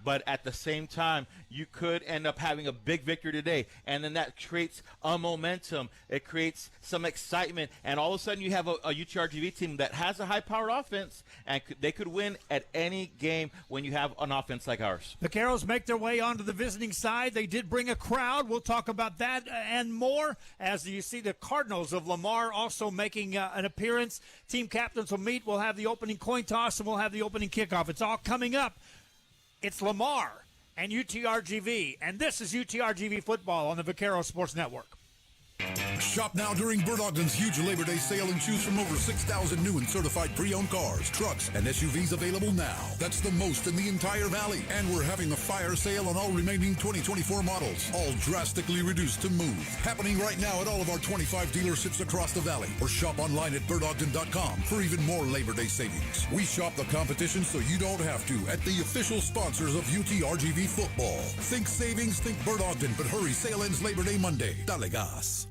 but at the same time, you could end up having a big victory today, and then that creates a momentum. It creates some excitement, and all of a sudden you have a UTRGV team that has a high-powered offense, and they could win at any game when you have an offense like ours. Vaqueros make their way onto the visiting side. They did bring a crowd. We'll talk about that and more as you see the Cardinals of Lamar also making an appearance. Team captains will meet. We'll have the opening coin toss, and we'll have the opening kickoff. It's all coming up. It's Lamar and UTRGV, and this is UTRGV football on the Vaquero Sports Network. Shop now during Bird Ogden's huge Labor Day sale and choose from over 6,000 new and certified pre-owned cars, trucks, and SUVs available now. That's the most in the entire valley. And we're having a fire sale on all remaining 2024 models, all drastically reduced to move. Happening right now at all of our 25 dealerships across the valley. Or shop online at birdogden.com for even more Labor Day savings. We shop the competition so you don't have to at the official sponsors of UTRGV football. Think savings, think Bird Ogden, but hurry, sale ends Labor Day Monday. Dale gas.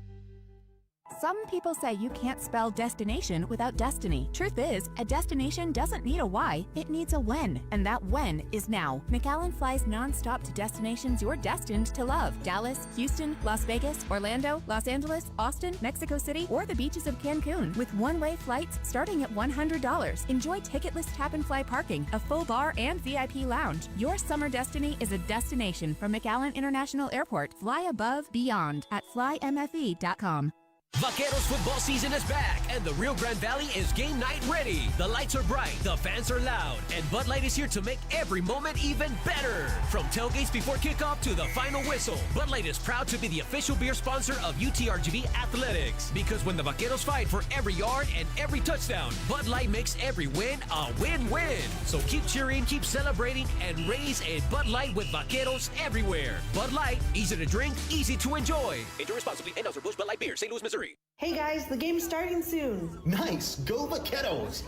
Some people say you can't spell destination without destiny. Truth is, a destination doesn't need a why, it needs a when. And that when is now. McAllen flies nonstop to destinations you're destined to love. Dallas, Houston, Las Vegas, Orlando, Los Angeles, Austin, Mexico City, or the beaches of Cancun. With one-way flights starting at $100. Enjoy ticketless tap-and-fly parking, a full bar, and VIP lounge. Your summer destiny is a destination from McAllen International Airport. Fly above, beyond at flymfe.com. Vaqueros football season is back, and the Rio Grande Valley is game night ready. The lights are bright, the fans are loud, and Bud Light is here to make every moment even better. From tailgates before kickoff to the final whistle, Bud Light is proud to be the official beer sponsor of UTRGV Athletics. Because when the Vaqueros fight for every yard and every touchdown, Bud Light makes every win a win-win. So keep cheering, keep celebrating, and raise a Bud Light with Vaqueros everywhere. Bud Light, easy to drink, easy to enjoy. Enjoy responsibly. Anheuser-Busch Bud Light Beer, St. Louis, Missouri. Hey guys, the game's starting soon. Nice, go Vaqueros.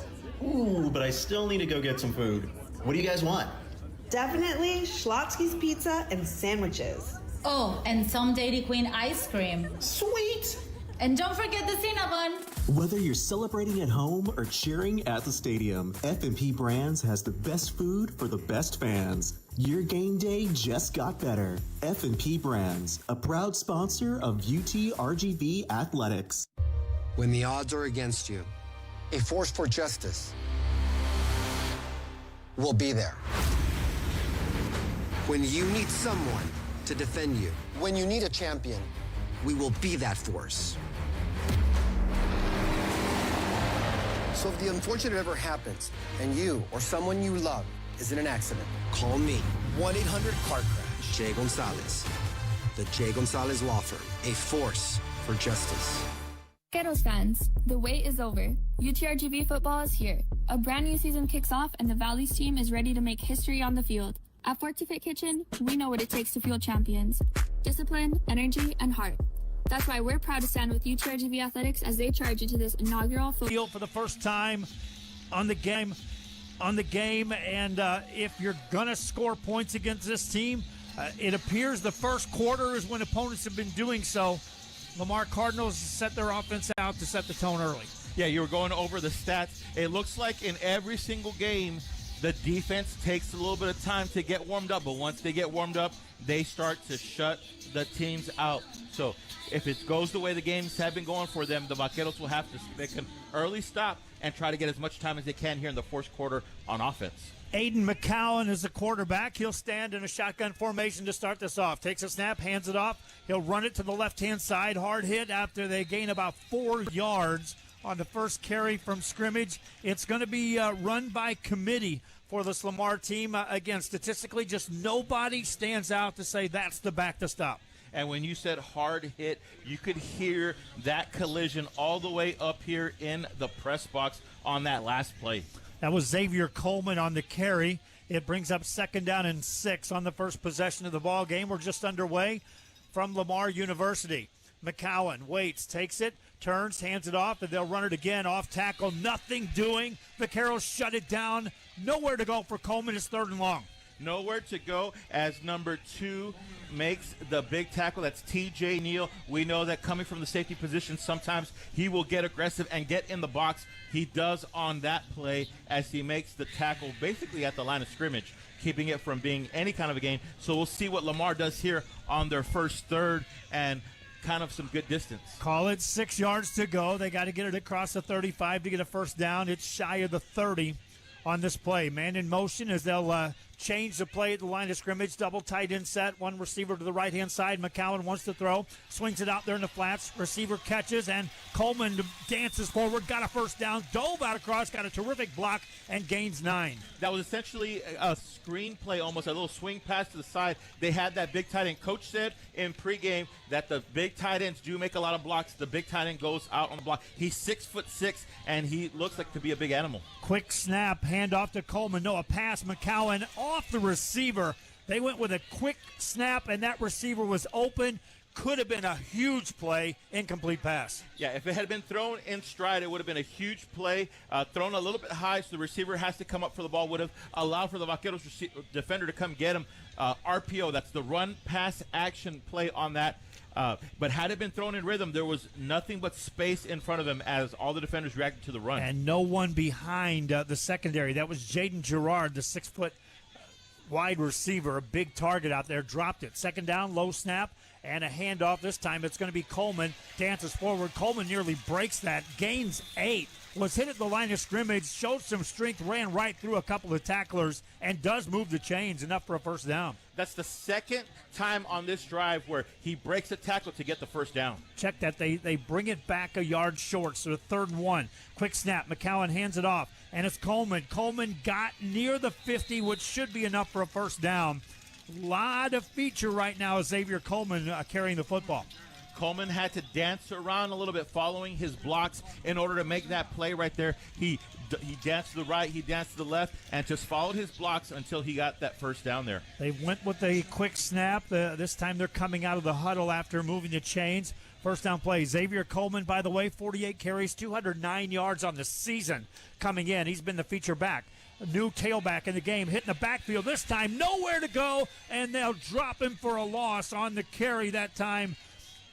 Ooh, but I still need to go get some food. What do you guys want? Definitely Schlotsky's Pizza and sandwiches. Oh, and some Dairy Queen ice cream. Sweet! And don't forget the Cinnabon. Whether you're celebrating at home or cheering at the stadium, F&P Brands has the best food for the best fans. Your game day just got better. F&P Brands, a proud sponsor of UTRGV Athletics. When the odds are against you, a force for justice will be there. When you need someone to defend you, when you need a champion, we will be that force. So if the unfortunate ever happens and you or someone you love is in an accident, call me. 1-800-CAR-CRASH. Jay Gonzalez. The Jay Gonzalez Law Firm. A force for justice. Vaqueros fans, the wait is over. UTRGV football is here. A brand new season kicks off and the Valley's team is ready to make history on the field. At Forty Fit Kitchen, we know what it takes to fuel champions. Discipline, energy, and heart. That's why we're proud to stand with UTRGV Athletics as they charge into this inaugural field for the first time on the game. And if you're going to score points against this team, it appears the first quarter is when opponents have been doing so. Lamar Cardinals set their offense out to set the tone early. Yeah, you were going over the stats. It looks like in every single game, the defense takes a little bit of time to get warmed up, but once they get warmed up, they start to shut the teams out. So if it goes the way the games have been going for them, the Vaqueros will have to make an early stop and try to get as much time as they can here in the fourth quarter on offense. Aiden McCowan is the quarterback. He'll stand in a shotgun formation to start this off. Takes a snap, hands it off. He'll run it to the left-hand side. Hard hit after they gain about 4 yards on the first carry from scrimmage. It's going to be run by committee for this Lamar team. Again, statistically, just nobody stands out to say that's the back to stop. And when you said hard hit, you could hear that collision all the way up here in the press box on that last play. That was Xavier Coleman on the carry. It brings up 2nd down and 6 on the first possession of the ball game. We're just underway from Lamar University. McCowan waits, takes it, turns, hands it off, and they'll run it again. Off tackle, nothing doing. Vaqueros shut it down. Nowhere to go for Coleman. It's 3rd and long. Nowhere to go as number 2 makes the big tackle. That's T.J. Neal. We know that coming from the safety position, sometimes he will get aggressive and get in the box. He does on that play as he makes the tackle basically at the line of scrimmage. keeping it from being any kind of a gain. So we'll see what Lamar does here on their first third and kind of some good distance. Call it 6 yards to go. They got to get it across the 35 to get a first down. It's shy of the 30 on this play. Man in motion as they'll change the play at the line of scrimmage. Double tight end set. One receiver to the right-hand side. McCowan wants to throw. Swings it out there in the flats. Receiver catches, and Coleman dances forward. Got a first down. Dove out across. Got a terrific block and gains 9. That was essentially a screen play, almost a little swing pass to the side. They had that big tight end. Coach said in pregame that the big tight ends do make a lot of blocks. The big tight end goes out on the block. He's 6'6", and he looks like to be a big animal. Quick snap. Hand off to Coleman. No, a pass. McCowan off the receiver. They went with a quick snap, and that receiver was open. Could have been a huge play. Incomplete pass. Yeah, if it had been thrown in stride, it would have been a huge play. Thrown a little bit high, so the receiver has to come up for the ball. Would have allowed for the Vaqueros defender to come get him. RPO, that's the run pass action play on that. But had it been thrown in rhythm, there was nothing but space in front of him as all the defenders reacted to the run. And no one behind the secondary. That was Jaden Gerard, the 6-foot wide receiver, a big target out there. Dropped it. Second down, low snap, and a handoff. This time it's going to be Coleman. Dances forward. Coleman nearly breaks that. Gains 8. Was hit at the line of scrimmage, showed some strength, ran right through a couple of tacklers, and does move the chains, enough for a first down. That's the second time on this drive where he breaks a tackle to get the first down. Check that. They bring it back a yard short, so the 3rd and 1. Quick snap. McCowan hands it off, and it's Coleman. Coleman got near the 50, which should be enough for a first down. Lot of feature right now is Xavier Coleman carrying the football. Coleman had to dance around a little bit following his blocks in order to make that play right there. He danced to the right, he danced to the left, and just followed his blocks until he got that first down there. They went with a quick snap. This time they're coming out of the huddle after moving the chains. First down play. Xavier Coleman, by the way, 48 carries, 209 yards on the season coming in. He's been the feature back. A new tailback in the game, hitting the backfield. This time nowhere to go, and they'll drop him for a loss on the carry that time.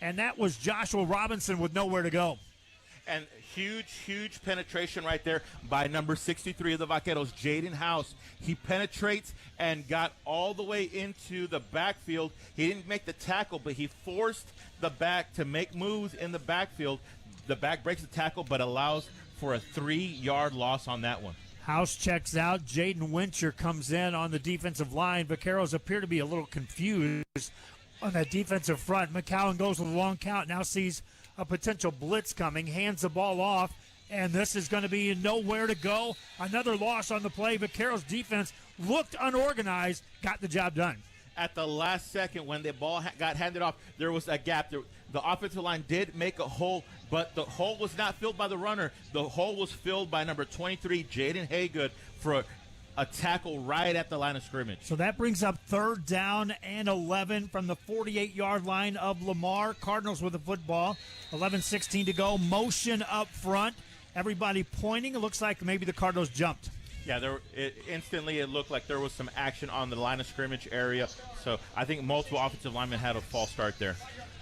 And that was Joshua Robinson with nowhere to go. And huge penetration right there by number 63 of the Vaqueros, Jaden House. He penetrates and got all the way into the backfield. He didn't make the tackle, but he forced the back to make moves in the backfield. The back breaks the tackle, but allows for a 3-yard loss on that one. House checks out. Jaden Wincher comes in on the defensive line. Vaqueros appear to be a little confused on that defensive front. McCowan goes with a long count, now sees a potential blitz coming, hands the ball off, and this is going to be nowhere to go. Another loss on the play. Vaqueros defense looked unorganized, got the job done. At the last second, when the ball got handed off, there was a gap. The offensive line did make a hole, but the hole was not filled by the runner. The hole was filled by number 23, Jaden Haygood, for a tackle right at the line of scrimmage. So that brings up 3rd down and 11 from the 48-yard line of Lamar. Cardinals with the football. 11:16 to go. Motion up front. Everybody pointing. It looks like maybe the Cardinals jumped. Yeah, instantly it looked like there was some action on the line of scrimmage area. So I think multiple offensive linemen had a false start there.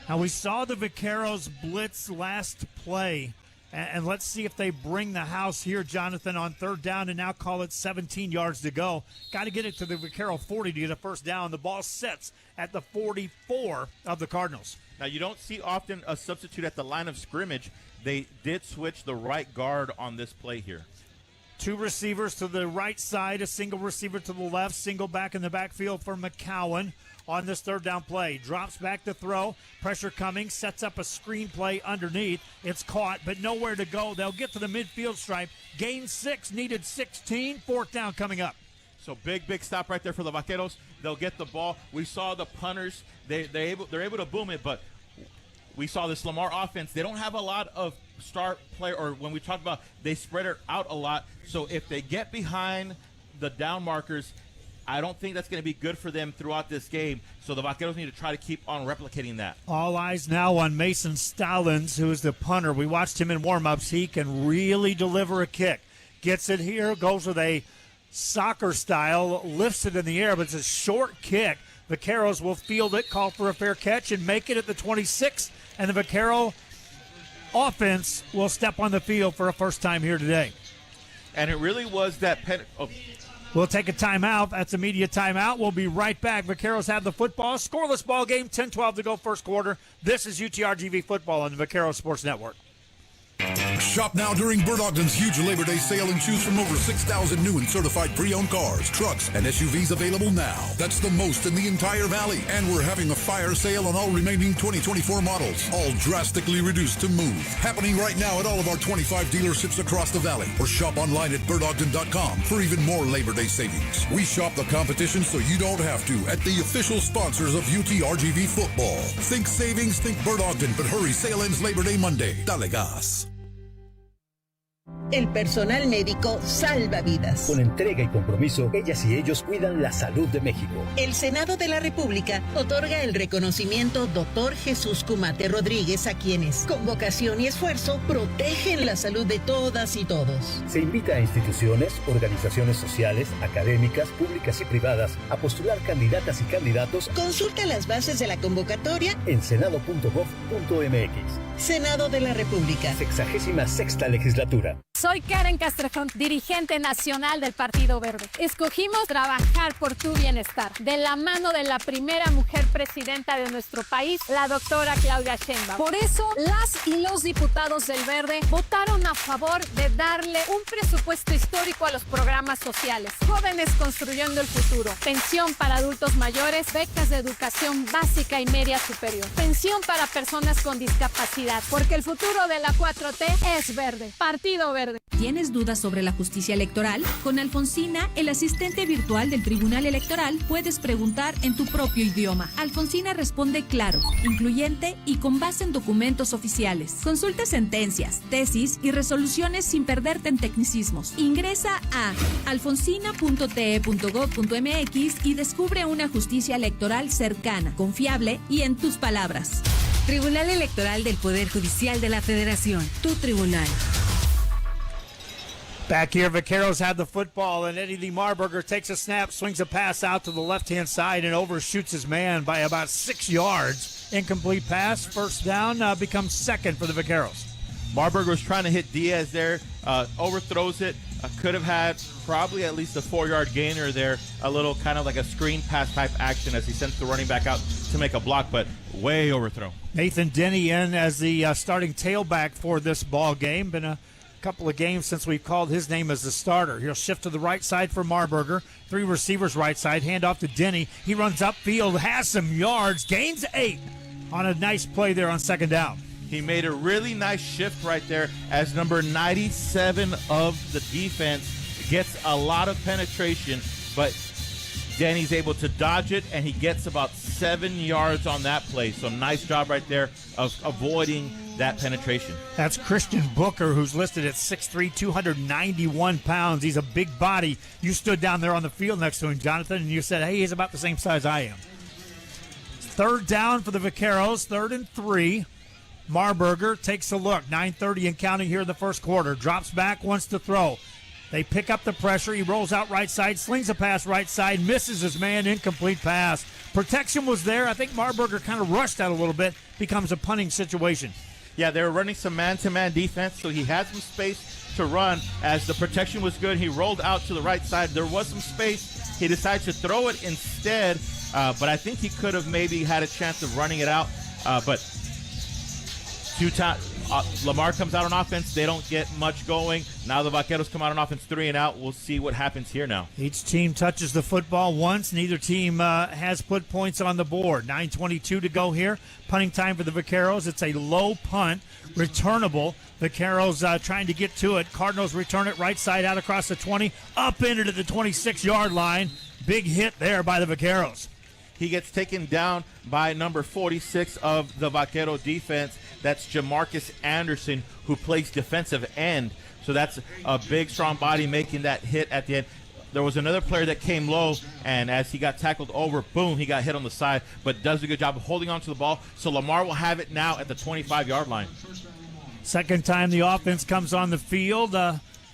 Now we saw the Vaqueros blitz last play. And let's see if they bring the house here, Jonathan, on 3rd down, and now call it 17 yards to go. Got to get it to the Vaquero 40 to get a first down. The ball sets at the 44 of the Cardinals. Now, you don't see often a substitute at the line of scrimmage. They did switch the right guard on this play here. 2 receivers to the right side, a single receiver to the left, single back in the backfield for McCowan on this 3rd down play. Drops back to throw, pressure coming, sets up a screen play underneath. It's caught, but nowhere to go. They'll get to the midfield stripe. Gain 6, needed 16. 4th down coming up. So big stop right there for the Vaqueros. They'll get the ball. We saw the punters. They're able to boom it, but we saw this Lamar offense. They don't have a lot of star player, or when we talk about they spread it out a lot. So if they get behind the down markers, I don't think that's going to be good for them throughout this game. So the Vaqueros need to try to keep on replicating that. All eyes now on Mason Stallings, who is the punter. We watched him in warm-ups. He can really deliver a kick. Gets it here, goes with a soccer style, lifts it in the air, but it's a short kick. Vaqueros will field it, call for a fair catch, and make it at the 26. And the Vaquero offense will step on the field for a first time here today. And it really was that We'll take a timeout. That's a media timeout. We'll be right back. Vaqueros have the football. Scoreless ball game, 10-12 to go first quarter. This is UTRGV football on the Vaqueros Sports Network. Shop now during Bird Ogden's huge Labor Day sale and choose from over 6,000 new and certified pre-owned cars, trucks, and SUVs available now. That's the most in the entire valley. And we're having a fire sale on all remaining 2024 models, all drastically reduced to move. Happening right now at all of our 25 dealerships across the valley. Or shop online at birdogden.com for even more Labor Day savings. We shop the competition so you don't have to at the official sponsors of UTRGV football. Think savings, think Bird Ogden, but hurry, sale ends Labor Day Monday. Dale gas. El personal médico salva vidas. Con entrega y compromiso, ellas y ellos cuidan la salud de México. El Senado de la República otorga el reconocimiento Dr. Jesús Cumate Rodríguez a quienes, con vocación y esfuerzo, protegen la salud de todas y todos. Se invita a instituciones, organizaciones sociales, académicas, públicas y privadas a postular candidatas y candidatos. Consulta las bases de la convocatoria en senado.gov.mx. Senado de la República. 66ª legislatura. Soy Karen Castrejón, dirigente nacional del Partido Verde. Escogimos trabajar por tu bienestar, de la mano de la primera mujer presidenta de nuestro país, la doctora Claudia Sheinbaum. Por eso, las y los diputados del Verde votaron a favor de darle un presupuesto histórico a los programas sociales. Jóvenes construyendo el futuro, pensión para adultos mayores, becas de educación básica y media superior, pensión para personas con discapacidad, porque el futuro de la 4T es verde. Partido Verde. ¿Tienes dudas sobre la justicia electoral? Con Alfonsina, el asistente virtual del Tribunal Electoral, puedes preguntar en tu propio idioma. Alfonsina responde claro, incluyente y con base en documentos oficiales. Consulta sentencias, tesis y resoluciones sin perderte en tecnicismos. Ingresa a alfonsina.te.gov.mx y descubre una justicia electoral cercana, confiable y en tus palabras. Tribunal Electoral del Poder Judicial de la Federación. Tu tribunal. Back here, Vaqueros have the football, and Eddie Lee Marburger takes a snap, swings a pass out to the left-hand side, and overshoots his man by about 6 yards. Incomplete pass, first down, becomes second for the Vaqueros. Marburger was trying to hit Diaz there, overthrows it, could have had probably at least a 4-yard gainer there, a little kind of like a screen pass type action as he sends the running back out to make a block, but way overthrown. Nathan Denny in as the starting tailback for this ball game. Been a couple of games since we've called his name as the starter. He'll shift to the right side for Marburger. 3 receivers right side, hand off to Denny. He runs upfield, has some yards, gains 8 on a nice play there on second down. He made a really nice shift right there as number 97 of the defense gets a lot of penetration, but Denny's able to dodge it, and he gets about 7 yards on that play. So nice job right there of avoiding that penetration. That's Christian Booker, who's listed at 6'3", 291 pounds. He's a big body. You stood down there on the field next to him, Jonathan, and you said, hey, he's about the same size I am. Third down for the Vaqueros, 3rd and 3. Marburger takes a look, 9:30 and counting here in the first quarter. Drops back, wants to throw. They pick up the pressure. He rolls out right side, slings a pass right side, misses his man, incomplete pass. Protection was there. I think Marburger kind of rushed out a little bit, becomes a punting situation. Yeah, they were running some man-to-man defense, so he had some space to run. As the protection was good, he rolled out to the right side. There was some space. He decided to throw it instead, but I think he could have maybe had a chance of running it out. But Lamar comes out on offense. They don't get much going. Now the Vaqueros come out on offense, 3 and out. We'll see what happens here now. Each team touches the football once. Neither team has put points on the board. 9:22 to go here. Punting time for the Vaqueros. It's a low punt, returnable. Vaqueros trying to get to it. Cardinals return it right side out across the 20, up into the 26-yard line. Big hit there by the Vaqueros. He gets taken down by number 46 of the Vaquero defense. That's Jamarcus Anderson, who plays defensive end. So that's a big, strong body making that hit at the end. There was another player that came low, and as he got tackled over, boom, he got hit on the side, but does a good job of holding on to the ball. So Lamar will have it now at the 25-yard line. Second time the offense comes on the field.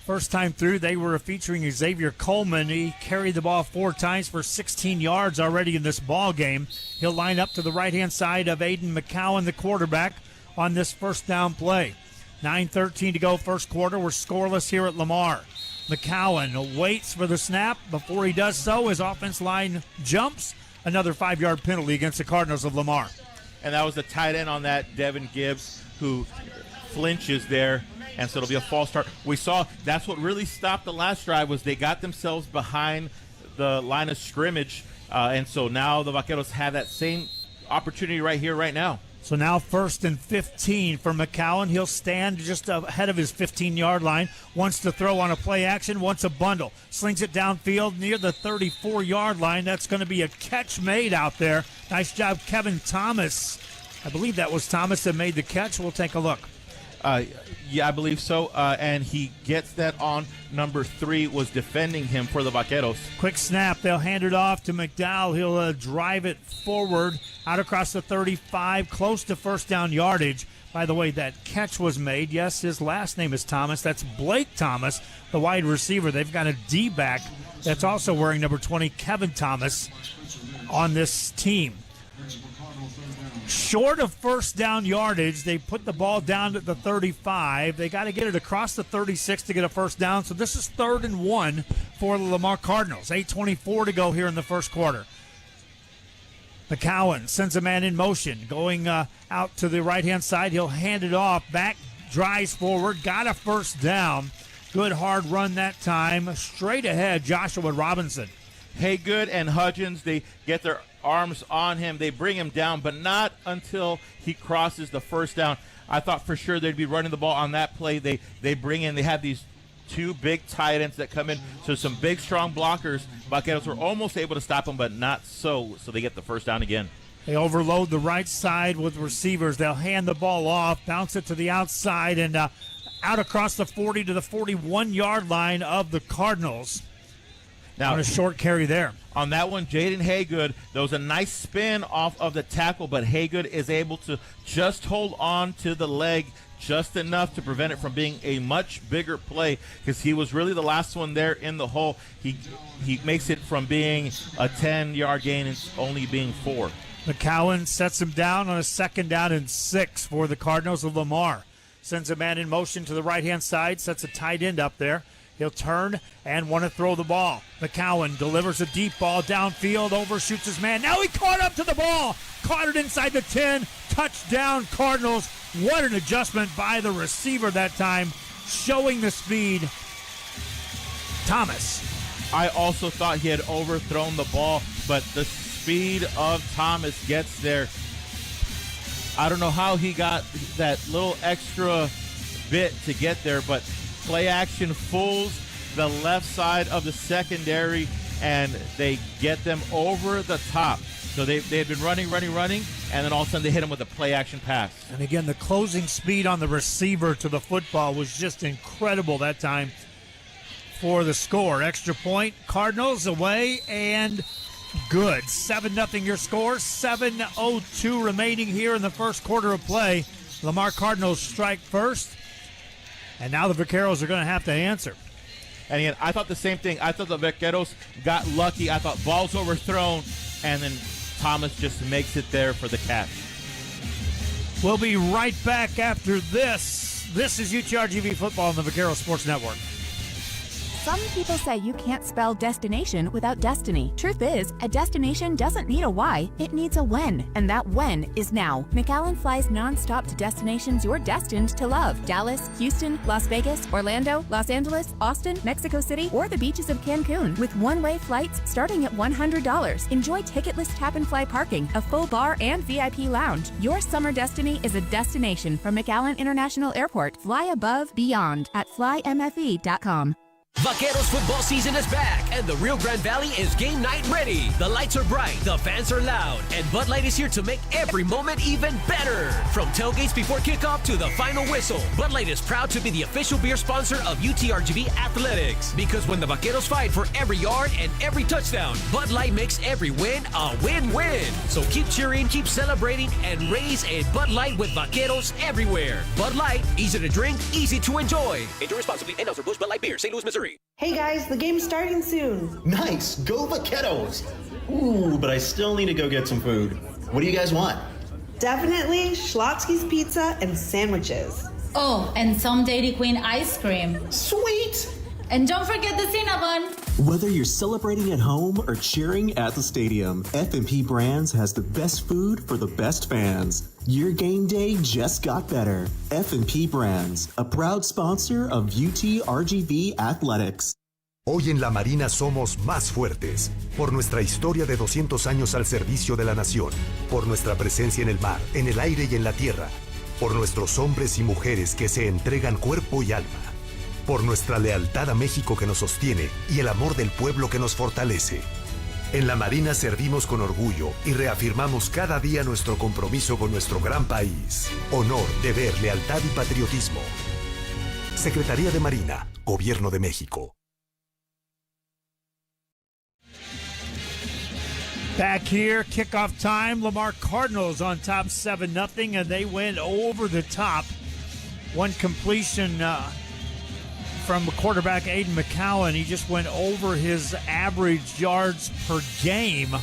First time through, they were featuring Xavier Coleman. He carried the ball 4 times for 16 yards already in this ball game. He'll line up to the right-hand side of Aiden McCowan, the quarterback, on this first down play. 9:13 to go first quarter. We're scoreless here at Lamar. McCowan waits for the snap. Before he does so, his offense line jumps. Another 5-yard penalty against the Cardinals of Lamar. And that was the tight end on that, Devin Gibbs, who flinches there, and so it'll be a false start. We saw that's what really stopped the last drive was they got themselves behind the line of scrimmage, and so now the Vaqueros have that same opportunity right here, right now. So now 1st and 15 for McCowan. He'll stand just ahead of his 15-yard line. Wants to throw on a play action, wants a bundle. Slings it downfield near the 34-yard line. That's going to be a catch made out there. Nice job, Kevin Thomas. I believe that was Thomas that made the catch. We'll take a look. Yeah, I believe so. And he gets that on number 3, was defending him for the Vaqueros. Quick snap. They'll hand it off to McDowell. He'll drive it forward out across the 35, close to first down yardage. By the way, that catch was made. Yes, his last name is Thomas. That's Blake Thomas, the wide receiver. They've got a D-back that's also wearing number 20, Kevin Thomas, on this team. Short of first down yardage, they put the ball down at the 35. They got to get it across the 36 to get a first down. So this is 3rd and 1 for the Lamar Cardinals. 8:24 to go here in the first quarter. McCowan sends a man in motion, going out to the right-hand side. He'll hand it off, back, drives forward, got a first down. Good hard run that time. Straight ahead, Joshua Robinson. Haygood and Hudgens, they get their arms on him. They bring him down, but not until he crosses the first down. I thought for sure they'd be running the ball on that play. They have these 2 big tight ends that come in, so some big, strong blockers. Vaqueros were almost able to stop them, but not so they get the first down again. They overload the right side with receivers. They'll hand the ball off, bounce it to the outside, and out across the 40 to the 41-yard line of the Cardinals. Now, on a short carry there. On that one, Jaden Haygood, there was a nice spin off of the tackle, but Haygood is able to just hold on to the leg just enough to prevent it from being a much bigger play, because he was really the last one there in the hole. He makes it from being a 10-yard gain and only being 4. McCowan sets him down on a 2nd down and 6 for the Cardinals of Lamar. Sends a man in motion to the right-hand side, sets a tight end up there. He'll turn and want to throw the ball. McCowan delivers a deep ball downfield, overshoots his man. Now he caught up to the ball. Caught it inside the 10. Touchdown, Cardinals. What an adjustment by the receiver that time, showing the speed. Thomas. I also thought he had overthrown the ball, but the speed of Thomas gets there. I don't know how he got that little extra bit to get there, but play action fools the left side of the secondary, and they get them over the top. So they've been running, and then all of a sudden they hit him with a play action pass. And again, the closing speed on the receiver to the football was just incredible that time for the score. Extra point, Cardinals away, and good. 7-0 your score. 7:02 remaining here in the first quarter of play. Lamar Cardinals strike first. And now the Vaqueros are going to have to answer. And again, I thought the same thing. I thought the Vaqueros got lucky. I thought balls overthrown, and then Thomas just makes it there for the catch. We'll be right back after this. This is UTRGV Football on the Vaqueros Sports Network. Some people say you can't spell destination without destiny. Truth is, a destination doesn't need a why, it needs a when. And that when is now. McAllen flies nonstop to destinations you're destined to love. Dallas, Houston, Las Vegas, Orlando, Los Angeles, Austin, Mexico City, or the beaches of Cancun. With one-way flights starting at $100. Enjoy ticketless tap-and-fly parking, a full bar, and VIP lounge. Your summer destiny is a destination from McAllen International Airport. Fly above, beyond at flymfe.com. Vaqueros football season is back, and the Rio Grande Valley is game night ready. The lights are bright, the fans are loud, and Bud Light is here to make every moment even better. From tailgates before kickoff to the final whistle, Bud Light is proud to be the official beer sponsor of UTRGV Athletics. Because when the Vaqueros fight for every yard and every touchdown, Bud Light makes every win a win-win. So keep cheering, keep celebrating, and raise a Bud Light with Vaqueros everywhere. Bud Light, easy to drink, easy to enjoy. Enjoy responsibly. Announcer Busch Bud Light Beer, St. Louis, Missouri. Hey guys, the game's starting soon. Nice, go Vaqueros. Ooh, but I still need to go get some food. What do you guys want? Definitely Schlotzsky's Pizza and sandwiches. Oh, and some Dairy Queen ice cream. Sweet! And don't forget the Cinnabon. Whether you're celebrating at home or cheering at the stadium, F&P Brands has the best food for the best fans. Your game day just got better. F&P Brands, a proud sponsor of UTRGV Athletics. Hoy en la Marina somos más fuertes, por nuestra historia de 200 años al servicio de la nación, por nuestra presencia en el mar, en el aire y en la tierra, por nuestros hombres y mujeres que se entregan cuerpo y alma, por nuestra lealtad a México que nos sostiene y el amor del pueblo que nos fortalece. En la Marina servimos con orgullo y reafirmamos cada día nuestro compromiso con nuestro gran país. Honor, deber, lealtad y patriotismo. Secretaría de Marina, Gobierno de México. Back here, kickoff time. Lamar Cardinals on top 7-0, and they went over the top. One completion from quarterback Aiden McCowan. He just went over his average yards per game. The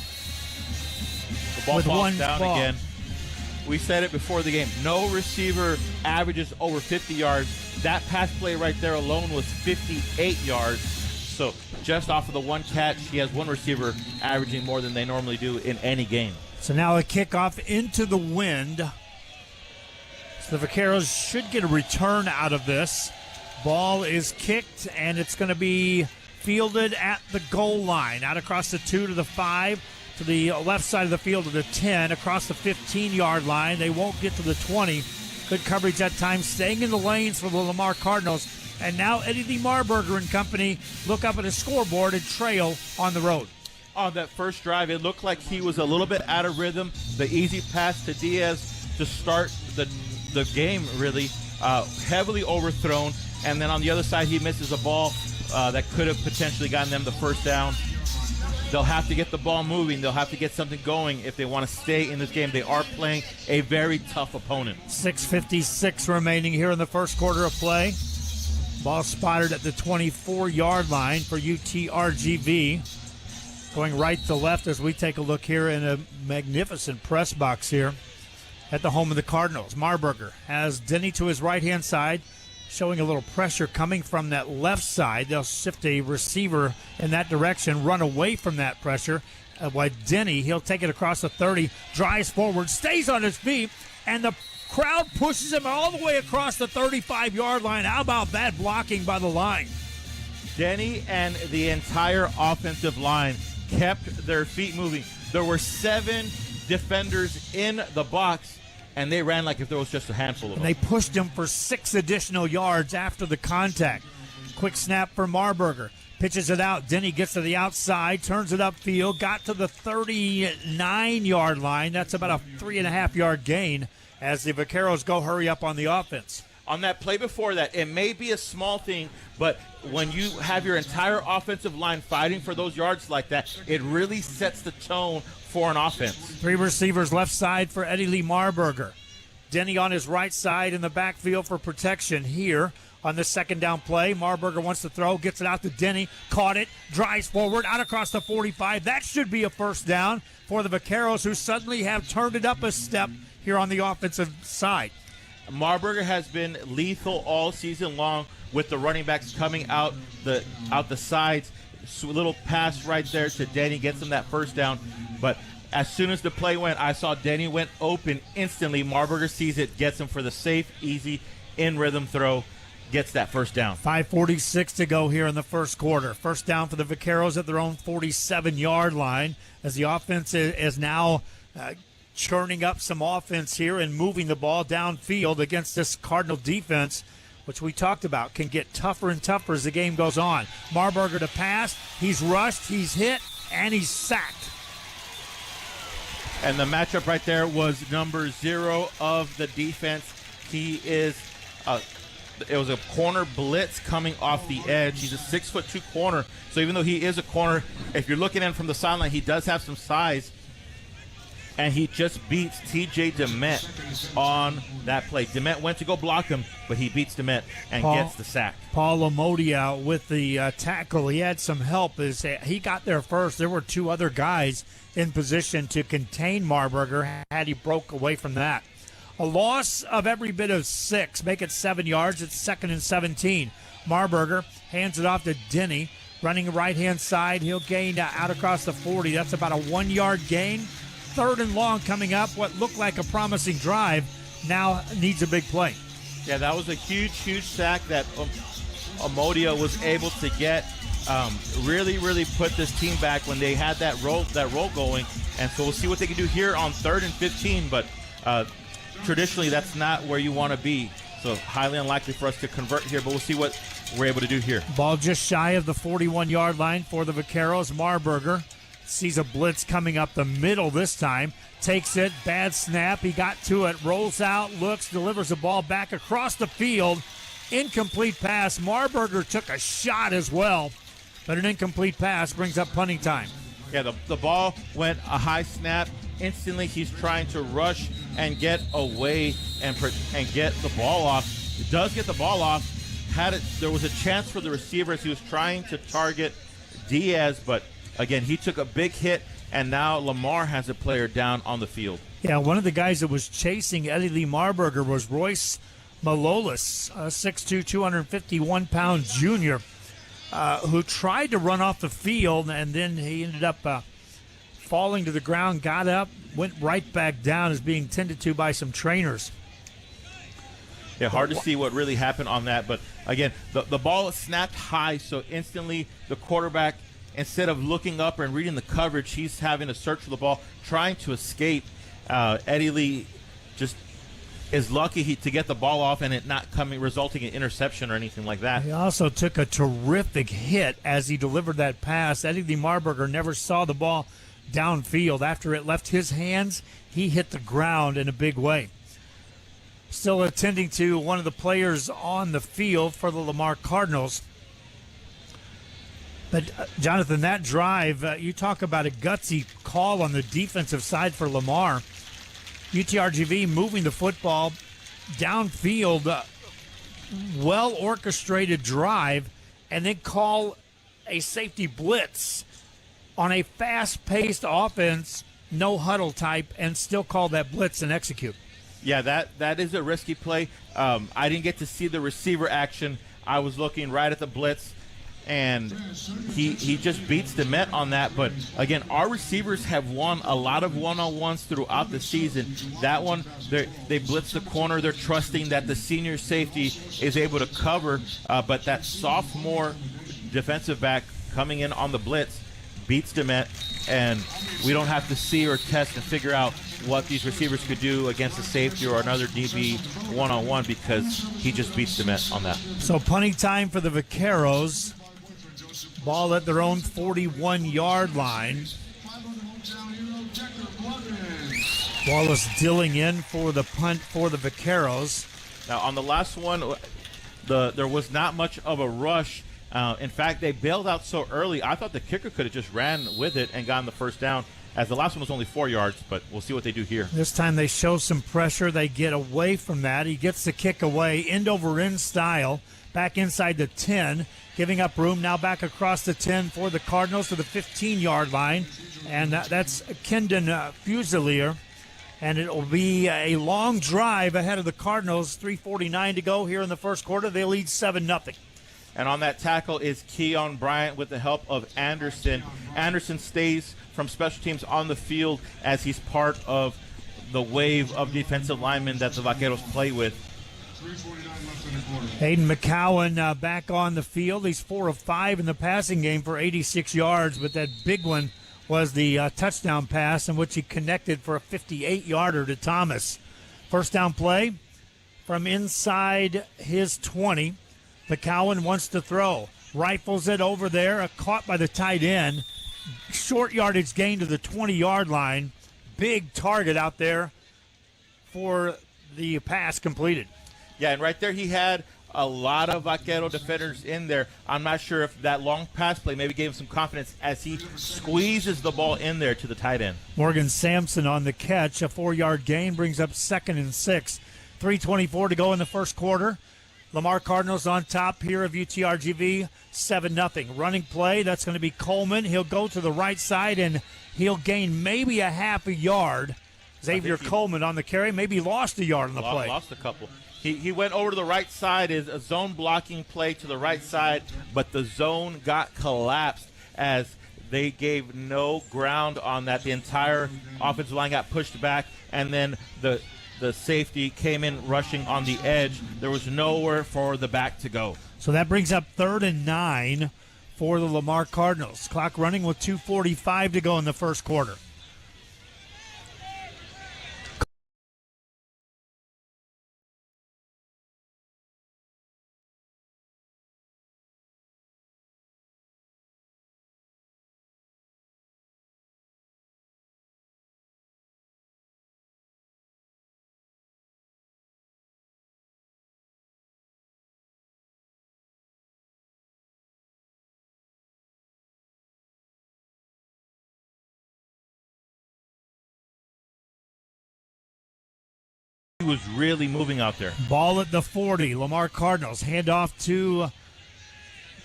ball with falls one down ball. again. We said it before the game. No receiver averages over 50 yards. That pass play right there alone was 58 yards. So just off of the one catch, he has one receiver averaging more than they normally do in any game. So now a kickoff into the wind. So the Vaqueros should get a return out of this. Ball is kicked, and it's going to be fielded at the goal line. Out across the 2 to the 5, to the left side of the field to the 10, across the 15-yard line. They won't get to the 20. Good coverage that time, staying in the lanes for the Lamar Cardinals. And now Eddie Lee Marburger and company look up at a scoreboard and trail on the road. On that first drive, it looked like he was a little bit out of rhythm. The easy pass to Diaz to start the game, really, heavily overthrown. And then on the other side, he misses a ball that could have potentially gotten them the first down. They'll have to get the ball moving. They'll have to get something going if they want to stay in this game. They are playing a very tough opponent. 6:56 remaining here in the first quarter of play. Ball spotted at the 24-yard line for UTRGV. Going right to left as we take a look here in a magnificent press box here at the home of the Cardinals. Marburger has Denny to his right-hand side, showing a little pressure coming from that left side. They'll shift a receiver in that direction, run away from that pressure. While Denny, he'll take it across the 30, drives forward, stays on his feet, and the crowd pushes him all the way across the 35-yard line. How about that blocking by the line? Denny and the entire offensive line kept their feet moving. There were 7 defenders in the box, and they ran like if there was just a handful of them. And they pushed him for 6 additional yards after the contact. Quick snap for Marburger. Pitches it out. Denny gets to the outside, turns it upfield, got to the 39-yard line. That's about a 3.5-yard gain as the Vaqueros go hurry up on the offense. On that play before that, it may be a small thing, but when you have your entire offensive line fighting for those yards like that, it really sets the tone for an offense. 3 receivers left side for Eddie Lee Marburger. Denny on his right side in the backfield for protection here on the second down play. Marburger wants to throw, gets it out to Denny, caught it, drives forward, out across the 45. That should be a first down for the Vaqueros, who suddenly have turned it up a step here on the offensive side. Marburger has been lethal all season long with the running backs coming out the sides. A little pass right there to Denny, gets him that first down. But as soon as the play went, I saw Denny went open instantly. Marburger sees it, gets him for the safe, easy, in-rhythm throw, gets that first down. 5:46 to go here in the first quarter. First down for the Vaqueros at their own 47-yard line as the offense is now churning up some offense here and moving the ball downfield against this Cardinal defense, which we talked about, can get tougher and tougher as the game goes on. Marburger to pass. He's rushed, he's hit, and he's sacked. And the matchup right there was number 0 of the defense. He is it was a corner blitz coming off the edge. He's a 6'2" corner. So even though he is a corner, if you're looking at him from the sideline, he does have some size. And he just beats T.J. DeMent on that play. DeMent went to go block him, but he beats DeMent and gets the sack. Paul Amodia with the tackle. He had some help as he got there first. There were 2 other guys in position to contain Marburger had he broke away from that. A loss of every bit of 6. Make it 7 yards. It's 2nd and 17. Marburger hands it off to Denny. Running right-hand side, he'll gain out across the 40. That's about a 1-yard gain. 3rd and long coming up. What looked like a promising drive now needs a big play. Yeah, that was a huge sack that Amodio was able to get. Really put this team back when they had that roll going. And so we'll see what they can do here on 3rd and 15. But traditionally, that's not where you want to be. So highly unlikely for us to convert here. But we'll see what we're able to do here. Ball just shy of the 41-yard line for the Vaqueros. Marburger sees a blitz coming up the middle this time. Takes it, bad snap. He got to it, rolls out, looks, delivers the ball back across the field. Incomplete pass. Marburger took a shot as well, but an incomplete pass brings up punting time. Yeah, the ball went a high snap. Instantly, he's trying to rush and get away and get the ball off. He does get the ball off. There was a chance for the receiver as he was trying to target Diaz, but again, he took a big hit, and now Lamar has a player down on the field. Yeah, one of the guys that was chasing Eddie Lee Marburger was Royce Malolis, 6'2", 251-pound junior, who tried to run off the field, and then he ended up falling to the ground, got up, went right back down, is being tended to by some trainers. Yeah, hard to see what really happened on that. But, again, the ball snapped high, so instantly the quarterback, instead of looking up and reading the coverage, he's having to search for the ball, trying to escape. Eddie Lee just is lucky to get the ball off and it not resulting in interception or anything like that. He also took a terrific hit as he delivered that pass. Eddie Lee Marburger never saw the ball downfield. After it left his hands, he hit the ground in a big way. Still attending to one of the players on the field for the Lamar Cardinals. But, Jonathan, that drive, you talk about a gutsy call on the defensive side for Lamar. UTRGV moving the football downfield, well-orchestrated drive, and then call a safety blitz on a fast-paced offense, no huddle type, and still call that blitz and execute. Yeah, that is a risky play. I didn't get to see the receiver action. I was looking right at the blitz, and he just beats the Met on that. But, again, our receivers have won a lot of one-on-ones throughout the season. That one, they blitz the corner. They're trusting that the senior safety is able to cover, but that sophomore defensive back coming in on the blitz beats the Met, and we don't have to see or test and figure out what these receivers could do against a safety or another DB one-on-one because he just beats the Met on that. So punting time for the Vaqueros. Ball at their own 41-yard line. Wallace dilling in for the punt for the Vaqueros. Now, on the last one, there was not much of a rush. In fact, they bailed out so early, I thought the kicker could have just ran with it and gotten the first down, as the last one was only 4 yards, but we'll see what they do here. This time they show some pressure. They get away from that. He gets the kick away, end-over-end style, back inside the 10, giving up room now back across the 10 for the Cardinals to the 15-yard line, and that's Kendon Fusilier. And it will be a long drive ahead of the Cardinals, 3:49 to go here in the first quarter. They lead 7-0. And on that tackle is Keon Bryant with the help of Anderson. Anderson stays from special teams on the field as he's part of the wave of defensive linemen that the Vaqueros play with. Hayden McCowan back on the field. He's 4 of 5 in the passing game for 86 yards, but that big one was the touchdown pass in which he connected for a 58-yarder to Thomas. First down play from inside his 20. McCowan wants to throw. Rifles it over there, caught by the tight end. Short yardage gain to the 20-yard line. Big target out there for the pass completed. Yeah, and right there he had a lot of Vaquero defenders in there. I'm not sure if that long pass play maybe gave him some confidence as he squeezes the ball in there to the tight end. Morgan Sampson on the catch. A 4-yard gain brings up 2nd and 6. 3:24 to go in the first quarter. Lamar Cardinals on top here of UTRGV, 7-0. Running play, that's going to be Coleman. He'll go to the right side, and he'll gain maybe a half a yard. Xavier Coleman on the carry, maybe lost a yard on the play. Lost a couple. He went over to the right side, is a zone blocking play to the right side, but the zone got collapsed as they gave no ground on that. The entire offensive line got pushed back, and then the safety came in rushing on the edge. There was nowhere for the back to go. So that brings up 3rd and 9 for the Lamar Cardinals. Clock running with 2:45 to go in the first quarter. He was really moving out there. Ball at the 40. Lamar Cardinals hand off to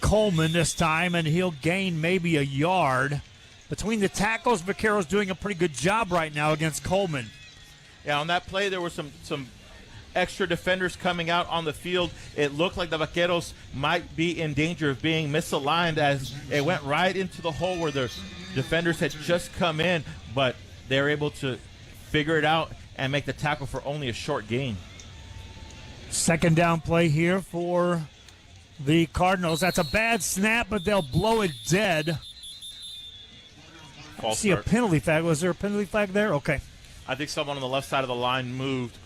Coleman this time, and he'll gain maybe a yard. Between the tackles, Vaqueros doing a pretty good job right now against Coleman. Yeah, on that play, there were some extra defenders coming out on the field. It looked like the Vaqueros might be in danger of being misaligned as it went right into the hole where the defenders had just come in, but they were able to figure it out and make the tackle for only a short gain. Second down play here for the Cardinals. That's a bad snap, but they'll blow it dead. False See start. a penalty flag. Was there a penalty flag there? Okay. I think someone on the left side of the line moved,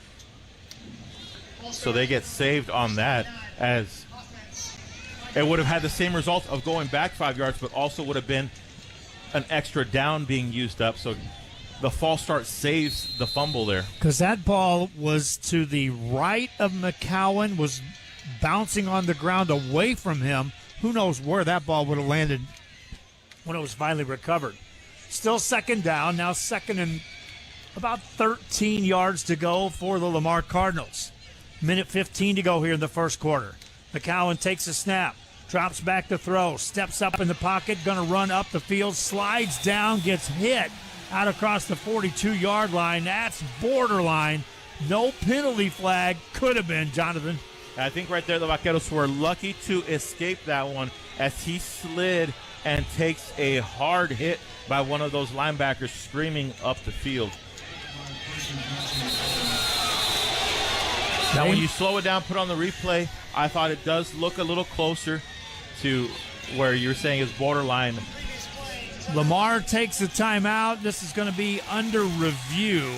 so they get saved on that, as it would have had the same result of going back 5 yards, but also would have been an extra down being used up. So the false start saves the fumble there. Because that ball was to the right of McCowan, was bouncing on the ground away from him. Who knows where that ball would have landed when it was finally recovered. Still second down, now second and about 13 yards to go for the Lamar Cardinals. Minute 15 to go here in the first quarter. McCowan takes a snap, drops back to throw, steps up in the pocket, going to run up the field, slides down, gets hit out across the 42-yard line. That's borderline. No penalty flag. Could have been, Jonathan. I think right there the Vaqueros were lucky to escape that one as he slid and takes a hard hit by one of those linebackers screaming up the field. Now, when you slow it down, put on the replay, I thought it does look a little closer to where you're saying is borderline. Lamar takes the timeout. This is going to be under review.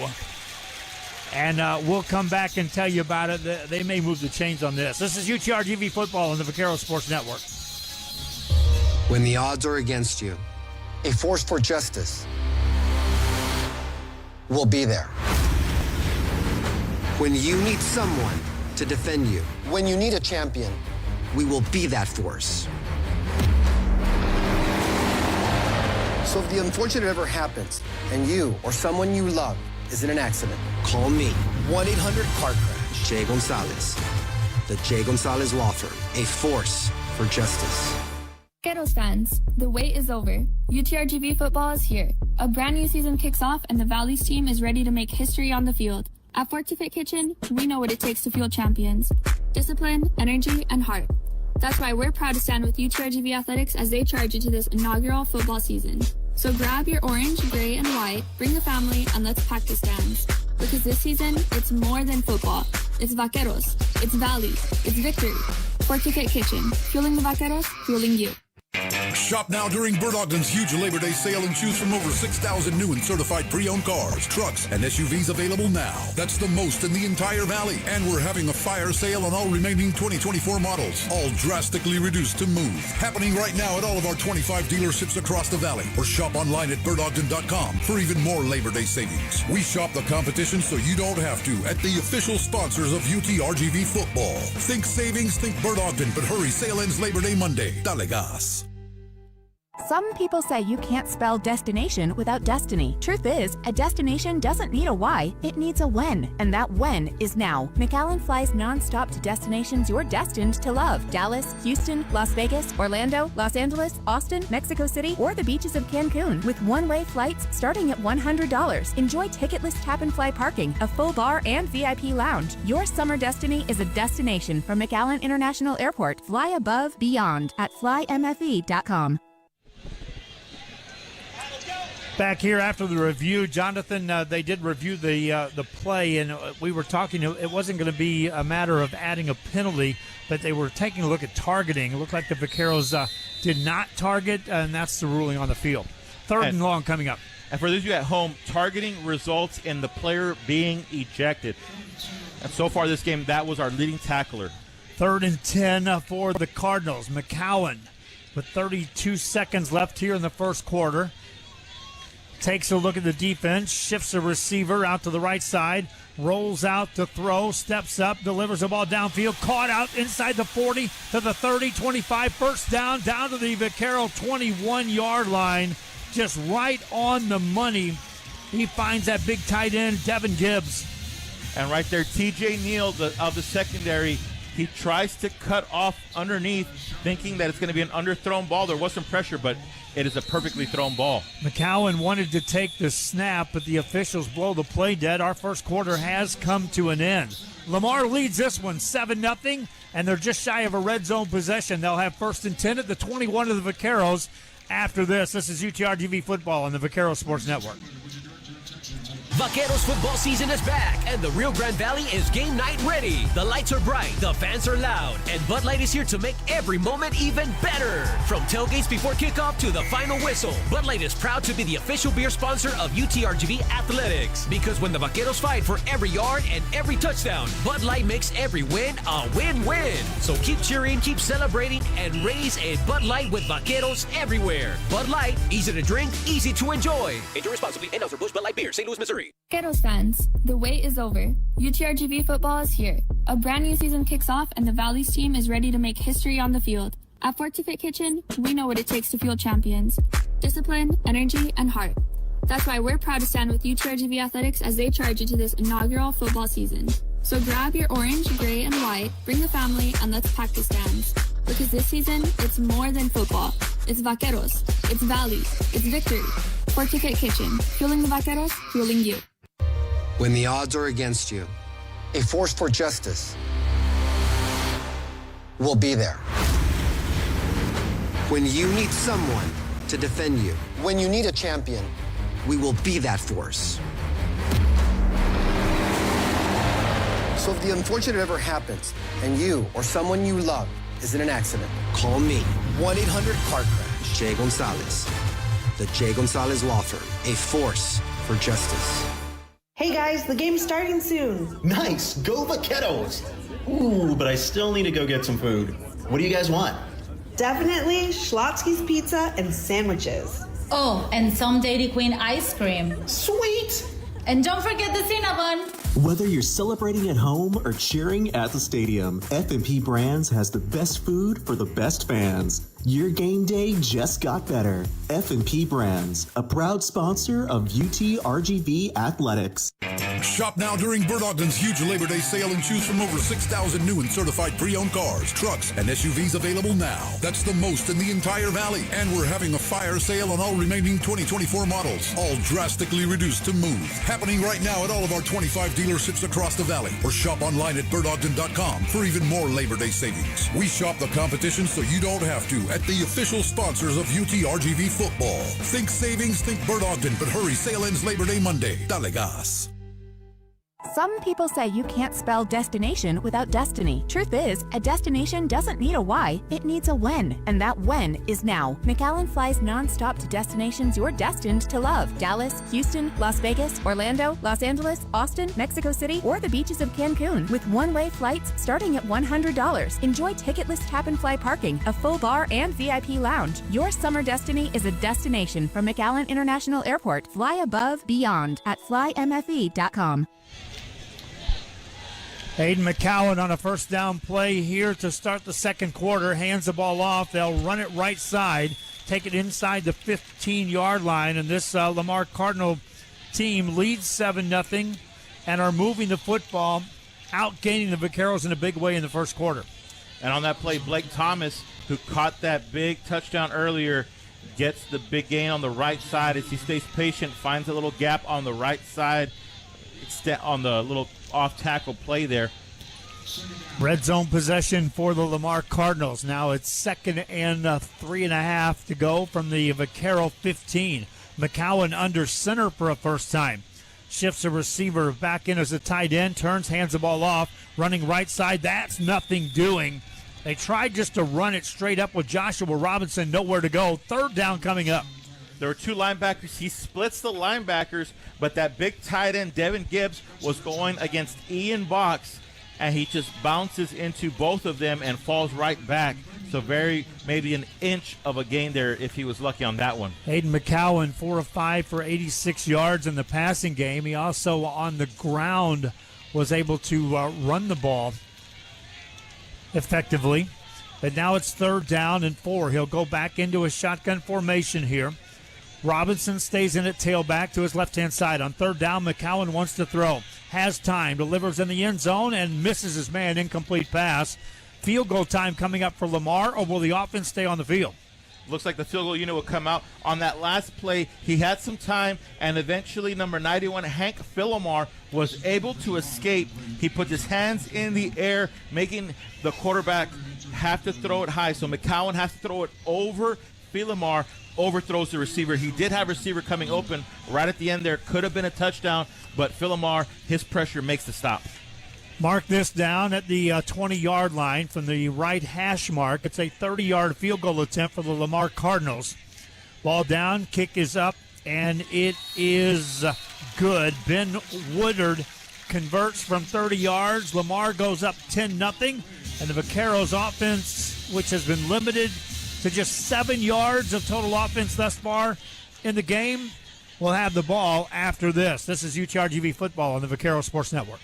And we'll come back and tell you about it. They may move the chains on this. This is UTRGV Football on the Vaquero Sports Network. When the odds are against you, a force for justice will be there. When you need someone to defend you, when you need a champion, we will be that force. So if the unfortunate ever happens and you or someone you love is in an accident, call me. 1-800-CAR-CRASH. Jay Gonzalez. The Jay Gonzalez Law Firm. A force for justice. Vaqueros fans, the wait is over. UTRGV football is here. A brand new season kicks off and the Valley's team is ready to make history on the field. At Fortifit Kitchen, we know what it takes to fuel champions. Discipline, energy, and heart. That's why we're proud to stand with UTRGV Athletics as they charge into this inaugural football season. So grab your orange, gray, and white, bring the family, and let's pack the stands. Because this season, it's more than football. It's Vaqueros. It's Valley. It's victory. Fortifit Kitchen. Fueling the Vaqueros, fueling you. Shop now during Bird Ogden's huge Labor Day sale and choose from over 6,000 new and certified pre-owned cars, trucks, and SUVs available now. That's the most in the entire valley. And we're having a fire sale on all remaining 2024 models, all drastically reduced to move. Happening right now at all of our 25 dealerships across the valley. Or shop online at birdogden.com for even more Labor Day savings. We shop the competition so you don't have to at the official sponsors of UTRGV football. Think savings, think Bird Ogden, but hurry, sale ends Labor Day Monday. Dale gas. Some people say you can't spell destination without destiny. Truth is, a destination doesn't need a why, it needs a when. And that when is now. McAllen flies nonstop to destinations you're destined to love. Dallas, Houston, Las Vegas, Orlando, Los Angeles, Austin, Mexico City, or the beaches of Cancun with one-way flights starting at $100. Enjoy ticketless tap-and-fly parking, a full bar, and VIP lounge. Your summer destiny is a destination from McAllen International Airport. Fly above, beyond at flymfe.com. Back here after the review, Jonathan, they did review the play, and we were talking, it wasn't going to be a matter of adding a penalty, but they were taking a look at targeting. It looked like the Vaqueros did not target, and that's the ruling on the field. Third and long coming up. And for those of you at home, targeting results in the player being ejected. And so far this game, that was our leading tackler. 3rd and 10 for the Cardinals. McCowan with 32 seconds left here in the first quarter. Takes a look at the defense, shifts a receiver out to the right side, rolls out to throw, steps up, delivers the ball downfield, caught out inside the 40 to the 30, 25, first down to the Vaquero 21-yard line, just right on the money. He finds that big tight end, Devin Gibbs. And right there, TJ Neal of the secondary, he tries to cut off underneath, thinking that it's going to be an underthrown ball. There was some pressure, but it is a perfectly thrown ball. McCowan wanted to take the snap, but the officials blow the play dead. Our first quarter has come to an end. Lamar leads this one 7-0, and they're just shy of a red zone possession. They'll have 1st and 10 at the 21 of the Vaqueros. After this is UTRGV football on the Vaquero Sports Network. Vaqueros football season is back, and the Rio Grande Valley is game night ready. The lights are bright, the fans are loud, and Bud Light is here to make every moment even better. From tailgates before kickoff to the final whistle, Bud Light is proud to be the official beer sponsor of UTRGV Athletics. Because when the Vaqueros fight for every yard and every touchdown, Bud Light makes every win a win-win. So keep cheering, keep celebrating, and raise a Bud Light with Vaqueros everywhere. Bud Light, easy to drink, easy to enjoy. Enjoy responsibly. Anheuser-Busch Bud Light Beer, St. Louis, Missouri. Vaqueros fans, the wait is over. UTRGV football is here. A brand new season kicks off, and the Valley's team is ready to make history on the field. At Fortifit Kitchen, we know what it takes to fuel champions. Discipline, energy, and heart. That's why we're proud to stand with UTRGV Athletics as they charge into this inaugural football season. So grab your orange, gray, and white, bring the family, and let's pack the stands. Because this season, it's more than football. It's Vaqueros. It's Valley. It's victory. Fortifit Kitchen. Fueling the Vaqueros, fueling you. When the odds are against you, a force for justice will be there. When you need someone to defend you, when you need a champion, we will be that force. So if the unfortunate ever happens and you or someone you love is in an accident, call me. 1-800-CAR-CRASH. Jay Gonzalez. The Jay Gonzalez Law Firm. A force for justice. Hey guys, the game's starting soon. Nice. Go Vaqueros. Ooh, but I still need to go get some food. What do you guys want? Definitely Schlotsky's Pizza and sandwiches. Oh, and some Dairy Queen ice cream. Sweet! And don't forget the Cinnabon. Whether you're celebrating at home or cheering at the stadium, F&P Brands has the best food for the best fans. Your game day just got better. F&P Brands, a proud sponsor of UTRGV Athletics. Shop now during Bert Ogden's huge Labor Day sale and choose from over 6,000 new and certified pre-owned cars, trucks, and SUVs available now. That's the most in the entire valley. And we're having a fire sale on all remaining 2024 models, all drastically reduced to move. Happening right now at all of our 25 dealerships across the valley. Or shop online at BertOgden.com for even more Labor Day savings. We shop the competition so you don't have to at the official sponsors of UTRGV football. Think savings, think Bert Ogden, but hurry, sale ends Labor Day Monday. Dale gas. Some people say you can't spell destination without destiny. Truth is, a destination doesn't need a why, it needs a when. And that when is now. McAllen flies nonstop to destinations you're destined to love. Dallas, Houston, Las Vegas, Orlando, Los Angeles, Austin, Mexico City, or the beaches of Cancun with one-way flights starting at $100. Enjoy ticketless tap-and-fly parking, a full bar, and VIP lounge. Your summer destiny is a destination from McAllen International Airport. Fly above, beyond at flymfe.com. Aiden McCowan on a first down play here to start the second quarter. Hands the ball off. They'll run it right side. take it inside the 15-yard line, and this Lamar Cardinal team leads 7-0 and are moving the football, outgaining the Vaqueros in a big way in the first quarter. And on that play, Blake Thomas, who caught that big touchdown earlier, gets the big gain on the right side as he stays patient, finds a little gap on the right side on the little off-tackle play there. Red zone possession for the Lamar Cardinals. Now it's 2nd and 3.5 to go from the Vaquero 15. McCowan under center for a first time. Shifts a receiver back in as a tight end, turns, hands the ball off, running right side. That's nothing doing. They tried just to run it straight up with Joshua Robinson, nowhere to go. 3rd down coming up. There were 2 linebackers. He splits the linebackers, but that big tight end, Devin Gibbs, was going against Ian Box, and he just bounces into both of them and falls right back. So maybe an inch of a gain there if he was lucky on that one. Hayden McCowan, 4 of 5 for 86 yards in the passing game. He also, on the ground, was able to run the ball effectively. But now it's 3rd down and 4. He'll go back into a shotgun formation here. Robinson stays in at tailback to his left-hand side. On 3rd down, McCowan wants to throw. Has time, delivers in the end zone, and misses his man. Incomplete pass. Field goal time coming up for Lamar, or will the offense stay on the field? Looks like the field goal unit will come out. On that last play, he had some time, and eventually number 91, Hank Philomar, was able to escape. He put his hands in the air, making the quarterback have to throw it high. So McCowan has to throw it over. Philomar overthrows the receiver. He did have a receiver coming open right at the end there. Could have been a touchdown, but Philomar, his pressure makes the stop. Mark this down at the 20-yard line from the right hash mark. It's a 30-yard field goal attempt for the Lamar Cardinals. Ball down, kick is up, and it is good. Ben Woodard converts from 30 yards. Lamar goes up 10-0, and the Vaqueros offense, which has been limited to just 7 yards of total offense thus far in the game, will have the ball after this. This is UTRGV football on the Vaquero Sports Network.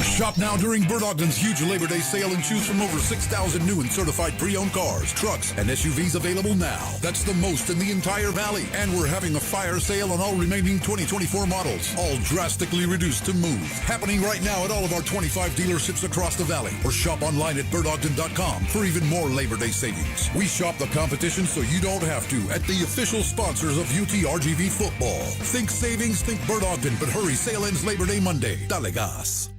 Shop now during Bert Ogden's huge Labor Day sale and choose from over 6,000 new and certified pre-owned cars, trucks, and SUVs available now. That's the most in the entire valley. And we're having a fire sale on all remaining 2024 models, all drastically reduced to move. Happening right now at all of our 25 dealerships across the valley. Or shop online at BertOgden.com for even more Labor Day savings. We shop the competition so you don't have to at the official sponsors of UTRGV football. Think savings, think Bert Ogden, but hurry, sale ends Labor Day Monday. Dale gas.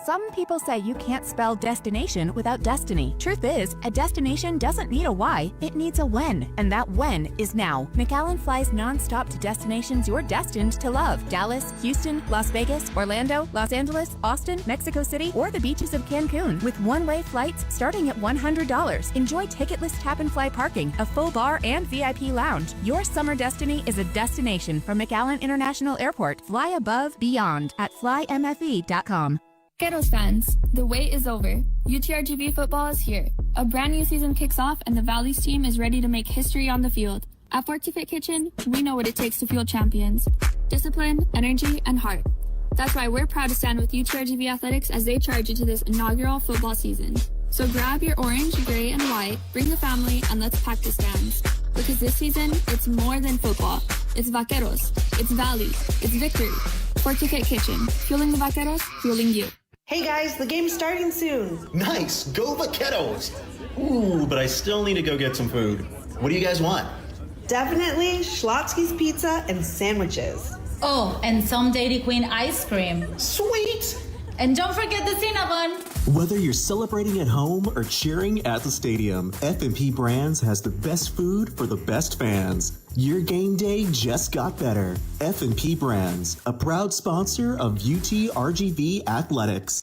Some people say you can't spell destination without destiny. Truth is, a destination doesn't need a why, it needs a when. And that when is now. McAllen flies nonstop to destinations you're destined to love. Dallas, Houston, Las Vegas, Orlando, Los Angeles, Austin, Mexico City, or the beaches of Cancun. With one-way flights starting at $100. Enjoy ticketless tap-and-fly parking, a full bar, and VIP lounge. Your summer destiny is a destination from McAllen International Airport. Fly above, beyond at flymfe.com. Vaqueros fans, the wait is over. UTRGV football is here. A brand new season kicks off and the Valley's team is ready to make history on the field. At Fortifit Kitchen, we know what it takes to fuel champions. Discipline, energy, and heart. That's why we're proud to stand with UTRGV Athletics as they charge into this inaugural football season. So grab your orange, gray, and white, bring the family, and let's pack the stands. Because this season, it's more than football. It's Vaqueros. It's Valley. It's victory. Fortifit Kitchen. Fueling the Vaqueros, fueling you. Hey guys, the game's starting soon. Nice, go Vaqueros. Ooh, but I still need to go get some food. What do you guys want? Definitely Schlotzsky's Pizza and sandwiches. Oh, and some Dairy Queen ice cream. Sweet! And don't forget the Cinnabon. Whether you're celebrating at home or cheering at the stadium, F&P Brands has the best food for the best fans. Your game day just got better. F&P Brands, a proud sponsor of UTRGV Athletics.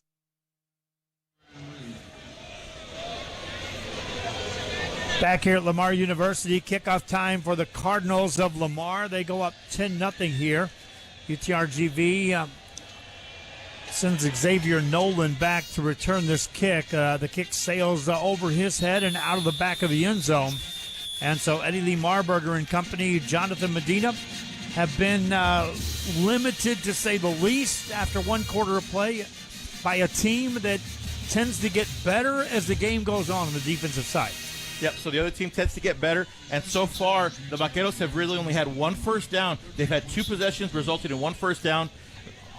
Back here at Lamar University, kickoff time for the Cardinals of Lamar. They go up 10-0 here. UTRGV sends Xavier Nolan back to return this kick. The kick sails over his head and out of the back of the end zone. And so Eddie Lee Marburger and company, Jonathan Medina, have been limited, to say the least, after one quarter of play by a team that tends to get better as the game goes on the defensive side. Yep, so the other team tends to get better, and so far, the Vaqueros have really only had one first down. They've had 2 possessions, resulted in 1 first down.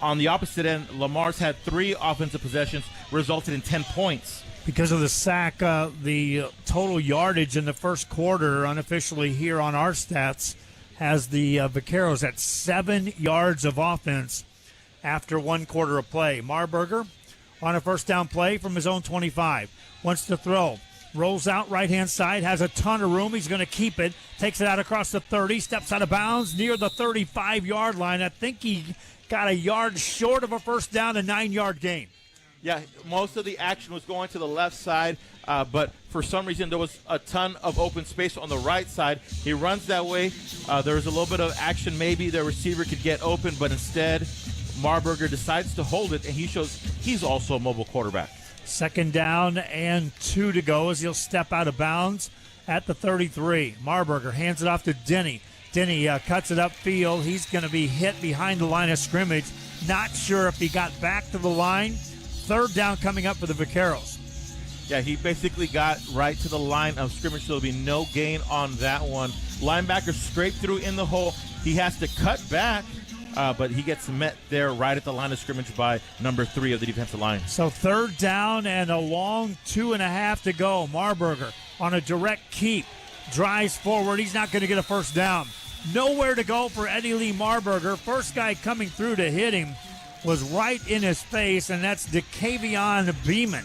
On the opposite end, Lamar's had 3 offensive possessions, resulted in 10 points. Because of the sack, the total yardage in the first quarter, unofficially here on our stats, has the Vaqueros at 7 yards of offense after 1 quarter of play. Marburger on a first down play from his own 25. Wants to throw. Rolls out right-hand side, has a ton of room. He's going to keep it. Takes it out across the 30, steps out of bounds near the 35-yard line. I think he got a yard short of a first down, a 9-yard gain. Yeah, most of the action was going to the left side, but for some reason there was a ton of open space on the right side. He runs that way. There was a little bit of action. Maybe the receiver could get open, but instead Marburger decides to hold it, and he shows he's also a mobile quarterback. 2nd down and 2 to go as he'll step out of bounds at the 33. Marburger hands it off to Denny. Denny cuts it upfield. He's going to be hit behind the line of scrimmage. Not sure if he got back to the line. 3rd down coming up for the Vaqueros. Yeah, he basically got right to the line of scrimmage, so there'll be no gain on that one. Linebacker scraped through in the hole. He has to cut back, but he gets met there right at the line of scrimmage by number 3 of the defensive line. So 3rd down and a long 2.5 to go. Marburger on a direct keep. Drives forward. He's not going to get a first down. Nowhere to go for Eddie Lee Marburger. First guy coming through to hit him was right in his face, and that's DeCavion Beeman.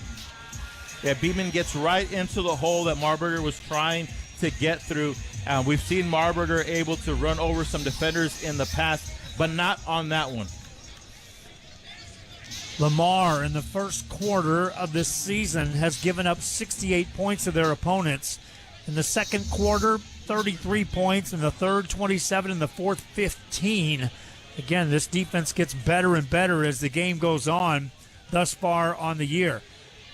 Yeah, Beeman gets right into the hole that Marburger was trying to get through. We've seen Marburger able to run over some defenders in the past, but not on that one. Lamar, in the first quarter of this season, has given up 68 points to their opponents. In the second quarter, 33 points. In the third, 27. In the fourth, 15. Again, this defense gets better and better as the game goes on thus far on the year.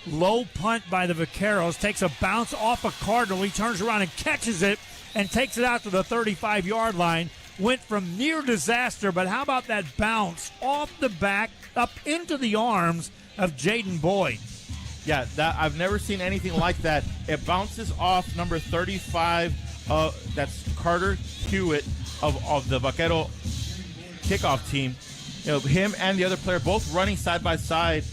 Low punt by the Vaqueros, takes a bounce off a Cardinal. He turns around and catches it and takes it out to the 35-yard line. Went from near disaster, but how about that bounce off the back up into the arms of Jaden Boyd? Yeah, I've never seen anything like that. It bounces off number 35. That's Carter Hewitt of the Vaquero kickoff team. You know, him and the other player both running side by side.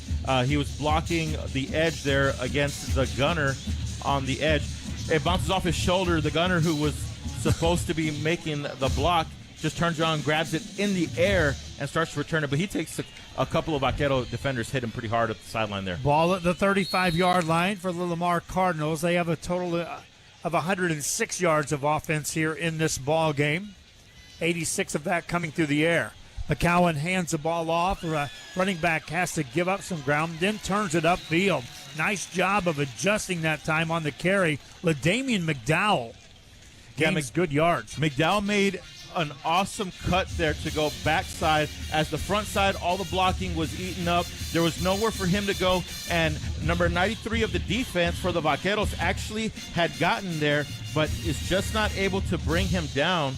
He was blocking the edge there against the gunner on the edge. It bounces off his shoulder. The gunner, who was supposed to be making the block, just turns around, grabs it in the air, and starts to return it. But he takes a couple of Vaquero defenders, hit him pretty hard at the sideline there. Ball at the 35-yard line for the Lamar Cardinals. They have a total of 106 yards of offense here in this ball game. 86 of that coming through the air. McCowan hands the ball off. Running back has to give up some ground, then turns it upfield. Nice job of adjusting that time on the carry. LaDamian McDowell gains good yards. McDowell made an awesome cut there to go backside. As the front side, all the blocking was eaten up. There was nowhere for him to go, and number 93 of the defense for the Vaqueros actually had gotten there, but is just not able to bring him down.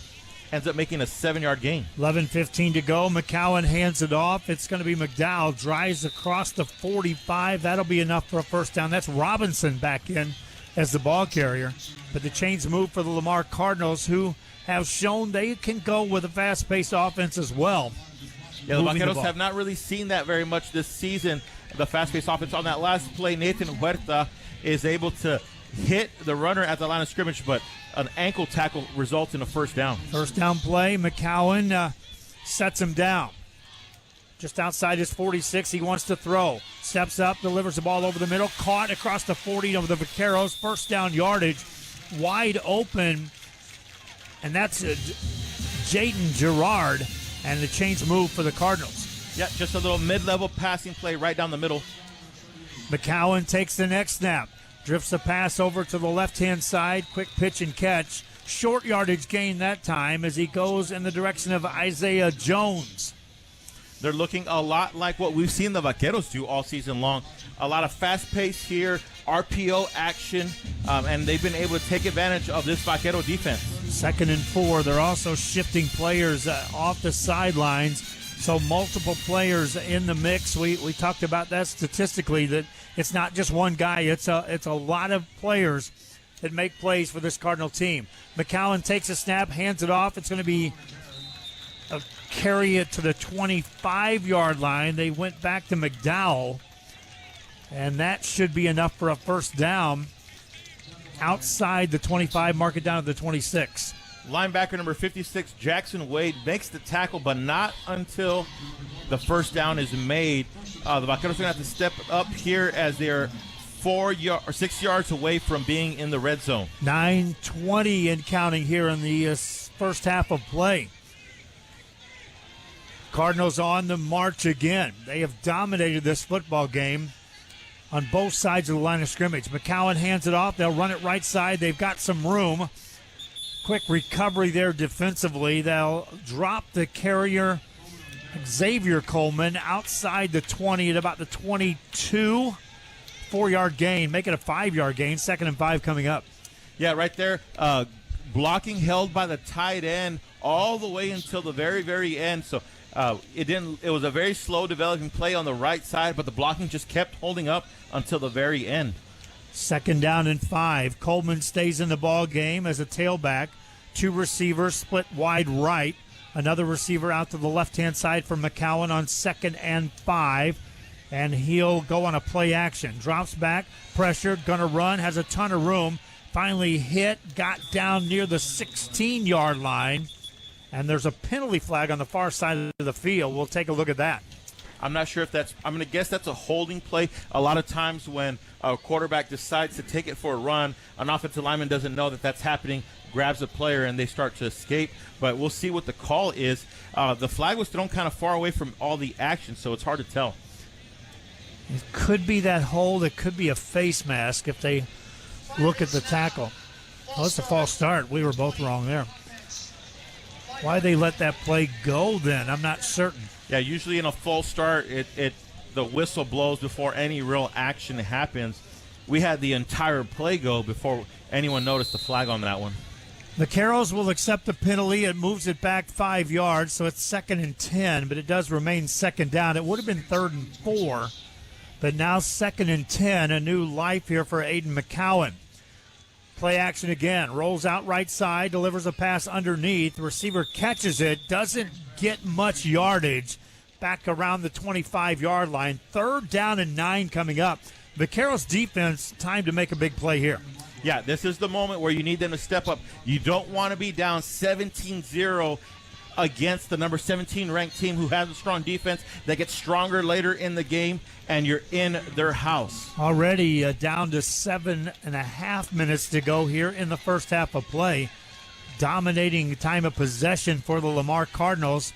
Ends up making a 7-yard gain. 11:15 to go. McCowan hands it off. It's going to be McDowell. Drives across the 45. That'll be enough for a first down. That's Robinson back in as the ball carrier. But the chains move for the Lamar Cardinals, who have shown they can go with a fast-paced offense as well. Yeah, the Vaqueros have not really seen that very much this season. The fast-paced offense. On that last play, Nathan Huerta is able to hit the runner at the line of scrimmage, but an ankle tackle results in a first down. First down play. McCowan sets him down. Just outside his 46, he wants to throw. Steps up, delivers the ball over the middle. Caught across the 40 of the Vaqueros. First down yardage. Wide open. And that's Jaden Gerard. And the chains move for the Cardinals. Yeah, just a little mid-level passing play right down the middle. McCowan takes the next snap. Drifts the pass over to the left-hand side. Quick pitch and catch. Short yardage gain that time as he goes in the direction of Isaiah Jones. They're looking a lot like what we've seen the Vaqueros do all season long. A lot of fast pace here, RPO action, and they've been able to take advantage of this Vaquero defense. 2nd and 4. They're also shifting players off the sidelines. So multiple players in the mix. We talked about that statistically, that it's not just one guy. It's a lot of players that make plays for this Cardinal team. McCowan takes a snap, hands it off. It's going to be a carry it to the 25-yard line. They went back to McDowell, and that should be enough for a first down outside the 25, mark it down to the 26. Linebacker number 56, Jackson Wade, makes the tackle, but not until the first down is made. The Vaqueros are going to have to step up here as they're 6 yards away from being in the red zone. 9:20 and counting here in the first half of play. Cardinals on the march again. They have dominated this football game on both sides of the line of scrimmage. McCowan hands it off. They'll run it right side. They've got some room. Quick recovery there defensively. They'll drop the carrier, Xavier Coleman, outside the 20 at about the 22. 4-yard gain, make it a 5-yard gain. 2nd and 5 coming up. Yeah, right there. Blocking held by the tight end all the way until the very, very end. So it was a very slow developing play on the right side, but the blocking just kept holding up until the very end. 2nd down and 5. Coleman stays in the ball game as a tailback. 2 receivers split wide right. Another receiver out to the left-hand side for McCowan on 2nd and 5. And he'll go on a play action. Drops back, pressured, gonna run, has a ton of room. Finally hit, got down near the 16-yard line. And there's a penalty flag on the far side of the field. We'll take a look at that. I'm not sure if I'm going to guess that's a holding play. A lot of times when a quarterback decides to take it for a run, an offensive lineman doesn't know that that's happening, grabs a player, and they start to escape. But we'll see what the call is. The flag was thrown kind of far away from all the action, so it's hard to tell. It could be that hold. It could be a face mask if they look at the tackle. Oh, it's a false start. We were both wrong there. Why they let that play go then, I'm not certain. Yeah, usually in a false start, the whistle blows before any real action happens. We had the entire play go before anyone noticed the flag on that one. The Vaqueros will accept the penalty. It moves it back 5 yards, so it's 2nd and 10, but it does remain 2nd down. It would have been 3rd and 4, but now 2nd and 10, a new life here for Aiden McCowan. Play action again. Rolls out right side, delivers a pass underneath. The receiver catches it, doesn't get much yardage. Back around the 25-yard line. 3rd down and 9 coming up. Vaqueros defense, time to make a big play here. Yeah, this is the moment where you need them to step up. You don't want to be down 17-0 against the number 17 ranked team who has a strong defense. They get stronger later in the game, and you're in their house. Already down to 7.5 minutes to go here in the first half of play. Dominating time of possession for the Lamar Cardinals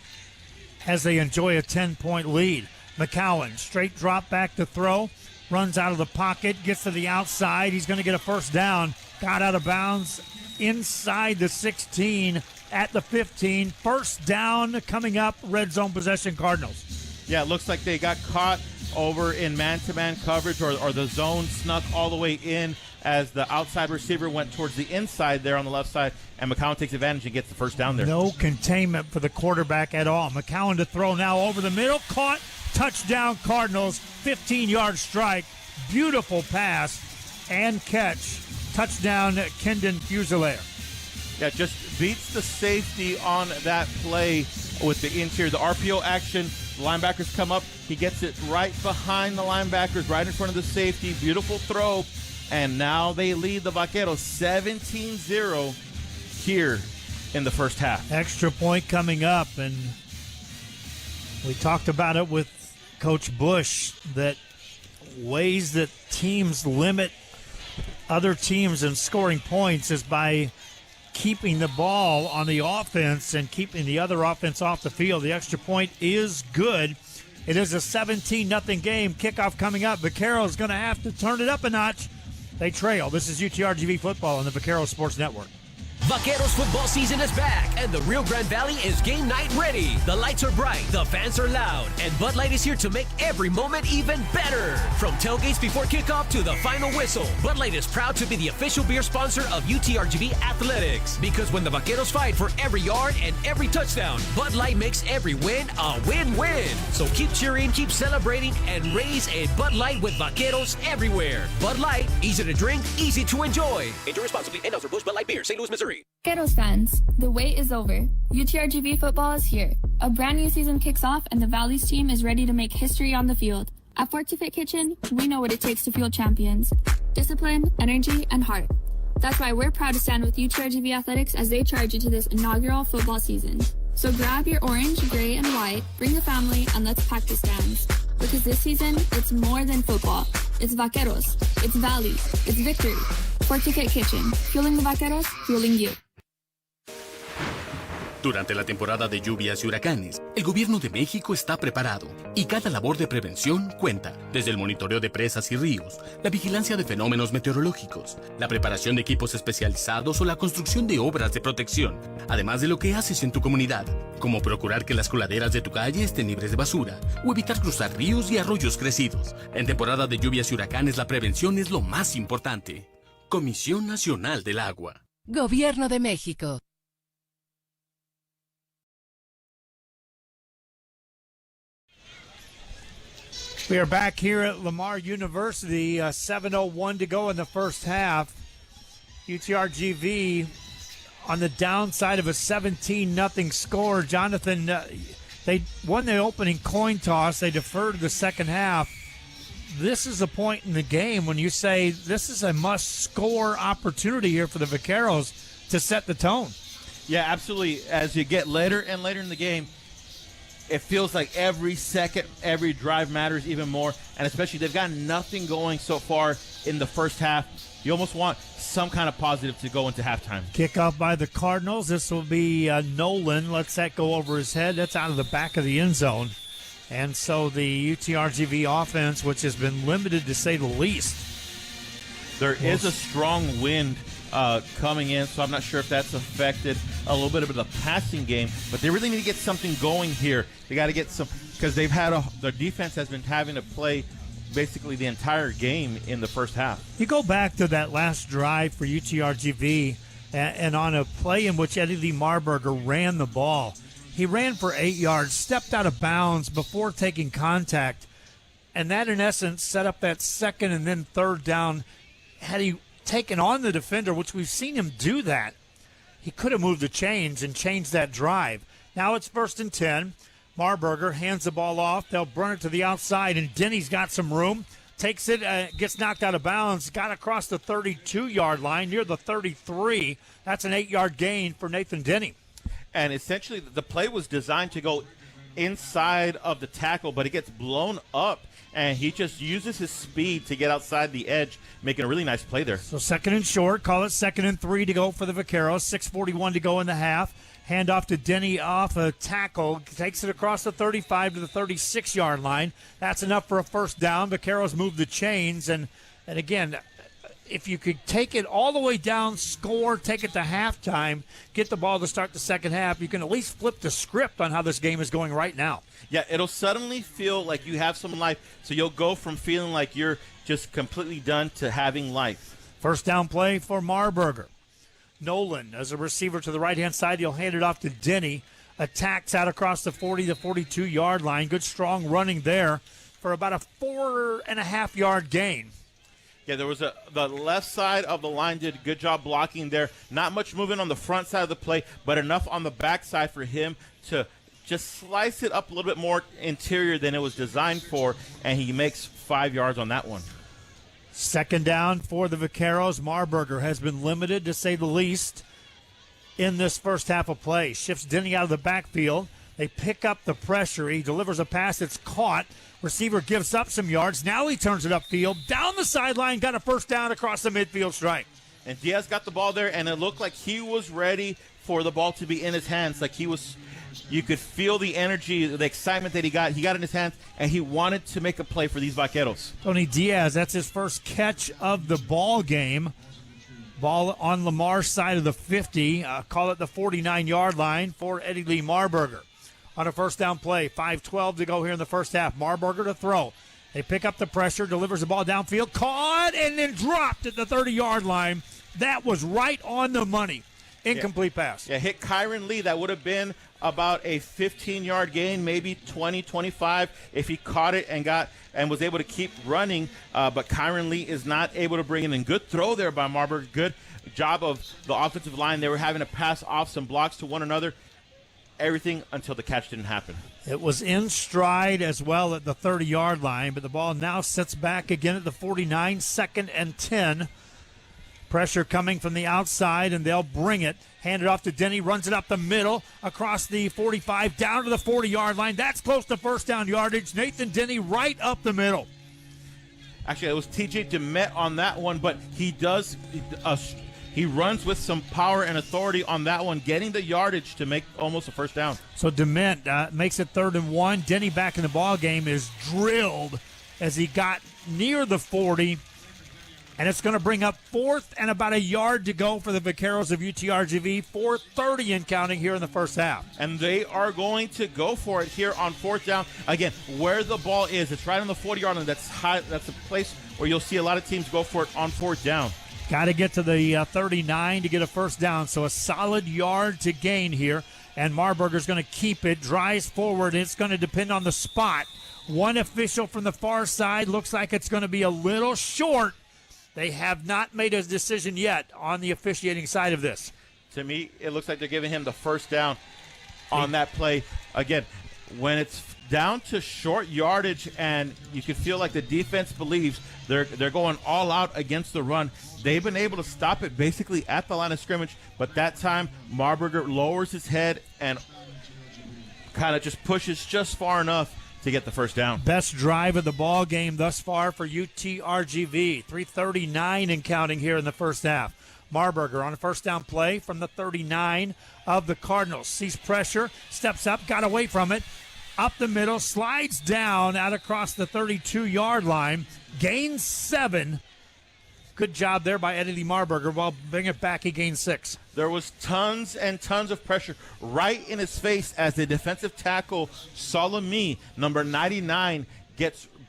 as they enjoy a 10-point lead. McCowan, straight drop back to throw. Runs out of the pocket, gets to the outside. He's going to get a first down. Got out of bounds inside the 16 at the 15. First down coming up, red zone possession Cardinals. Yeah, it looks like they got caught over in man-to-man coverage or the zone snuck all the way in as the outside receiver went towards the inside there on the left side, and McCowan takes advantage and gets the first down there. No containment for the quarterback at all. McCowan to throw now over the middle. Caught. Touchdown Cardinals. 15-yard strike. Beautiful pass and catch. Touchdown Kendon Fusilier. Yeah, just beats the safety on that play with the interior. The RPO action, the linebackers come up. He gets it right behind the linebackers, right in front of the safety. Beautiful throw. And now they lead the Vaqueros 17-0 here in the first half. Extra point coming up. And we talked about it with Coach Bush, that ways that teams limit other teams in scoring points is by keeping the ball on the offense and keeping the other offense off the field. The extra point is good. It is a 17-0 game. Kickoff coming up. Vaqueros going to have to turn it up a notch. They trail. This is UTRGV football on the Vaqueros Sports Network. Vaqueros football season is back, and the Rio Grande Valley is game night ready. The lights are bright, the fans are loud, and Bud Light is here to make every moment even better. From tailgates before kickoff to the final whistle, Bud Light is proud to be the official beer sponsor of UTRGV Athletics. Because when the Vaqueros fight for every yard and every touchdown, Bud Light makes every win a win-win. So keep cheering, keep celebrating, and raise a Bud Light with Vaqueros everywhere. Bud Light, easy to drink, easy to enjoy. Enjoy responsibly. And Busch Bud Light Beer, St. Louis, Missouri. Vaqueros fans, the wait is over. UTRGV football is here. A brand new season kicks off, and the Valley's team is ready to make history on the field. At Fort Fit Kitchen, we know what it takes to fuel champions. Discipline, energy, and heart. That's why we're proud to stand with UTRGV Athletics as they charge into this inaugural football season. So grab your orange, gray, and white, bring the family, and let's pack the stands. Because this season, it's more than football. It's Vaqueros. It's Valley. It's victory. Fort Fit Kitchen. Fueling the Vaqueros, fueling you. Durante la temporada de lluvias y huracanes, el gobierno de México está preparado y cada labor de prevención cuenta. Desde el monitoreo de presas y ríos, la vigilancia de fenómenos meteorológicos, la preparación de equipos especializados o la construcción de obras de protección. Además de lo que haces en tu comunidad, como procurar que las coladeras de tu calle estén libres de basura o evitar cruzar ríos y arroyos crecidos. En temporada de lluvias y huracanes, la prevención es lo más importante. Comisión Nacional del Agua. Gobierno de México. We are back here at Lamar University, 7:01 to go in the first half. UTRGV on the downside of a 17-0 score. Jonathan, they won the opening coin toss. They deferred the second half. This is a point in the game when you say this is a must-score opportunity here for the Vaqueros to set the tone. Yeah, absolutely. As you get later and later in the game, it feels like every second, every drive matters even more, and especially they've got nothing going so far in the first half. You almost want some kind of positive to go into halftime. Kickoff by the Cardinals. This will be Nolan. Lets that go over his head. That's out of the back of the end zone. And so the UTRGV offense, which has been limited to say the least. There is a strong wind coming in, so I'm not sure if that's affected a little bit of the passing game, but they really need to get something going here. They got to get some, because they've had their defense has been having to play basically the entire game in the first half. You go back to that last drive for UTRGV, and on a play in which Eddie Lee Marburger ran the ball, he ran for 8 yards, stepped out of bounds before taking contact, and that in essence set up that second and then third down. Had he taken on the defender, which we've seen him do that, he could have moved the chains and changed that drive. Now it's 1st and 10. Marburger hands the ball off. They'll burn it to the outside, and Denny's got some room. Takes it, gets knocked out of bounds, got across the 32-yard line near the 33. That's an 8-yard gain for Nathan Denny. And essentially the play was designed to go inside of the tackle, but it gets blown up, and he just uses his speed to get outside the edge, making a really nice play there. So 2nd and short, call it 2nd and 3 to go for the Vaqueros. 6:41 to go in the half. Hand off to Denny off a tackle. Takes it across the 35 to the 36-yard line. That's enough for a first down. Vaqueros move the chains. And again, if you could take it all the way down, score, take it to halftime, get the ball to start the second half, you can at least flip the script on how this game is going right now. Yeah, it'll suddenly feel like you have some life. So you'll go from feeling like you're just completely done to having life. First down play for Marburger. Nolan as a receiver to the right-hand side. He'll hand it off to Denny. Attacks out across the 40 to 42-yard line. Good strong running there for about a 4.5-yard gain. Yeah, there was the left side of the line did a good job blocking there. Not much movement on the front side of the play, but enough on the back side for him to just slice it up a little bit more interior than it was designed for, and he makes 5 yards on that one. Second down for the Vaqueros. Marburger has been limited, to say the least, in this first half of play. Shifts Denny out of the backfield. They pick up the pressure. He delivers a pass that's caught. Receiver gives up some yards. Now he turns it upfield. Down the sideline, got a first down across the midfield stripe. And Diaz got the ball there, and it looked like he was ready for the ball to be in his hands. Like he was, you could feel the energy, the excitement that he got. He got in his hands, and he wanted to make a play for these Vaqueros. Tony Diaz, that's his first catch of the ball game. Ball on Lamar's side of the 50, call it the 49-yard line for Eddie Lee Marburger. On a first down play, 5:12 to go here in the first half. Marburger to throw. They pick up the pressure, delivers the ball downfield, caught and then dropped at the 30-yard line. That was right on the money. Incomplete pass. Yeah, hit Kyron Lee. That would have been about a 15-yard gain, maybe 20, 25, if he caught it and was able to keep running. But Kyron Lee is not able to bring it in. Good throw there by Marburger. Good job of the offensive line. They were having to pass off some blocks to one another. Everything until the catch didn't happen. It was in stride as well at the 30-yard line, but the ball now sits back again at the 49, 2nd and 10. Pressure coming from the outside, and they'll bring it. Hand it off to Denny, runs it up the middle, across the 45, down to the 40-yard line. That's close to first down yardage. Nathan Denny right up the middle. Actually, it was T.J. DeMett on that one, but he does he runs with some power and authority on that one, getting the yardage to make almost a first down. So DeMent makes it 3rd and 1. Denny back in the ball game is drilled as he got near the 40. And it's going to bring up 4th and about a yard to go for the Vaqueros of UTRGV. 4:30 and counting here in the first half. And they are going to go for it here on 4th down. Again, where the ball is, it's right on the 40-yard line. That's high. That's a place where you'll see a lot of teams go for it on 4th down. Got to get to the 39 to get a first down. So a solid yard to gain here. And Marburger's going to keep it, drives forward. It's going to depend on the spot. One official from the far side looks like it's going to be a little short. They have not made a decision yet on the officiating side of this. To me, it looks like they're giving him the first down on that play. Again, when it's down to short yardage and you can feel like the defense believes they're going all out against the run, they've been able to stop it basically at the line of scrimmage. But that time, Marburger lowers his head and kind of just pushes just far enough to get the first down. Best drive of the ball game thus far for UTRGV. 3:39 and counting here in the first half. Marburger on a first down play from the 39 of the Cardinals. Sees pressure, steps up, got away from it. Up the middle, slides down out across the 32-yard line. Gains 7. Good job there by Eddie Marburger. While bring it back, he gained 6. There was tons and tons of pressure right in his face as the defensive tackle, Salami, number 99,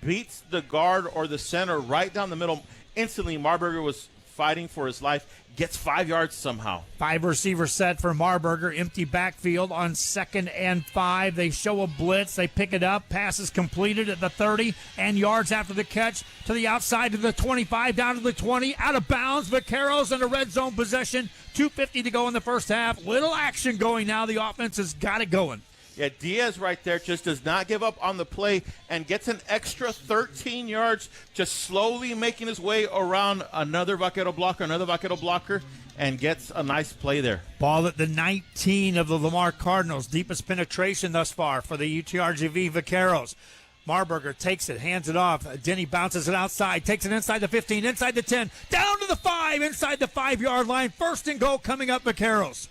beats the guard or the center right down the middle. Instantly, Marburger was fighting for his life, gets 5 yards somehow. 5 receiver set for Marburger. Empty backfield on 2nd and 5. They show a blitz. They pick it up. Passes completed at the 30 and yards after the catch to the outside of the 25, down to the 20, out of bounds. Vaqueros in a red zone possession. 2:50 to go in the first half. Little action going now. The offense has got it going. Yeah, Diaz right there just does not give up on the play and gets an extra 13 yards, just slowly making his way around another Vaquero blocker, and gets a nice play there. Ball at the 19 of the Lamar Cardinals. Deepest penetration thus far for the UTRGV Vaqueros. Marburger takes it, hands it off. Denny bounces it outside, takes it inside the 15, inside the 10, down to the 5, inside the 5-yard line. First and goal coming up, Vaqueros.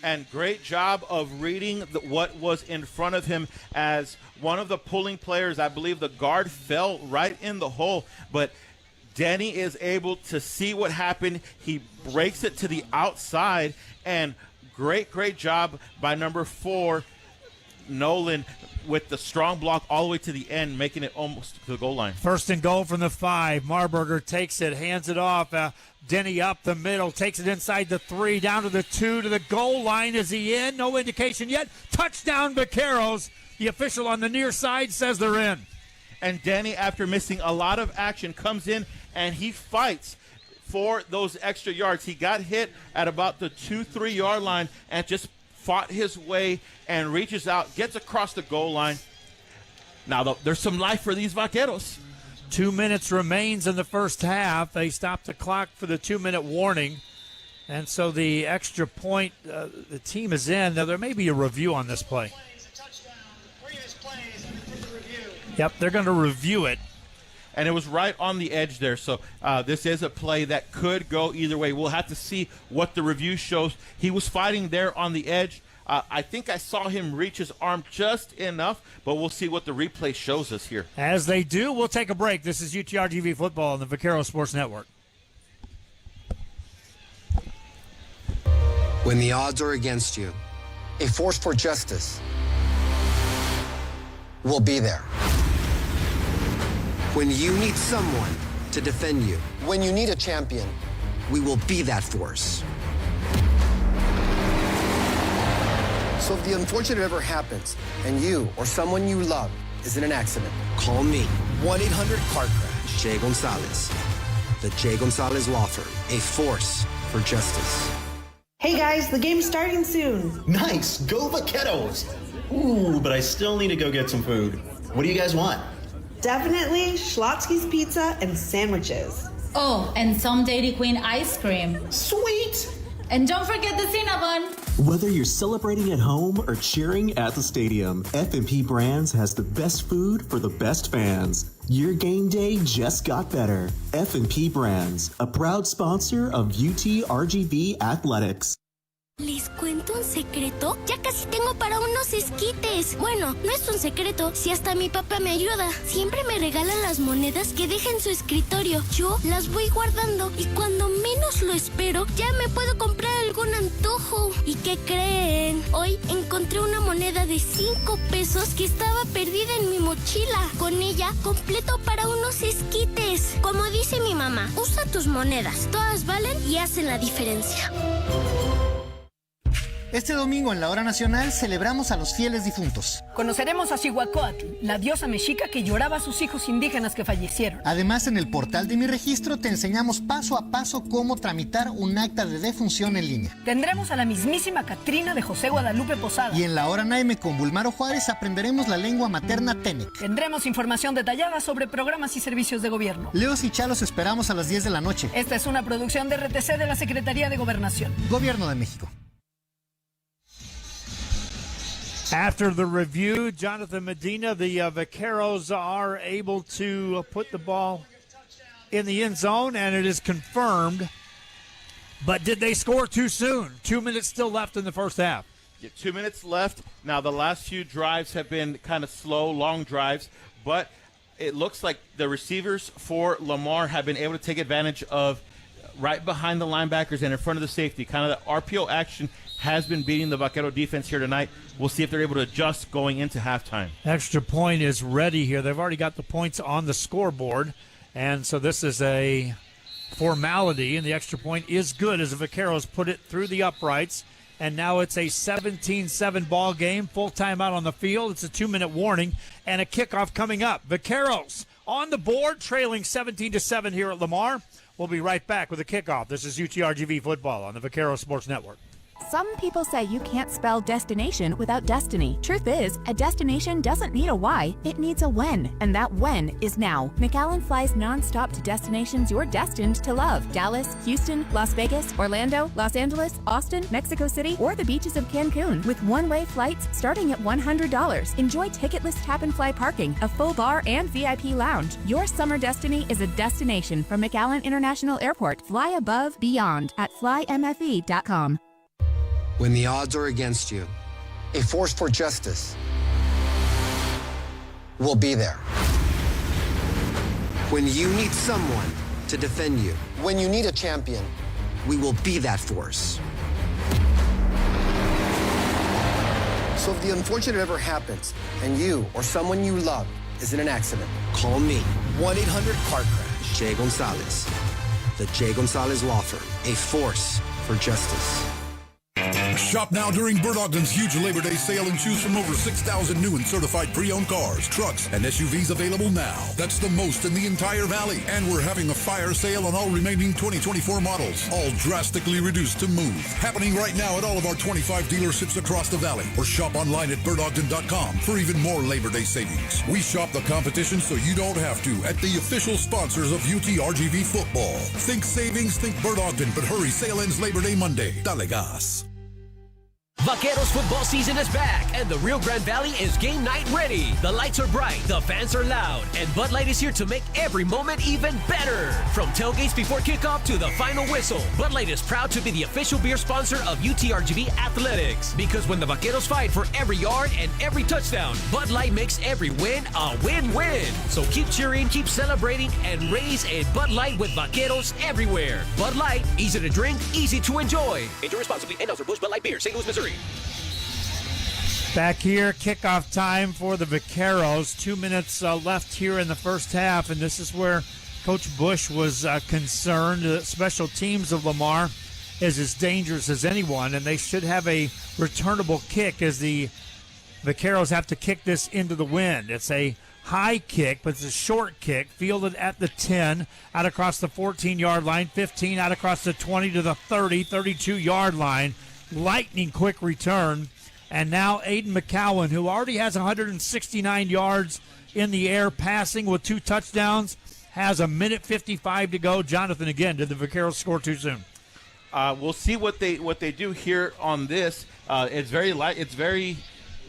And great job of reading what was in front of him as one of the pulling players. I believe the guard fell right in the hole, but Denny is able to see what happened. He breaks it to the outside, and great job by number 4, Nolan, with the strong block all the way to the end, making it almost to the goal line. First and goal from the 5. Marburger takes it, hands it off. Denny up the middle, takes it inside the 3, down to the 2, to the goal line. Is he in? No indication yet. Touchdown, Vaqueros. The official on the near side says they're in. And Denny, after missing a lot of action, comes in and he fights for those extra yards. He got hit at about the 2-3 yard line and just fought his way and reaches out, gets across the goal line. Now, there's some life for these Vaqueros. 2 minutes remains in the first half. They stopped the clock for the 2-minute warning. And so the extra point, the team is in. Now, there may be a review on this play. Yep, they're going to review it. And it was right on the edge there. So this is a play that could go either way. We'll have to see what the review shows. He was fighting there on the edge. I think I saw him reach his arm just enough, but we'll see what the replay shows us here. As they do, we'll take a break. This is UTRGV Football on the Vaquero Sports Network. When the odds are against you, a force for justice will be there. When you need someone to defend you, when you need a champion, we will be that force. So if the unfortunate ever happens and you or someone you love is in an accident, call me. 1-800-CAR-CRASH. Jay Gonzalez. The Jay Gonzalez Law Firm. A force for justice. Hey guys, the game's starting soon. Nice, go Vaqueros. Ooh, but I still need to go get some food. What do you guys want? Definitely Schlotzsky's Pizza and sandwiches. Oh, and some Dairy Queen ice cream. Sweet! And don't forget the Cinnabon. Whether you're celebrating at home or cheering at the stadium, F&P Brands has the best food for the best fans. Your game day just got better. F&P Brands, a proud sponsor of UTRGV Athletics. ¿Les cuento un secreto? Ya casi tengo para unos esquites. Bueno, no es un secreto, si hasta mi papá me ayuda. Siempre me regalan las monedas que deja en su escritorio. Yo las voy guardando y cuando menos lo espero, ya me puedo comprar algún antojo. ¿Y qué creen? Hoy encontré una moneda de 5 pesos que estaba perdida en mi mochila. Con ella completo para unos esquites. Como dice mi mamá, usa tus monedas. Todas valen y hacen la diferencia. Este domingo en la Hora Nacional celebramos a los fieles difuntos. Conoceremos a Cihuacóatl, la diosa mexica que lloraba a sus hijos indígenas que fallecieron. Además, en el portal de Mi Registro te enseñamos paso a paso cómo tramitar un acta de defunción en línea. Tendremos a la mismísima Catrina de José Guadalupe Posada. Y en la Hora Naime con Bulmaro Juárez aprenderemos la lengua materna Tenec. Tendremos información detallada sobre programas y servicios de gobierno. Leos y Chalos esperamos a las 10 de la noche. Esta es una producción de RTC de la Secretaría de Gobernación. Gobierno de México. After the review, Jonathan Medina, the Vaqueros are able to put the ball in the end zone, and it is confirmed. But did they score too soon? 2 minutes still left in the first half. Yeah, 2 minutes left. Now, the last few drives have been kind of slow, long drives, but it looks like the receivers for Lamar have been able to take advantage of right behind the linebackers and in front of the safety. Kind of the RPO action has been beating the Vaquero defense here tonight. We'll see if they're able to adjust going into halftime. Extra point is ready here. They've already got the points on the scoreboard, and so this is a formality, and the extra point is good as the Vaqueros put it through the uprights, and now it's a 17-7 ball game, full timeout on the field. It's a 2-minute warning, and a kickoff coming up. Vaqueros on the board, trailing 17-7 here at Lamar. We'll be right back with a kickoff. This is UTRGV Football on the Vaquero Sports Network. Some people say you can't spell destination without destiny. Truth is, a destination doesn't need a why, it needs a when. And that when is now. McAllen flies nonstop to destinations you're destined to love. Dallas, Houston, Las Vegas, Orlando, Los Angeles, Austin, Mexico City, or the beaches of Cancun. With one-way flights starting at $100. Enjoy ticketless tap-and-fly parking, a full bar, and VIP lounge. Your summer destiny is a destination from McAllen International Airport. Fly above, beyond at flymfe.com. When the odds are against you, a force for justice will be there. When you need someone to defend you, when you need a champion, we will be that force. So if the unfortunate ever happens and you or someone you love is in an accident, call me. 1-800-CAR-CRASH. Jay Gonzalez. The Jay Gonzalez Law Firm. A force for justice. Shop now during Bert Ogden's huge Labor Day sale and choose from over 6,000 new and certified pre-owned cars, trucks, and SUVs available now. That's the most in the entire valley. And we're having a fire sale on all remaining 2024 models, all drastically reduced to move. Happening right now at all of our 25 dealerships across the valley. Or shop online at BertOgden.com for even more Labor Day savings. We shop the competition so you don't have to at the official sponsors of UTRGV football. Think savings, think Bert Ogden, but hurry, sale ends Labor Day Monday. Dale gas. Vaqueros football season is back, and the Rio Grande Valley is game night ready. The lights are bright, the fans are loud, and Bud Light is here to make every moment even better. From tailgates before kickoff to the final whistle, Bud Light is proud to be the official beer sponsor of UTRGV Athletics. Because when the Vaqueros fight for every yard and every touchdown, Bud Light makes every win a win-win. So keep cheering, keep celebrating, and raise a Bud Light with Vaqueros everywhere. Bud Light, easy to drink, easy to enjoy. Enjoy responsibly. Anheuser-Busch Bud Light Beer, St. Louis, Missouri. Back here, kickoff time for the Vaqueros. 2 minutes left here in the first half, and this is where Coach Bush was concerned. The special teams of Lamar is as dangerous as anyone, and they should have a returnable kick as the Vaqueros have to kick this into the wind. It's a high kick, but it's a short kick, fielded at the 10, out across the 14-yard line, 15, out across the 20 to the 30, 32-yard line. Lightning quick return. And now Aiden McCowan, who already has 169 yards in the air passing with 2 touchdowns, has a minute 55 to go. Jonathan, again, did the Vaqueros score too soon? We'll see what they do here on this. It's very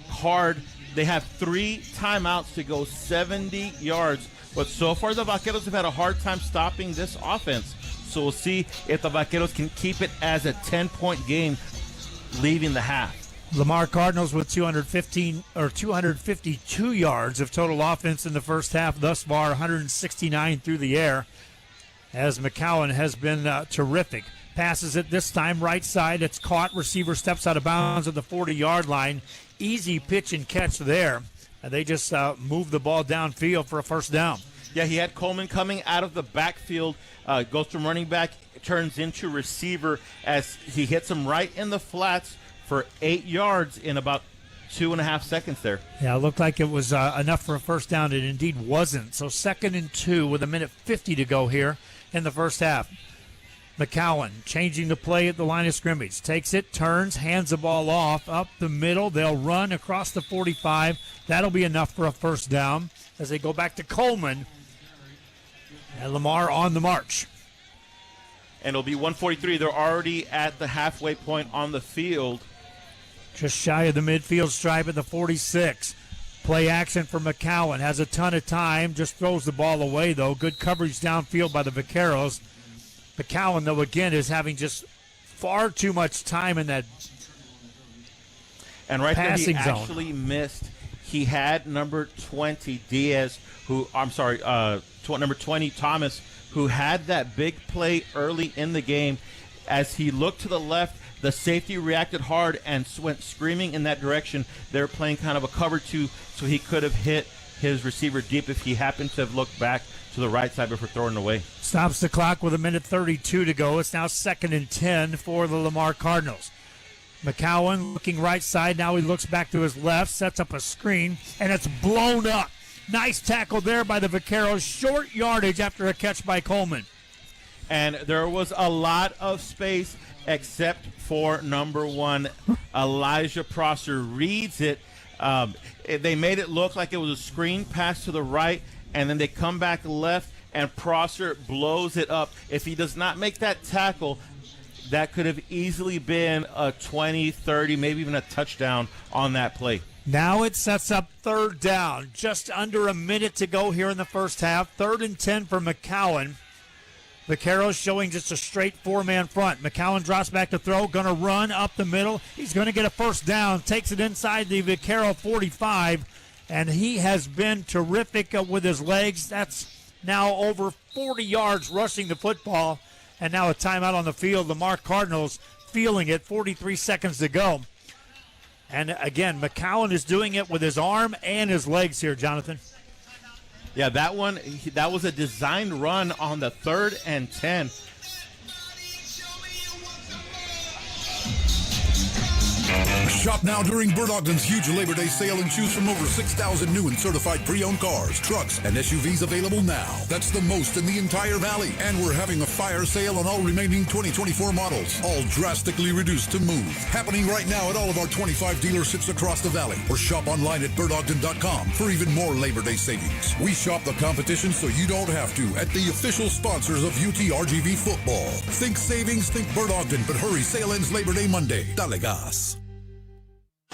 hard. They have 3 timeouts to go 70 yards. But so far the Vaqueros have had a hard time stopping this offense. So we'll see if the Vaqueros can keep it as a 10-point game leaving the half. Lamar Cardinals with 252 yards of total offense in the first half thus far, 169 through the air, as McCowan has been terrific. Passes it this time right side. It's caught. Receiver steps out of bounds at the 40-yard line. Easy pitch and catch there. And they just move the ball downfield for a first down. Yeah, he had Coleman coming out of the backfield, goes from running back, turns into receiver as he hits him right in the flats for 8 yards in about 2.5 seconds there. Yeah, it looked like it was enough for a first down. It indeed wasn't. So 2nd and 2 with a minute 50 to go here in the first half. McCowan changing the play at the line of scrimmage. Takes it, turns, hands the ball off, up the middle. They'll run across the 45. That'll be enough for a first down as they go back to Coleman. And Lamar on the march. And it'll be 143. They're already at the halfway point on the field. Just shy of the midfield stripe at the 46. Play action for McCowan. Has a ton of time. Just throws the ball away, though. Good coverage downfield by the Vaqueros. McCowan, though, again, is having just far too much time in that and right passing there, he zone. Actually missed. He had number 20, Diaz, number 20, Thomas, who had that big play early in the game. As he looked to the left, the safety reacted hard and went screaming in that direction. They're playing kind of a cover 2, so he could have hit his receiver deep if he happened to have looked back to the right side before throwing it away. Stops the clock with a minute 32 to go. It's now 2nd and 10 for the Lamar Cardinals. McCowan looking right side. Now he looks back to his left, sets up a screen, and it's blown up. Nice tackle there by the Vaqueros. Short yardage after a catch by Coleman. And there was a lot of space except for number 1, Elijah Prosser reads it. They made it look like it was a screen pass to the right, and then they come back left, and Prosser blows it up. If he does not make that tackle, that could have easily been a 20, 30, maybe even a touchdown on that play. Now it sets up 3rd down. Just under a minute to go here in the first half. 3rd and 10 for McCowan. Vaqueros showing just a straight 4-man front. McCowan drops back to throw, going to run up the middle. He's going to get a first down, takes it inside the Vaquero 45, and he has been terrific with his legs. That's now over 40 yards rushing the football, and now a timeout on the field. Lamar Cardinals feeling it, 43 seconds to go. And again, McCowan is doing it with his arm and his legs here, Jonathan. Yeah, that was a designed run on the 3rd and 10. Shop now during Bert Ogden's huge Labor Day sale and choose from over 6,000 new and certified pre-owned cars, trucks, and SUVs available now. That's the most in the entire valley. And we're having a fire sale on all remaining 2024 models, all drastically reduced to move. Happening right now at all of our 25 dealerships across the valley. Or shop online at BertOgden.com for even more Labor Day savings. We shop the competition so you don't have to at the official sponsors of UTRGV football. Think savings, think Bert Ogden, but hurry, sale ends Labor Day Monday. Dale gas.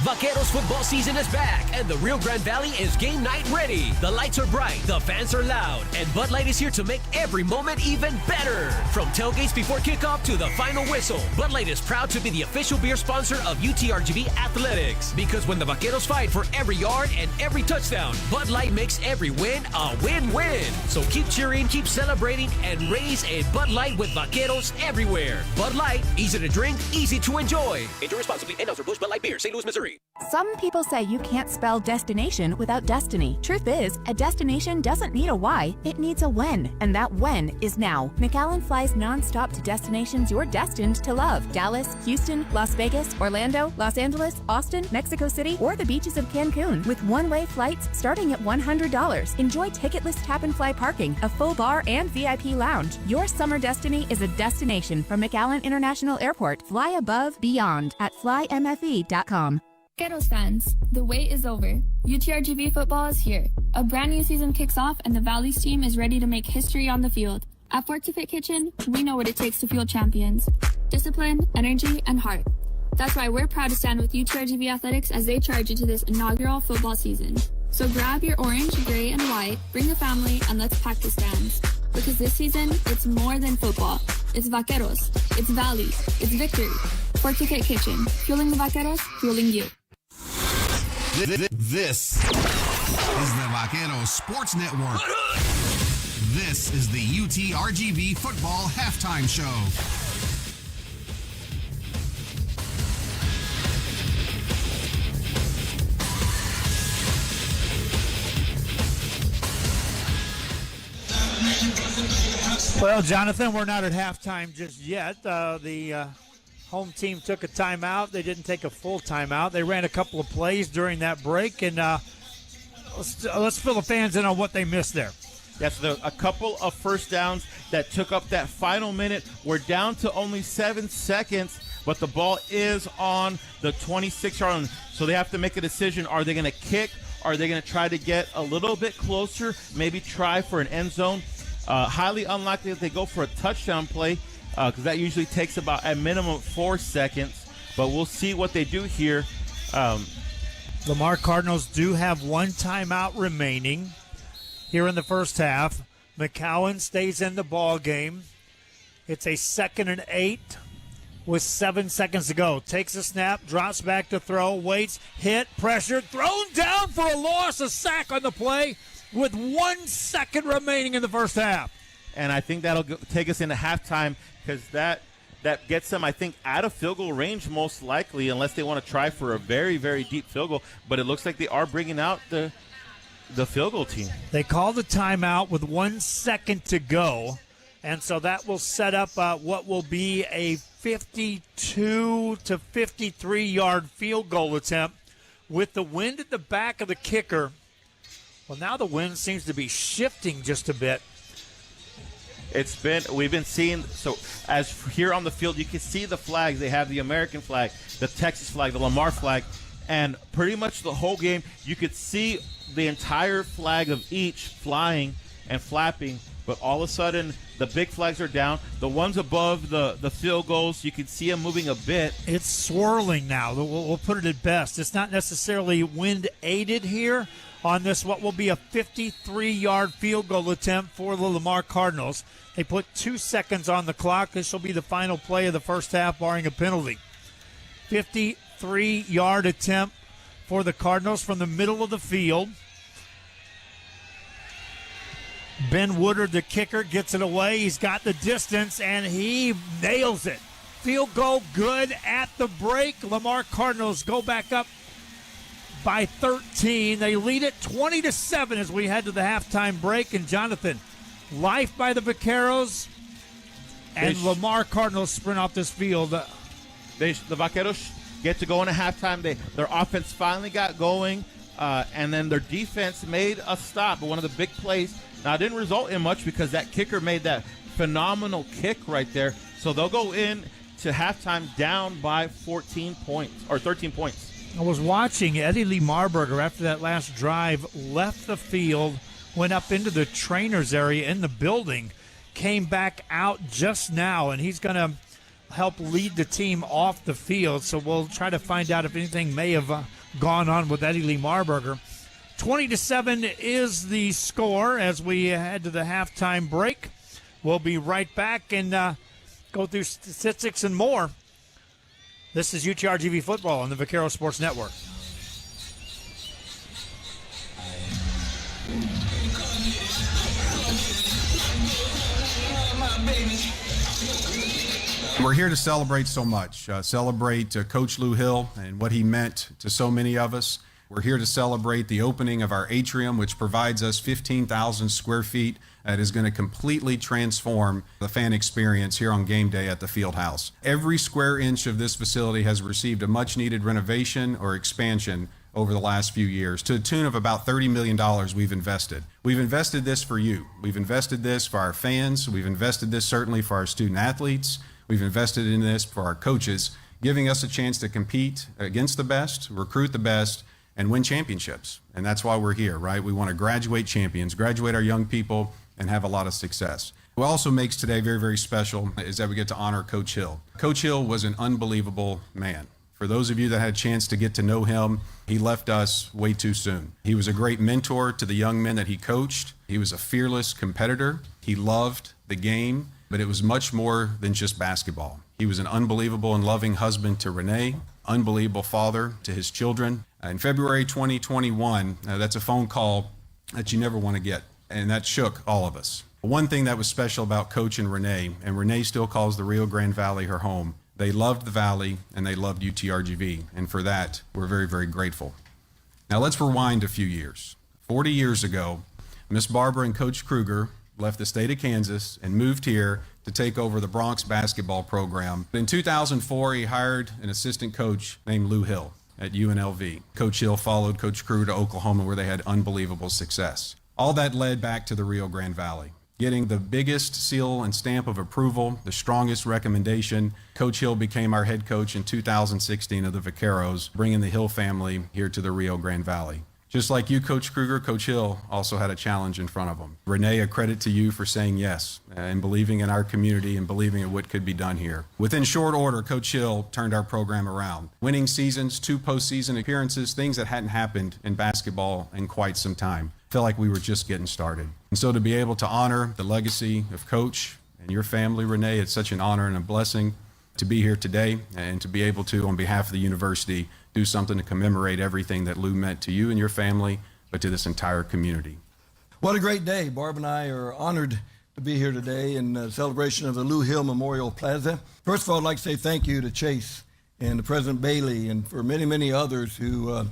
Vaqueros football season is back, and the Rio Grande Valley is game night ready. The lights are bright, the fans are loud, and Bud Light is here to make every moment even better. From tailgates before kickoff to the final whistle, Bud Light is proud to be the official beer sponsor of UTRGV Athletics. Because when the Vaqueros fight for every yard and every touchdown, Bud Light makes every win a win-win. So keep cheering, keep celebrating, and raise a Bud Light with Vaqueros everywhere. Bud Light, easy to drink, easy to enjoy. Enjoy responsibly. Anheuser-Busch Bud Light Beer, St. Louis, Missouri. Some people say you can't spell destination without destiny. Truth is, a destination doesn't need a why, it needs a when. And that when is now. McAllen flies nonstop to destinations you're destined to love. Dallas, Houston, Las Vegas, Orlando, Los Angeles, Austin, Mexico City, or the beaches of Cancun. With one-way flights starting at $100. Enjoy ticketless tap-and-fly parking, a full bar, and VIP lounge. Your summer destiny is a destination from McAllen International Airport. Fly above, beyond at flymfe.com. Vaqueros fans, the wait is over. UTRGV football is here. A brand new season kicks off and the Valley's team is ready to make history on the field. At Fort to Fit Kitchen, we know what it takes to fuel champions. Discipline, energy, and heart. That's why we're proud to stand with UTRGV Athletics as they charge into this inaugural football season. So grab your orange, gray, and white, bring the family, and let's pack the stands. Because this season, it's more than football. It's Vaqueros, it's Valley, it's victory. Fort to Fit Kitchen, fueling the Vaqueros, fueling you. This is the Vaqueros Sports Network. This is the UTRGV Football Halftime Show. Well, Jonathan, we're not at halftime just yet. The home team took a timeout. They didn't take a full timeout. They ran a couple of plays during that break, and let's fill the fans in on what they missed there. Yes, a couple of first downs that took up that final minute. We're down to only 7 seconds, but the ball is on the 26-yard line. So they have to make a decision. Are they going to kick? Are they going to try to get a little bit closer, maybe try for an end zone? Highly unlikely that they go for a touchdown play because that usually takes about at minimum 4 seconds. But we'll see what they do here. Lamar Cardinals do have one timeout remaining here in the first half. McCowan stays in the ball game. It's a 2nd and 8 with 7 seconds to go. Takes a snap, drops back to throw, waits, hit, pressured, thrown down for a loss, a sack on the play with 1 second remaining in the first half. And I think that'll take us into halftime because that gets them, I think, out of field goal range most likely, unless they want to try for a very, very deep field goal. But it looks like they are bringing out the field goal team. They call the timeout with 1 second to go, and so that will set up what will be a 52 to 53-yard field goal attempt with the wind at the back of the kicker. Well, now the wind seems to be shifting just a bit. We've been seeing, so as here on the field, you can see the flags. They have the American flag, the Texas flag, the Lamar flag, and pretty much the whole game, you could see the entire flag of each flying and flapping, but all of a sudden, the big flags are down. The ones above the field goals, you can see them moving a bit. It's swirling now. We'll put it at best. It's not necessarily wind-aided here on this, what will be a 53-yard field goal attempt for the Lamar Cardinals. They put 2 seconds on the clock. This will be the final play of the first half, barring a penalty. 53-yard attempt for the Cardinals from the middle of the field. Ben Woodard, the kicker, gets it away. He's got the distance, and he nails it. Field goal good at the break. Lamar Cardinals go back up by 13. They lead it 20-7 as we head to the halftime break. And Jonathan, life by the Vaqueros, and Lamar Cardinals sprint off this field. The Vaqueros get to go into halftime. Their offense finally got going, and then their defense made a stop. But one of the big plays, now it didn't result in much because that kicker made that phenomenal kick right there. So they'll go in to halftime down by 14 points or 13 points. I was watching Eddie Lee Marburger after that last drive, left the field, went up into the trainer's area in the building, came back out just now, and he's going to help lead the team off the field. So we'll try to find out if anything may have gone on with Eddie Lee Marburger. 20-7 is the score as we head to the halftime break. We'll be right back and go through statistics and more. This is UTRGV Football on the Vaquero Sports Network. We're here to celebrate so much. Celebrate Coach Lou Hill and what he meant to so many of us. We're here to celebrate the opening of our atrium, which provides us 15,000 square feet that is going to completely transform the fan experience here on game day at the field house. Every square inch of this facility has received a much-needed renovation or expansion over the last few years to the tune of about $30 million we've invested. We've invested this for you. We've invested this for our fans. We've invested this certainly for our student athletes. We've invested in this for our coaches, giving us a chance to compete against the best, recruit the best, and win championships. And that's why we're here, right? We want to graduate champions, graduate our young people, and have a lot of success. What also makes today very, very special is that we get to honor Coach Hill. Coach Hill was an unbelievable man. For those of you that had a chance to get to know him, he left us way too soon. He was a great mentor to the young men that he coached. He was a fearless competitor. He loved the game, but it was much more than just basketball. He was an unbelievable and loving husband to Renee, unbelievable father to his children. In February 2021, that's a phone call that you never want to get, and that shook all of us. One thing that was special about Coach and Renee still calls the Rio Grande Valley her home. They loved the Valley, and they loved UTRGV, and for that, we're very, very grateful. Now let's rewind a few years. 40 years ago, Miss Barbara and Coach Kruger left the state of Kansas and moved here to take over the Bronx basketball program. In 2004, he hired an assistant coach named Lou Hill at UNLV. Coach Hill followed Coach Kruger to Oklahoma, where they had unbelievable success. All that led back to the Rio Grande Valley. Getting the biggest seal and stamp of approval, the strongest recommendation, Coach Hill became our head coach in 2016 of the Vaqueros, bringing the Hill family here to the Rio Grande Valley. Just like you, Coach Kruger, Coach Hill also had a challenge in front of him. Renee, a credit to you for saying yes and believing in our community and believing in what could be done here. Within short order, Coach Hill turned our program around. Winning seasons, 2 postseason appearances, things that hadn't happened in basketball in quite some time. Felt like we were just getting started. And so to be able to honor the legacy of Coach and your family, Renee, it's such an honor and a blessing to be here today and to be able to, on behalf of the university, do something to commemorate everything that Lou meant to you and your family, but to this entire community. What a great day. Barb and I are honored to be here today in celebration of the Lou Hill Memorial Plaza. First of all, I'd like to say thank you to Chase and to President Bailey and for many, many others who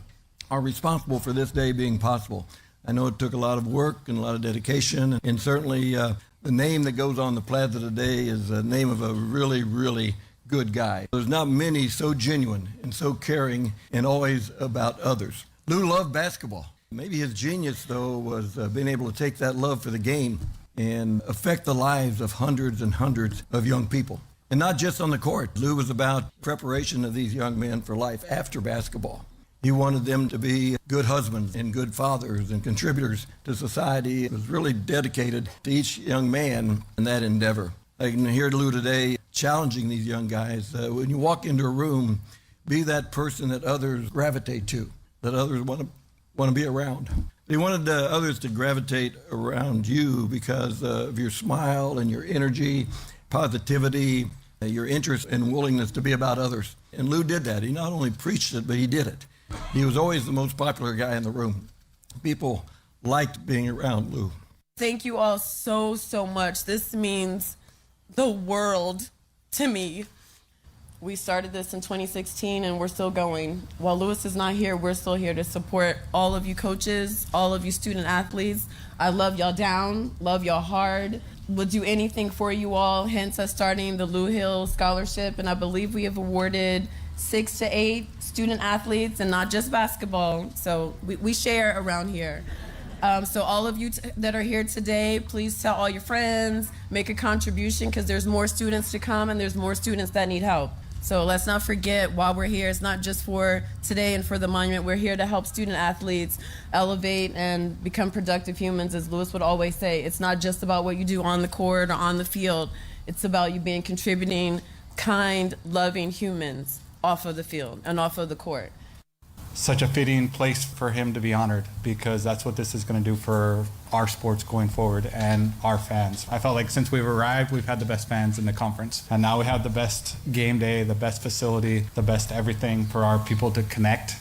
are responsible for this day being possible. I know it took a lot of work and a lot of dedication, and certainly the name that goes on the plaza today is the name of a really, really good guy. There's not many so genuine and so caring and always about others. Lou loved basketball. Maybe his genius, though, was being able to take that love for the game and affect the lives of hundreds and hundreds of young people. And not just on the court. Lou was about preparation of these young men for life after basketball. He wanted them to be good husbands and good fathers and contributors to society. He was really dedicated to each young man in that endeavor. I can hear Lou today challenging these young guys. When you walk into a room, be that person that others gravitate to, that others want to be around. He wanted others to gravitate around you because of your smile and your energy, positivity, your interest and willingness to be about others. And Lou did that. He not only preached it, but he did it. He was always the most popular guy in the room. People liked being around Lou. Thank you all so, so much. This means the world to me. We started this in 2016 and we're still going. While Lewis is not here, we're still here to support all of you coaches, all of you student athletes. I love y'all down, love y'all hard. We'll do anything for you all, hence us starting the Lou Hill Scholarship. And I believe we have awarded 6 to 8 student athletes and not just basketball. So we share around here. So all of you that are here today, please tell all your friends, make a contribution because there's more students to come and there's more students that need help. So let's not forget while we're here, it's not just for today and for the monument. We're here to help student athletes elevate and become productive humans. As Lewis would always say, it's not just about what you do on the court or on the field. It's about you being contributing, kind, loving humans off of the field and off of the court. such a fitting place for him to be honored, because that's what this is going to do for our sports going forward and our fans. I felt like since we've arrived, we've had the best fans in the conference. And now we have the best game day, the best facility, the best everything for our people to connect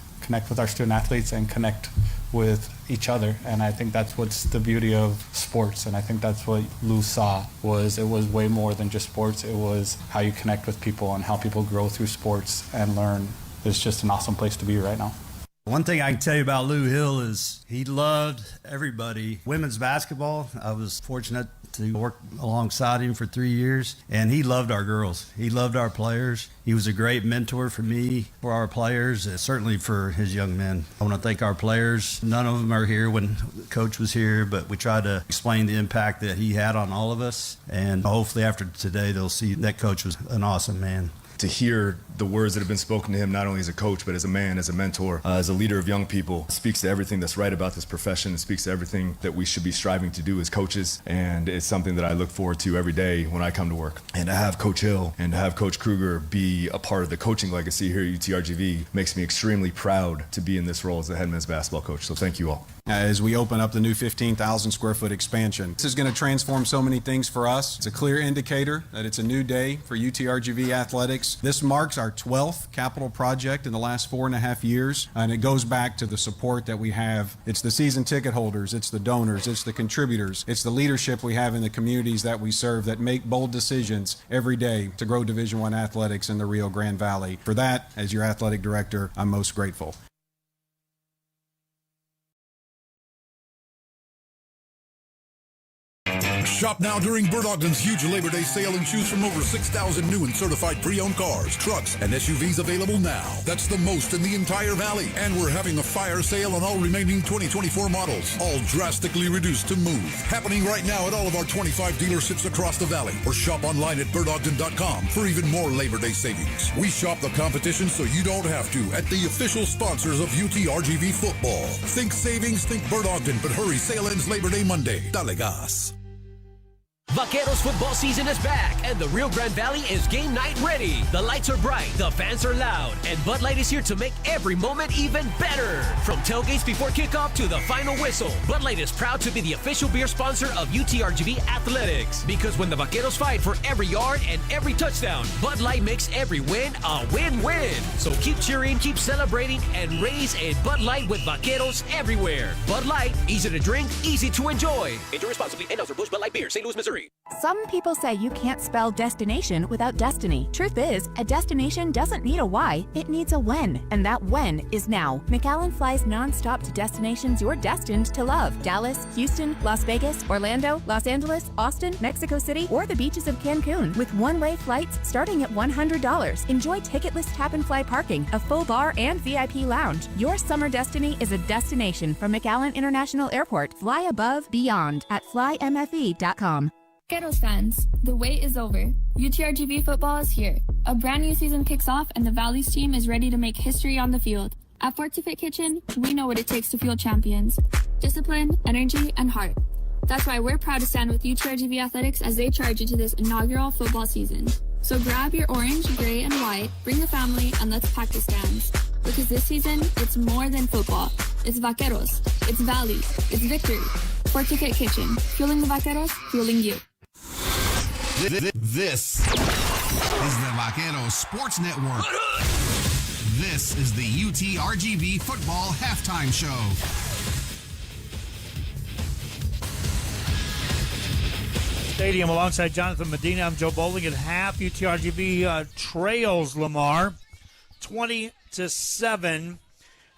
with our student athletes and connect with each other. And I think that's what's the beauty of sports. And I think that's what Lou saw, was it was way more than just sports. It was how you connect with people and how people grow through sports and learn. It's just an awesome place to be right now. One thing I can tell you about Lou Hill is he loved everybody. Women's basketball, I was fortunate to work alongside him for 3 years, and he loved our girls. He loved our players. He was a great mentor for me, for our players, and certainly for his young men. I want to thank our players. None of them are here when Coach was here, but we tried to explain the impact that he had on all of us, and hopefully after today they'll see that Coach was an awesome man. To hear the words that have been spoken to him, not only as a coach, but as a man, as a mentor, as a leader of young people, speaks to everything that's right about this profession. It speaks to everything that we should be striving to do as coaches. And it's something that I look forward to every day when I come to work. And to have Coach Hill and to have Coach Kruger be a part of the coaching legacy here at UTRGV makes me extremely proud to be in this role as the head men's basketball coach. So thank you all. As we open up the new 15,000 square foot expansion, this is going to transform so many things for us. It's a clear indicator that it's a new day for UTRGV athletics. This marks our 12th capital project in the last 4.5 years, and it goes back to the support that we have. It's the season ticket holders, it's the donors, it's the contributors, it's the leadership we have in the communities that we serve that make bold decisions every day to grow Division I athletics in the Rio Grande Valley. For that, as your athletic director, I'm most grateful. Shop now during Bird Ogden's huge Labor Day sale and choose from over 6,000 new and certified pre-owned cars, trucks, and SUVs available now. That's the most in the entire valley. And we're having a fire sale on all remaining 2024 models, all drastically reduced to move. Happening right now at all of our 25 dealerships across the valley. Or shop online at birdogden.com for even more Labor Day savings. We shop the competition so you don't have to at the official sponsors of UTRGV football. Think savings, think Bird Ogden, but hurry, sale ends Labor Day Monday. Dale gas. Vaqueros football season is back, and the Rio Grande Valley is game night ready. The lights are bright, the fans are loud, and Bud Light is here to make every moment even better. From tailgates before kickoff to the final whistle, Bud Light is proud to be the official beer sponsor of UTRGV Athletics. Because when the Vaqueros fight for every yard and every touchdown, Bud Light makes every win a win-win. So keep cheering, keep celebrating, and raise a Bud Light with Vaqueros everywhere. Bud Light, easy to drink, easy to enjoy. Enjoy responsibly. Anheuser-Busch Bud Light Beer, St. Louis, Missouri. Some people say you can't spell destination without destiny. Truth is, a destination doesn't need a why, it needs a when. And that when is now. McAllen flies nonstop to destinations you're destined to love. Dallas, Houston, Las Vegas, Orlando, Los Angeles, Austin, Mexico City, or the beaches of Cancun. With one-way flights starting at $100. Enjoy ticketless tap-and-fly parking, a full bar, and VIP lounge. Your summer destiny is a destination from McAllen International Airport. Fly above, beyond at flymfe.com. Vaqueros fans, the wait is over. UTRGV football is here. A brand new season kicks off and the Valley's team is ready to make history on the field. At Fort to Fit Kitchen, we know what it takes to fuel champions. Discipline, energy, and heart. That's why we're proud to stand with UTRGV Athletics as they charge into this inaugural football season. So grab your orange, gray, and white, bring the family, and let's pack the stands. Because this season, it's more than football. It's Vaqueros. It's Valley. It's victory. Fort to Fit Kitchen. Fueling the Vaqueros, fueling you. This is the Vaqueros Sports Network. This is the UTRGV Football Halftime Show. Stadium alongside Jonathan Medina. I'm Joe Bowling at half. UTRGV trails Lamar 20-7.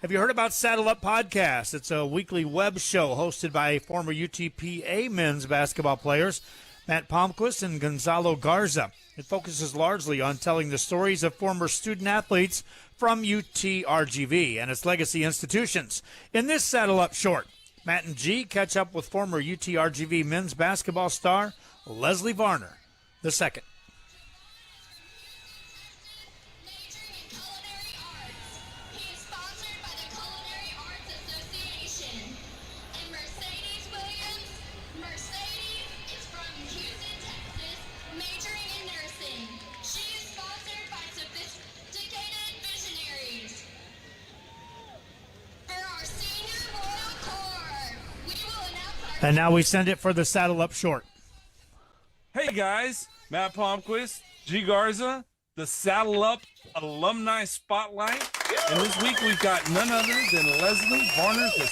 Have you heard about Saddle Up Podcast? It's a weekly web show hosted by former UTPA men's basketball players Matt Palmquist and Gonzalo Garza. It focuses largely on telling the stories of former student athletes from UTRGV and its legacy institutions. In this Saddle Up short, Matt and G catch up with former UTRGV men's basketball star Leslie Varner II. And now we send it for the Saddle Up short. Hey guys, Matt Palmquist, G Garza, the Saddle Up Alumni Spotlight. And this week we've got none other than Leslie Varner II.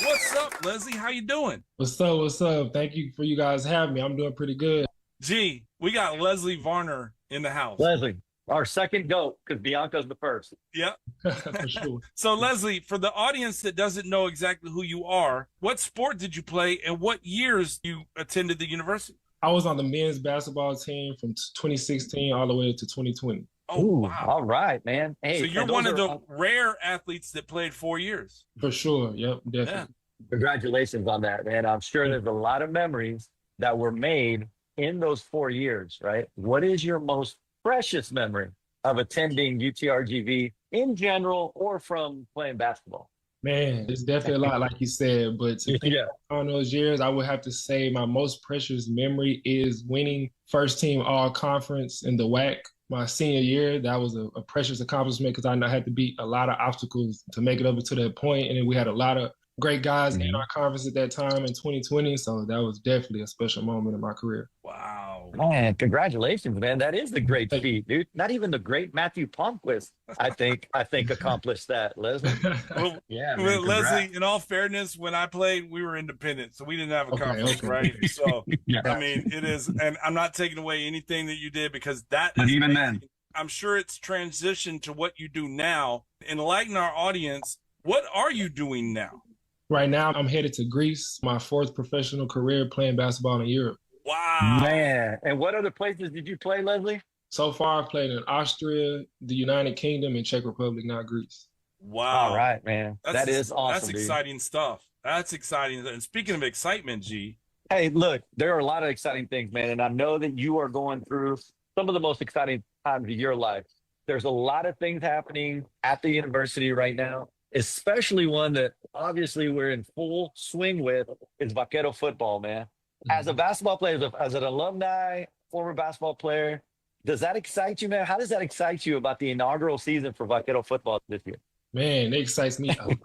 What's up, Leslie? How you doing? What's up? What's up? Thank you for you guys having me. I'm doing pretty good. G, we got Leslie Varner in the house. Leslie, our second GOAT, because Bianca's the first. Yep. For sure. So, Leslie, for the audience that doesn't know exactly who you are, what sport did you play and what years you attended the university? I was on the men's basketball team from 2016 all the way to 2020. Oh, wow. All right, man. Hey, so you're one of the rare athletes that played 4 years. For sure. Yep, definitely. Yeah. Congratulations on that, man. I'm sure there's a lot of memories that were made in those 4 years, right? What is your most precious memory of attending UTRGV in general or from playing basketball? Man, it's definitely a lot, like you said. But to think on those years, I would have to say my most precious memory is winning first team all conference in the WAC my senior year. That was a precious accomplishment because I had to beat a lot of obstacles to make it up to that point. And then we had a lot of great guys in our conference at that time in 2020. So that was definitely a special moment in my career. Wow. Man, congratulations, man. That is the great feat, dude. Not even the great Matthew Palmquist, I think accomplished that, Leslie. Well, yeah, man, Leslie, in all fairness, when I played, we were independent. So we didn't have a conference, right? So, I mean, it is, and I'm not taking away anything that you did because that is even amazing. Then. I'm sure it's transitioned to what you do now. Enlighten our audience. What are you doing now? Right now, I'm headed to Greece, my fourth professional career playing basketball in Europe. Wow. Man. And what other places did you play, Leslie? So far, I've played in Austria, the United Kingdom, and Czech Republic, now Greece. Wow. All right, man. That is awesome. That's exciting stuff. That's exciting. And speaking of excitement, G. Hey, look, there are a lot of exciting things, man. And I know that you are going through some of the most exciting times of your life. There's a lot of things happening at the university right now, especially one that obviously we're in full swing with is Vaquero football, man. As a basketball player, as an alumni, former basketball player, does that excite you, man? How does that excite you about the inaugural season for Vaquero football this year? Man, it excites me a lot.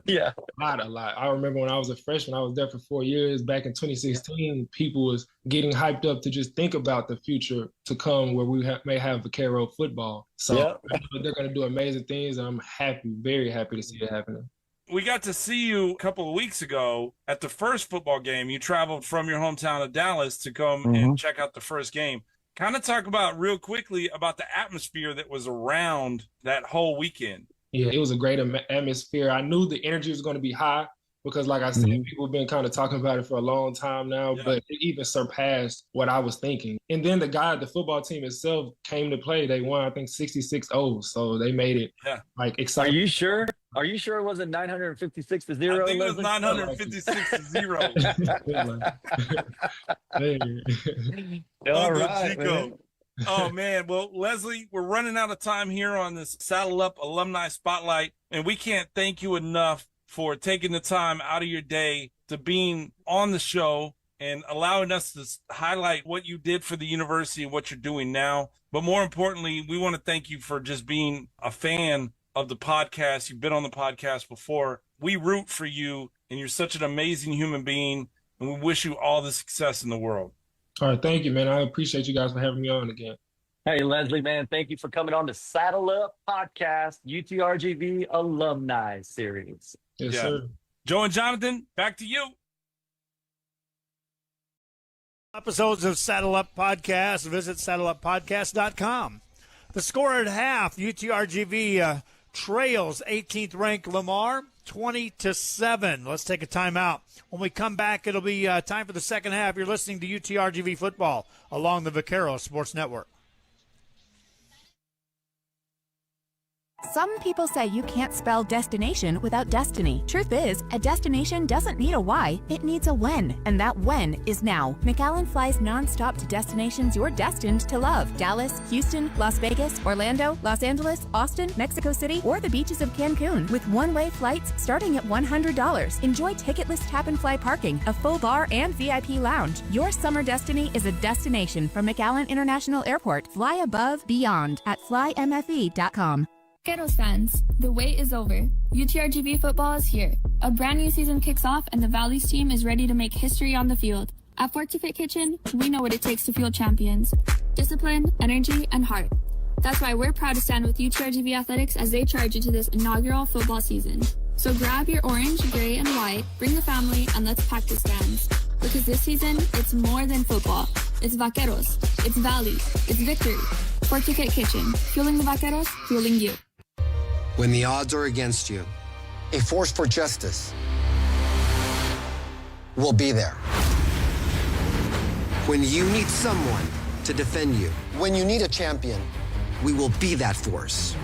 Yeah. A lot. I remember when I was a freshman, I was there for 4 years. Back in 2016, people was getting hyped up to just think about the future to come where we may have Vaquero football. So they're going to do amazing things, and I'm happy, very happy to see it happening. We got to see you a couple of weeks ago at the first football game. You traveled from your hometown of Dallas to come and check out the first game. Kind of talk about real quickly about the atmosphere that was around that whole weekend. Yeah, it was a great atmosphere. I knew the energy was going to be high because, like I said, people have been kind of talking about it for a long time now, but it even surpassed what I was thinking. And then the football team itself came to play. They won, I think, 66-0, so they made it like exciting. Are you sure? Are you sure it wasn't 956-0? I think it was 956-0. All right, man. Oh, man. Well, Leslie, we're running out of time here on this Saddle Up Alumni Spotlight, and we can't thank you enough for taking the time out of your day to being on the show and allowing us to highlight what you did for the university and what you're doing now. But more importantly, we want to thank you for just being a fan of the podcast. You've been on the podcast before. We root for you, and you're such an amazing human being, and we wish you all the success in the world. All right, thank you, man. I appreciate you guys for having me on again. Hey, Leslie, man, thank you for coming on the Saddle Up Podcast UTRGV Alumni Series. Yes, sir. Joe and Jonathan, back to you. Episodes of Saddle Up Podcast, visit saddleuppodcast.com. The score at half, UTRGV trails 18th ranked Lamar 20-7. Let's take a timeout. When we come back, it'll be time for the second half. You're listening to UTRGV football along the Vaquero Sports Network. Some people say you can't spell destination without destiny. Truth is, a destination doesn't need a why, it needs a when. And that when is now. McAllen flies nonstop to destinations you're destined to love. Dallas, Houston, Las Vegas, Orlando, Los Angeles, Austin, Mexico City, or the beaches of Cancun. With one-way flights starting at $100. Enjoy ticketless tap-and-fly parking, a full bar, and VIP lounge. Your summer destiny is a destination from McAllen International Airport. Fly above, beyond at flymfe.com. Vaqueros fans, the wait is over. UTRGV football is here, A brand new season kicks off, and the Valley's team is ready to make history on the field. At Fortifit Kitchen, we know what it takes to fuel champions. Discipline, energy, and heart. That's why we're proud to stand with UTRGV Athletics as they charge into this inaugural football season. So grab your orange, gray, and white, bring the family, and let's pack the stands. Because this season, it's more than football. It's Vaqueros. It's Valley. It's victory. Fortifit Kitchen. Fueling the Vaqueros, fueling you. When the odds are against you, a force for justice will be there. When you need someone to defend you, when you need a champion, we will be that force.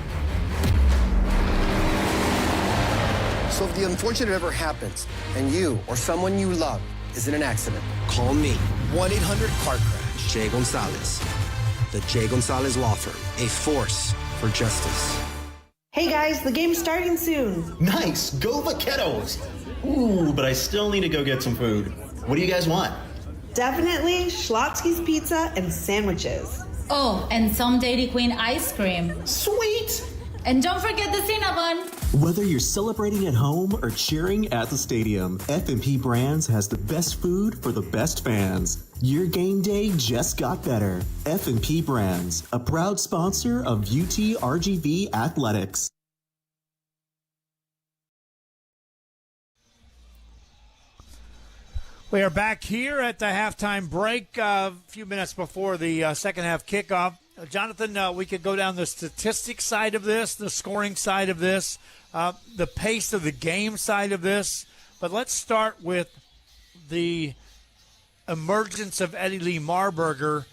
So if the unfortunate ever happens and you or someone you love is in an accident, call me. 1-800-CAR-CRASH. Jay Gonzalez. The Jay Gonzalez Law Firm. A force for justice. Hey guys, the game's starting soon. Nice, go Vaqueros. Ooh, but I still need to go get some food. What do you guys want? Definitely Schlotsky's Pizza and sandwiches. Oh, and some Dairy Queen ice cream. Sweet! And don't forget the Cinnabon. Whether you're celebrating at home or cheering at the stadium, F&P Brands has the best food for the best fans. Your game day just got better. F&P Brands, a proud sponsor of UTRGV Athletics. We are back here at the halftime break, a few minutes before the second half kickoff. Jonathan, we could go down the statistics side of this, the scoring side of this, the pace of the game side of this. But let's start with the emergence of Eddie Lee Marburger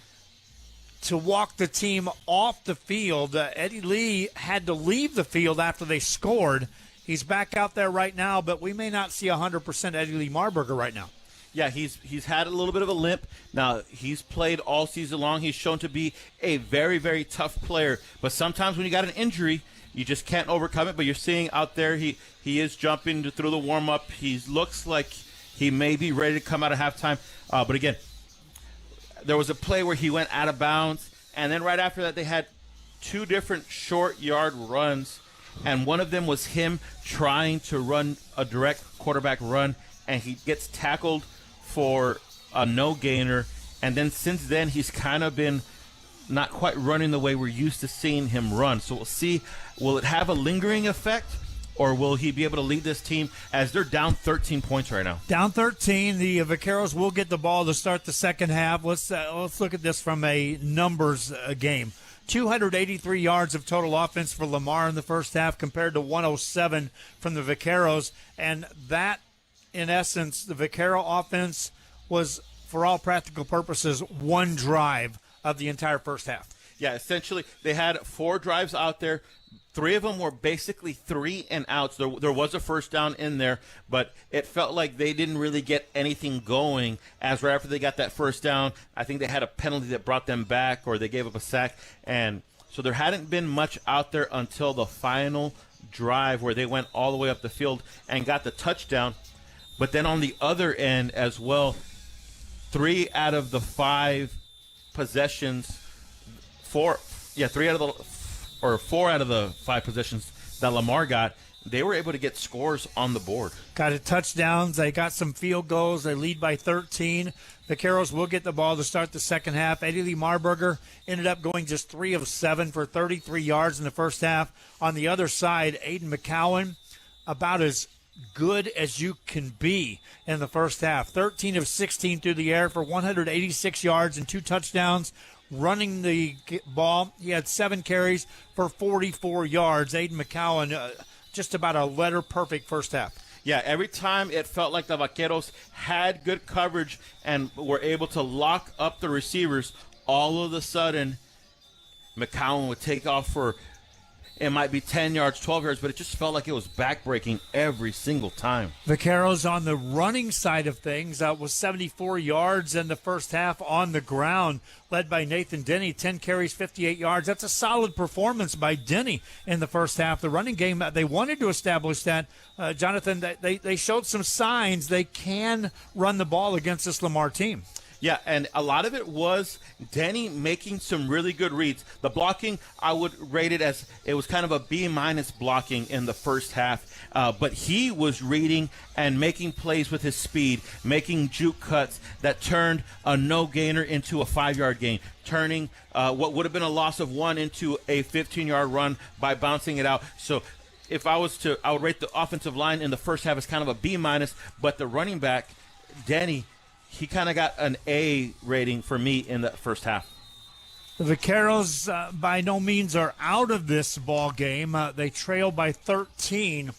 to walk the team off the field. Eddie Lee had to leave the field after they scored. He's back out there right now, but we may not see 100% Eddie Lee Marburger right now. Yeah, he's had a little bit of a limp. Now, he's played all season long. He's shown to be a very, very tough player. But sometimes when you got an injury, you just can't overcome it. But you're seeing out there he is jumping through the warm-up. He looks like he may be ready to come out of halftime. But, again, there was a play where he went out of bounds. And then right after that, they had two different short-yard runs. And one of them was him trying to run a direct quarterback run. And he gets tackled for a no-gainer, and then since then he's kind of been not quite running the way we're used to seeing him run. So we'll see, will it have a lingering effect, or will he be able to lead this team as they're down 13 points right now? Down 13, the Vaqueros will get the ball to start the second half. Let's look at this from a numbers game. 283 yards of total offense for Lamar in the first half compared to 107 from the Vaqueros, and that, in essence, the Vaquero offense was, for all practical purposes, one drive of the entire first half. Yeah, essentially, they had 4 drives out there. 3 of them were basically 3 and outs. There was a first down in there, but it felt like they didn't really get anything going as right after they got that first down. I think they had a penalty that brought them back, or they gave up a sack. And so there hadn't been much out there until the final drive where they went all the way up the field and got the touchdown. But then on the other end as well, 3 out of the 5 possessions, 4 out of the 5 possessions that Lamar got, they were able to get scores on the board. Got a touchdowns. They got some field goals. They lead by 13. The Vaqueros will get the ball to start the second half. Eddie Lee Marburger ended up going just 3 of 7 for 33 yards in the first half. On the other side, Aiden McCowan, about as good as you can be in the first half. 13 of 16 through the air for 186 yards and 2 touchdowns. Running the ball, he had 7 carries for 44 yards. Aiden McCowan, just about a letter-perfect first half. Yeah, every time it felt like the Vaqueros had good coverage and were able to lock up the receivers, all of a sudden McCowan would take off for, it might be 10 yards, 12 yards, but it just felt like it was backbreaking every single time. Vaqueros on the running side of things was 74 yards in the first half on the ground, led by Nathan Denny, 10 carries, 58 yards. That's a solid performance by Denny in the first half. The running game, they wanted to establish that. Jonathan, they showed some signs they can run the ball against this Lamar team. Yeah, and a lot of it was Denny making some really good reads. The blocking, I would rate it as it was kind of a B-minus blocking in the first half. But he was reading and making plays with his speed, making juke cuts that turned a no-gainer into a 5-yard gain, turning what would have been a loss of 1 into a 15-yard run by bouncing it out. So if I was to, I would rate the offensive line in the first half as kind of a B-minus, but the running back, Denny, he kind of got an A rating for me in the first half. The Vaqueros by no means are out of this ball game. They trail by 13.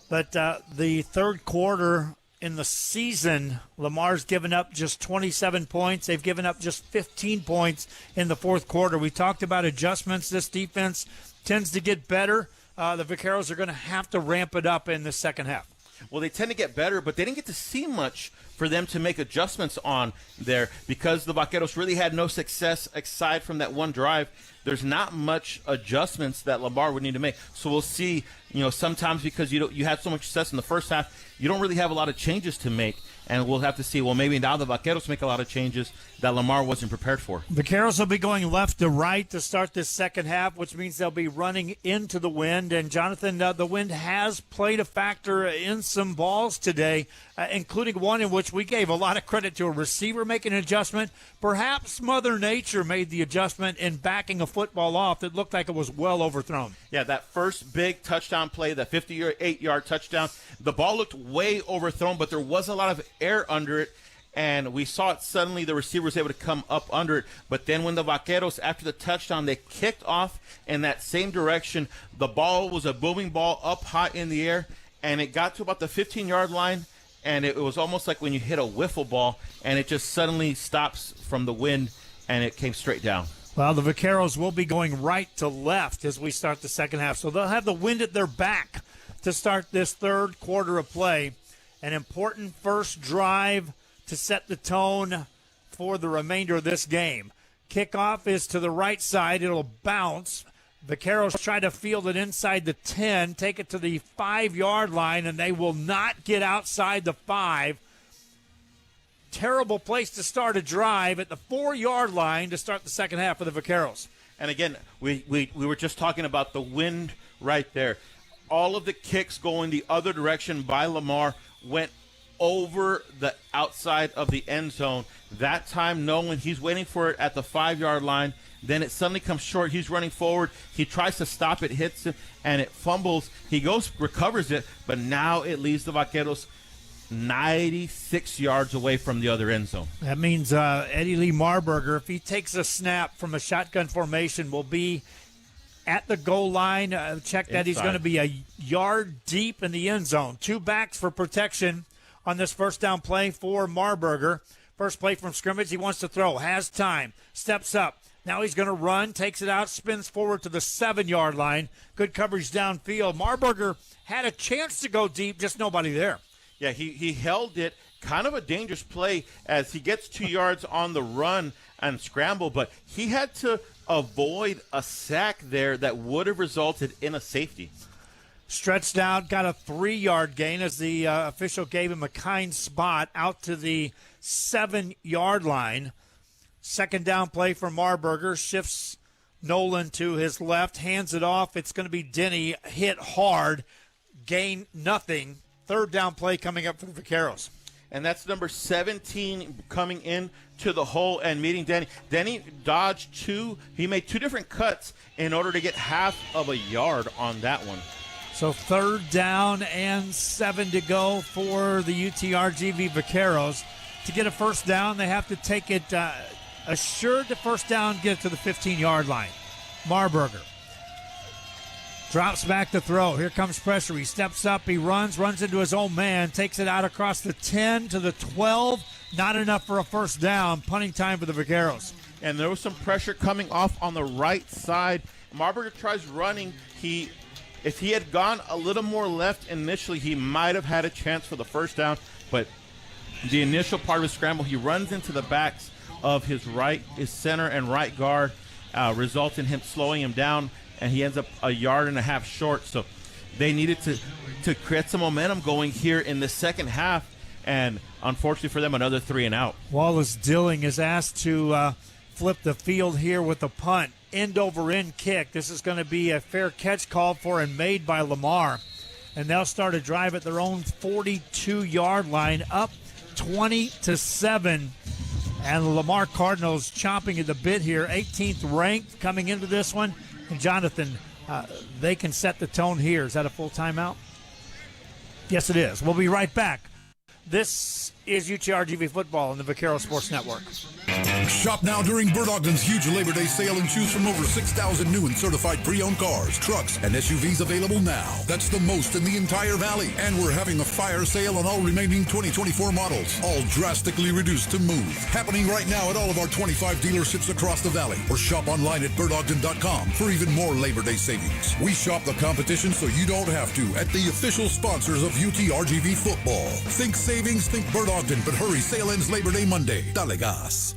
But the third quarter in the season, Lamar's given up just 27 points. They've given up just 15 points in the fourth quarter. We talked about adjustments. This defense tends to get better. The Vaqueros are going to have to ramp it up in the second half. Well, they tend to get better, but they didn't get to see much for them to make adjustments on there because the Vaqueros really had no success aside from that one drive. There's not much adjustments that Lamar would need to make. So we'll see, sometimes because you had so much success in the first half, you don't really have a lot of changes to make. And we'll have to see, well, maybe now the Vaqueros make a lot of changes that Lamar wasn't prepared for. Vaqueros will be going left to right to start this second half, which means they'll be running into the wind. And, Jonathan, the wind has played a factor in some balls today, including one in which we gave a lot of credit to a receiver making an adjustment. Perhaps Mother Nature made the adjustment in backing a football off that looked like it was well overthrown. Yeah, that first big touchdown play, that 58-yard touchdown, the ball looked way overthrown, but there was a lot of air under it, and we saw it suddenly. The receiver was able to come up under it, but then when the Vaqueros, after the touchdown, they kicked off in that same direction, the ball was a booming ball up high in the air, and it got to about the 15-yard line, and it was almost like when you hit a wiffle ball, and it just suddenly stops from the wind, and it came straight down. Well, the Vaqueros will be going right to left as we start the second half, so they'll have the wind at their back to start this third quarter of play. An important first drive to set the tone for the remainder of this game. Kickoff is to the right side. It'll bounce. Vaqueros try to field it inside the 10, take it to the 5-yard line, and they will not get outside the 5. Terrible place to start a drive at the 4-yard line to start the second half of the Vaqueros. And again, we were just talking about the wind right there. All of the kicks going the other direction by Lamar went over the outside of the end zone. That time, Nolan, he's waiting for it at the 5-yard line. Then it suddenly comes short. He's running forward. He tries to stop it, hits it, and it fumbles. He goes, recovers it, but now it leaves the Vaqueros 96 yards away from the other end zone. That means Eddie Lee Marburger, if he takes a snap from a shotgun formation, will be at the goal line. Check that. Inside. He's going to be a yard deep in the end zone. 2 backs for protection on this first down play for Marburger. First play from scrimmage. He wants to throw. Has time. Steps up. Now he's going to run. Takes it out. Spins forward to the 7-yard line. Good coverage downfield. Marburger had a chance to go deep. Just nobody there. Yeah, he held it. Kind of a dangerous play as he gets 2 yards on the run and scramble. But he had to avoid a sack there that would have resulted in a safety. Stretched out, got a 3-yard gain as the official gave him a kind spot out to the 7-yard line. Second down play for Marburger. Shifts Nolan to his left, hands it off. It's going to be Denny, hit hard, gain nothing. Third down play coming up for the Vaqueros. And that's number 17 coming in to the hole and meeting Denny. Denny dodged 2. He made 2 different cuts in order to get half of a yard on that one. So third down and 7 to go for the UTRGV Vaqueros. To get a first down, they have to take it assured the first down, get it to the 15-yard line. Marburger drops back to throw. Here comes pressure. He steps up. He runs into his own man, takes it out across the 10 to the 12. Not enough for a first down. Punting time for the Vaqueros. And there was some pressure coming off on the right side. Marburger tries running. If he had gone a little more left initially, he might have had a chance for the first down. But the initial part of his scramble, he runs into the backs of his center and right guard, results in him slowing him down, and he ends up a yard and a half short. So they needed to create some momentum going here in the second half. and unfortunately for them, another 3 and out. Wallace Dilling is asked to flip the field here with a punt. End over end kick. This is going to be a fair catch called for and made by Lamar. And they'll start a drive at their own 42-yard line, up 20-7. And the Lamar Cardinals chomping at the bit here, 18th ranked coming into this one. And Jonathan, they can set the tone here. Is that a full timeout? Yes, it is. We'll be right back. This is UTRGV Football on the Vaquero Sports Network. Shop now during Bird Ogden's huge Labor Day sale and choose from over 6,000 new and certified pre-owned cars, trucks, and SUVs available now. That's the most in the entire valley. And we're having a fire sale on all remaining 2024 models, all drastically reduced to move. Happening right now at all of our 25 dealerships across the valley. Or shop online at birdogden.com for even more Labor Day savings. We shop the competition so you don't have to at the official sponsors of UTRGV Football. Think savings, think Bird Ogden, but hurry, sale ends Labor Day Monday. Dale gas.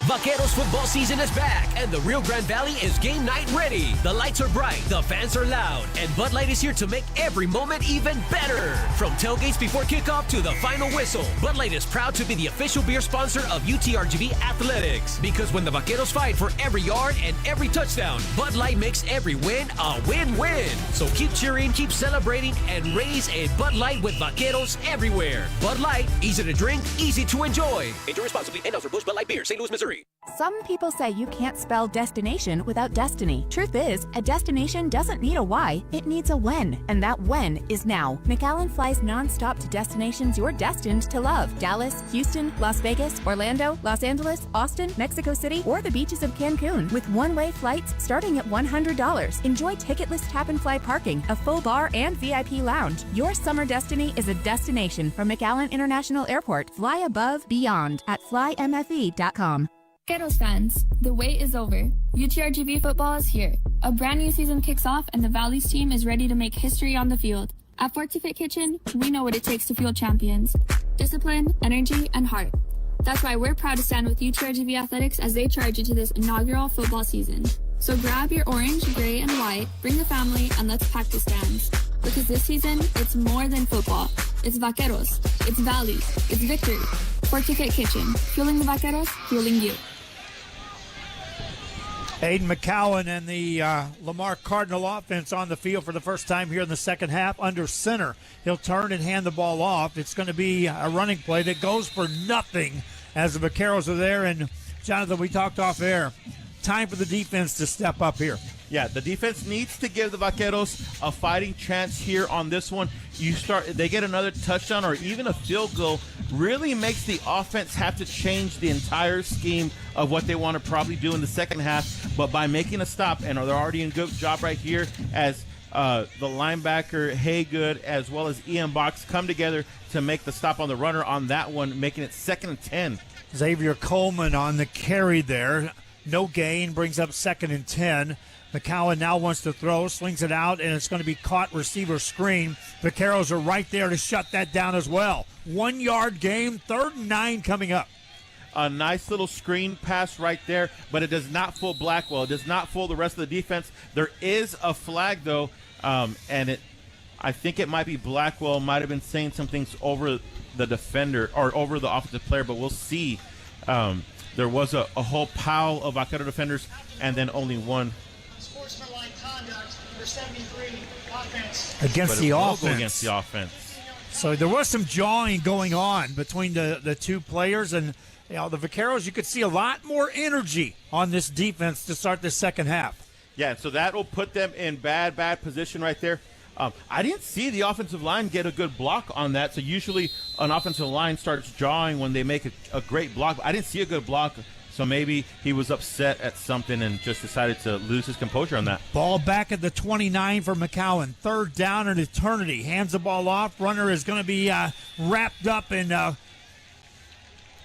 Vaqueros football season is back, and the Rio Grande Valley is game night ready. The lights are bright, the fans are loud, and Bud Light is here to make every moment even better. From tailgates before kickoff to the final whistle, Bud Light is proud to be the official beer sponsor of UTRGV Athletics. Because when the Vaqueros fight for every yard and every touchdown, Bud Light makes every win a win-win. So keep cheering, keep celebrating, and raise a Bud Light with Vaqueros everywhere. Bud Light, easy to drink, easy to enjoy. Enjoy responsibly. And for Busch Bud Light Beer, St. Louis, Missouri. Some people say you can't spell destination without destiny. Truth is, a destination doesn't need a why, it needs a when. And that when is now. McAllen flies nonstop to destinations you're destined to love. Dallas, Houston, Las Vegas, Orlando, Los Angeles, Austin, Mexico City, or the beaches of Cancun. With one-way flights starting at $100. Enjoy ticketless tap-and-fly parking, a full bar, and VIP lounge. Your summer destiny is a destination from McAllen International Airport. Fly above, beyond at flymfe.com. Vaqueros fans, the wait is over. UTRGV football is here. A brand new season kicks off and the Valley's team is ready to make history on the field. At Forty Fit Kitchen, we know what it takes to fuel champions. Discipline, energy, and heart. That's why we're proud to stand with UTRGV Athletics as they charge into this inaugural football season. So grab your orange, gray, and white, bring the family, and let's pack the stands. Because this season, it's more than football. It's Vaqueros. It's Valley. It's victory. Forty Fit Kitchen. Fueling the Vaqueros, fueling you. Aiden McCowan and the Lamar Cardinal offense on the field for the first time here in the second half under center. He'll turn and hand the ball off. It's going to be a running play that goes for nothing as the Vaqueros are there. And, Jonathan, we talked off air. Time for the defense to step up here. Yeah, the defense needs to give the Vaqueros a fighting chance here on this one. They get another touchdown or even a field goal, really makes the offense have to change the entire scheme of what they want to probably do in the second half. But by making a stop, and they're already in good job right here as the linebacker Haygood as well as Ian Box come together to make the stop on the runner on that one, making it 2nd and 10. Xavier Coleman on the carry there. No gain, brings up 2nd and 10. McCowan now wants to throw, slings it out, and it's going to be caught receiver screen. Vaqueros are right there to shut that down as well. 1 yard game, 3rd and 9 coming up. A nice little screen pass right there, but it does not fool Blackwell. It does not fool the rest of the defense. There is a flag, though, and I think it might be Blackwell might have been saying some things over the defender or over the offensive player, but we'll see. There was a whole pile of Vaquero defenders and then only one. Sportsmanlike conduct, number 73, offense. Against the offense. Against the offense. So there was some jawing going on between the two players, and the Vaqueros, you could see a lot more energy on this defense to start the second half. Yeah, so that will put them in bad position right there. I didn't see the offensive line get a good block on that. So usually an offensive line starts jawing when they make a great block. I didn't see a good block, so maybe he was upset at something and just decided to lose his composure on that. Ball back at the 29 for McCowan. 3rd down and eternity. Hands the ball off. Runner is going to be wrapped up in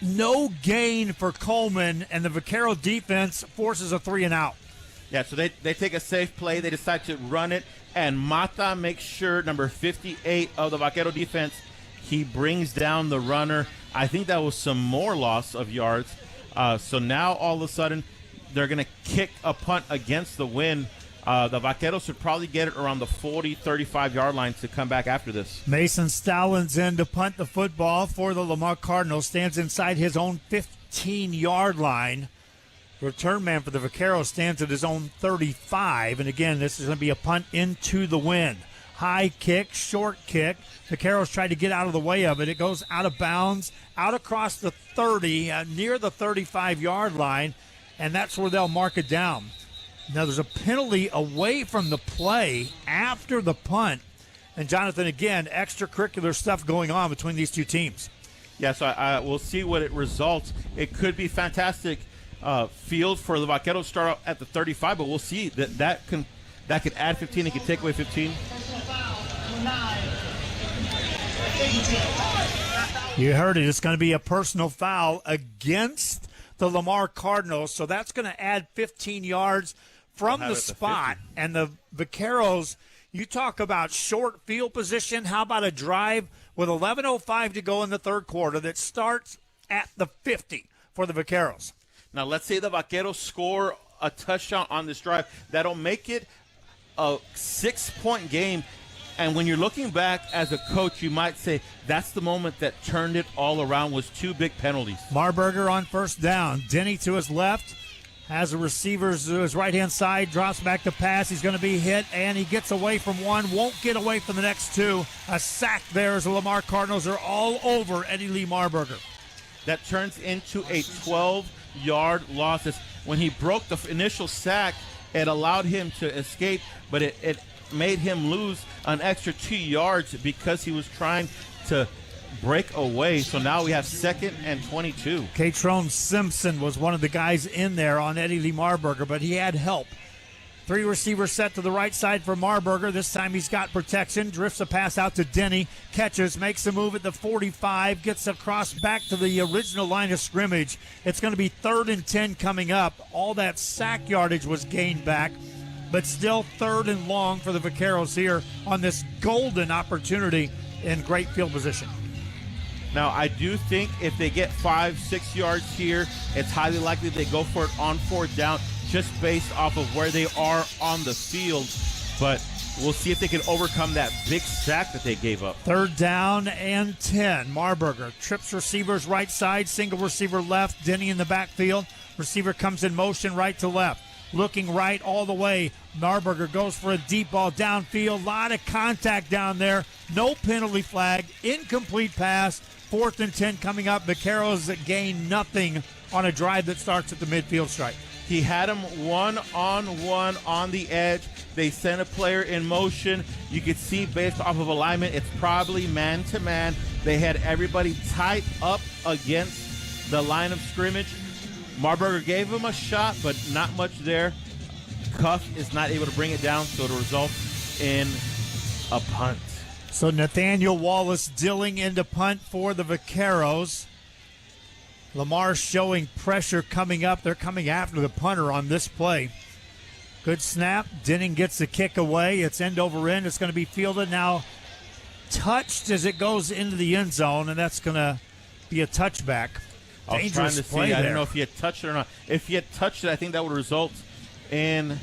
no gain for Coleman, and the Vaquero defense forces a 3 and out. Yeah, so they take a safe play. They decide to run it, and Mata makes sure, number 58 of the Vaquero defense, he brings down the runner. I think that was some more loss of yards. So now all of a sudden they're going to kick a punt against the wind The Vaqueros should probably get it around the 40, 35-yard line to come back after this. Mason Stallings in to punt the football for the Lamar Cardinals. Stands inside his own 15-yard line. Return man for the Vaqueros stands at his own 35. And again, this is going to be a punt into the wind. High kick, short kick. Vaqueros tried to get out of the way of it. It goes out of bounds, out across the 30, near the 35-yard line, and that's where they'll mark it down. Now, there's a penalty away from the play after the punt. And, Jonathan, again, extracurricular stuff going on between these two teams. Yeah, so we'll see what it results. It could be fantastic field for the Vaqueros to start out at the 35, but we'll see. That could add 15. It could take away 15. You heard it. It's going to be a personal foul against the Lamar Cardinals. So that's going to add 15 yards from the spot. And the Vaqueros, you talk about short field position. How about a drive with 11:05 to go in the third quarter that starts at the 50 for the Vaqueros? Now, let's say the Vaqueros score a touchdown on this drive. That'll make it a 6-point game. And when you're looking back as a coach, you might say that's the moment that turned it all around, was 2 big penalties. Marburger on first down. Denny to his left. Has the receivers to his right-hand side. Drops back to pass. He's going to be hit, and he gets away from one. Won't get away from the next 2. A sack there as the Lamar Cardinals are all over Eddie Lee Marburger. That turns into a 12-yard loss. When he broke the initial sack, it allowed him to escape, but it made him lose an extra 2 yards because he was trying to break away. So now we have 2nd and 22. Katrone Simpson was one of the guys in there on Eddie Lee Marburger, but he had help. 3 receivers set to the right side for Marburger. This time he's got protection. Drifts a pass out to Denny. Catches, makes a move at the 45. Gets across back to the original line of scrimmage. It's going to be 3rd and 10 coming up. All that sack yardage was gained back, but still 3rd and long for the Vaqueros here on this golden opportunity in great field position. Now, I do think if they get 5-6 yards here, it's highly likely they go for it on 4th down, just based off of where they are on the field. But we'll see if they can overcome that big sack that they gave up. 3rd down and 10. Marburger trips receivers right side, single receiver left. Denny in the backfield. Receiver comes in motion right to left. Looking right all the way. Marburger goes for a deep ball downfield. A lot of contact down there. No penalty flag. Incomplete pass. 4th and 10 coming up. Vaqueros gain nothing on a drive that starts at the midfield stripe. He had him one-on-one on the edge. They sent a player in motion. You could see based off of alignment, it's probably man-to-man. They had everybody tight up against the line of scrimmage. Marburger gave him a shot, but not much there. Cuff is not able to bring it down, so it'll result in a punt. So Nathaniel Wallace dilling into punt for the Vaqueros. Lamar showing pressure coming up. They're coming after the punter on this play. Good snap. Denning gets the kick away. It's end over end. It's going to be fielded now. Touched as it goes into the end zone, and that's going to be a touchback. I was trying to see. I don't know if he had touched it or not. If he had touched it, I think that would result in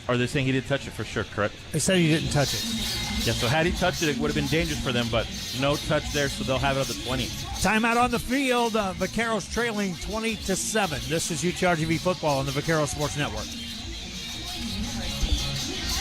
are they saying he did touch it for sure, correct? They said he didn't touch it. Yeah, so had he touched it, it would have been dangerous for them, but no touch there, so they'll have it at the 20. Timeout on the field. Vaqueros trailing 20-7. This is UTRGV Football on the Vaqueros Sports Network.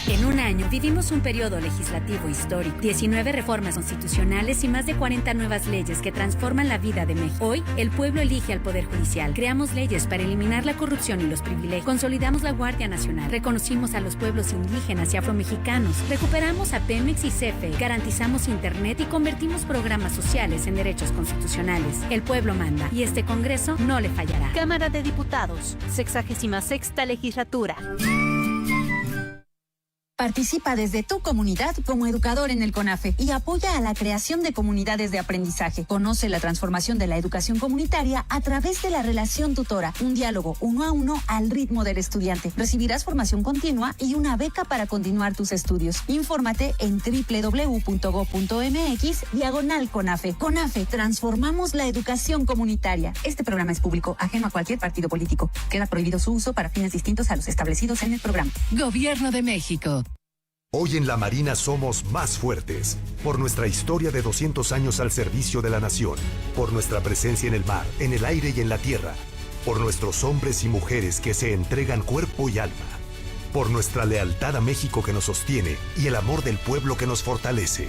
En un año vivimos un periodo legislativo histórico, 19 reformas constitucionales y más de 40 nuevas leyes que transforman la vida de México. Hoy, el pueblo elige al Poder Judicial. Creamos leyes para eliminar la corrupción y los privilegios. Consolidamos la Guardia Nacional. Reconocimos a los pueblos indígenas y afromexicanos. Recuperamos a Pemex y CFE. Garantizamos Internet y convertimos programas sociales en derechos constitucionales. El pueblo manda y este Congreso no le fallará. Cámara de Diputados, 66ª legislatura. Participa desde tu comunidad como educador en el CONAFE y apoya a la creación de comunidades de aprendizaje. Conoce la transformación de la educación comunitaria a través de la relación tutora, un diálogo 1 a 1 al ritmo del estudiante. Recibirás formación continua y una beca para continuar tus estudios. Infórmate en www.go.mx/CONAFE. CONAFE, transformamos la educación comunitaria. Este programa es público, ajeno a cualquier partido político. Queda prohibido su uso para fines distintos a los establecidos en el programa. Gobierno de México. Hoy en la Marina somos más fuertes, por nuestra historia de 200 años al servicio de la nación, por nuestra presencia en el mar, en el aire y en la tierra, por nuestros hombres y mujeres que se entregan cuerpo y alma, por nuestra lealtad a México que nos sostiene y el amor del pueblo que nos fortalece.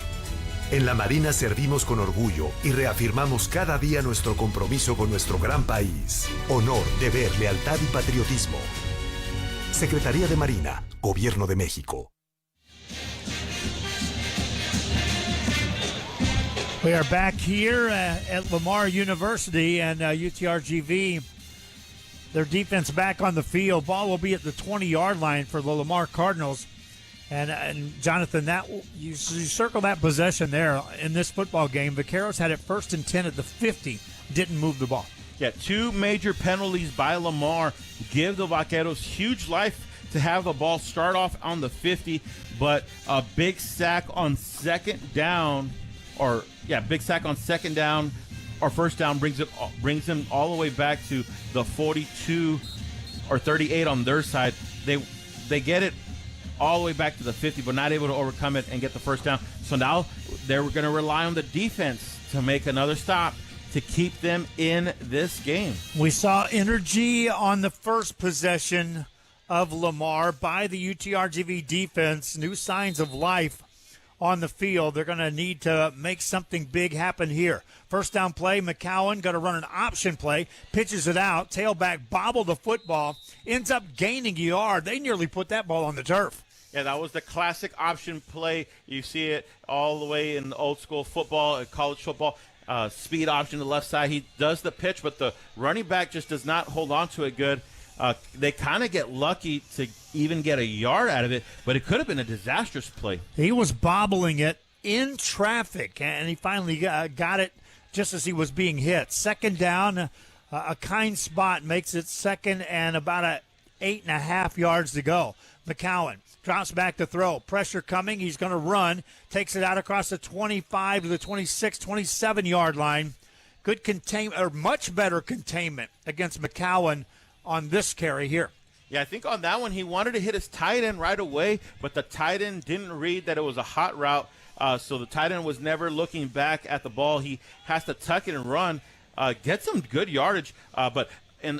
En la Marina servimos con orgullo y reafirmamos cada día nuestro compromiso con nuestro gran país. Honor, deber, lealtad y patriotismo. Secretaría de Marina, Gobierno de México. We are back here at Lamar University, and UTRGV, their defense back on the field. Ball will be at the 20-yard line for the Lamar Cardinals. And Jonathan, you circle that possession there in this football game. Vaqueros had it 1st and 10 at the 50, didn't move the ball. Yeah, 2 major penalties by Lamar give the Vaqueros huge life to have the ball start off on the 50, but a big sack on second down, big sack on second down or first down brings them all the way back to the 42 or 38 on their side. They get it all the way back to the 50, but not able to overcome it and get the first down. So now they're going to rely on the defense to make another stop to keep them in this game. We saw energy on the first possession of Lamar by the UTRGV defense. New signs of life on the field. They're going to need to make something big happen here. First down play, McCowan going to run an option play, pitches it out, tailback bobble the football, ends up gaining a yard. They nearly put that ball on the turf. Yeah, that was the classic option play. You see it all the way in old school football, college football. Speed option to the left side. He does the pitch, but the running back just does not hold on to it good. They kind of get lucky to even get a yard out of it, but it could have been a disastrous play. He was bobbling it in traffic, and he finally got it just as he was being hit. Second down, a kind spot makes it second and about 8.5 yards to go. McCowan drops back to throw. Pressure coming. He's going to run. Takes it out across the 25 to the 26, 27-yard line. Good containment, or much better containment against McCowan on this carry here. Yeah, I think on that one he wanted to hit his tight end right away, but the tight end didn't read that it was a hot route, so the tight end was never looking back at the ball. He has to tuck it and run, get some good yardage, but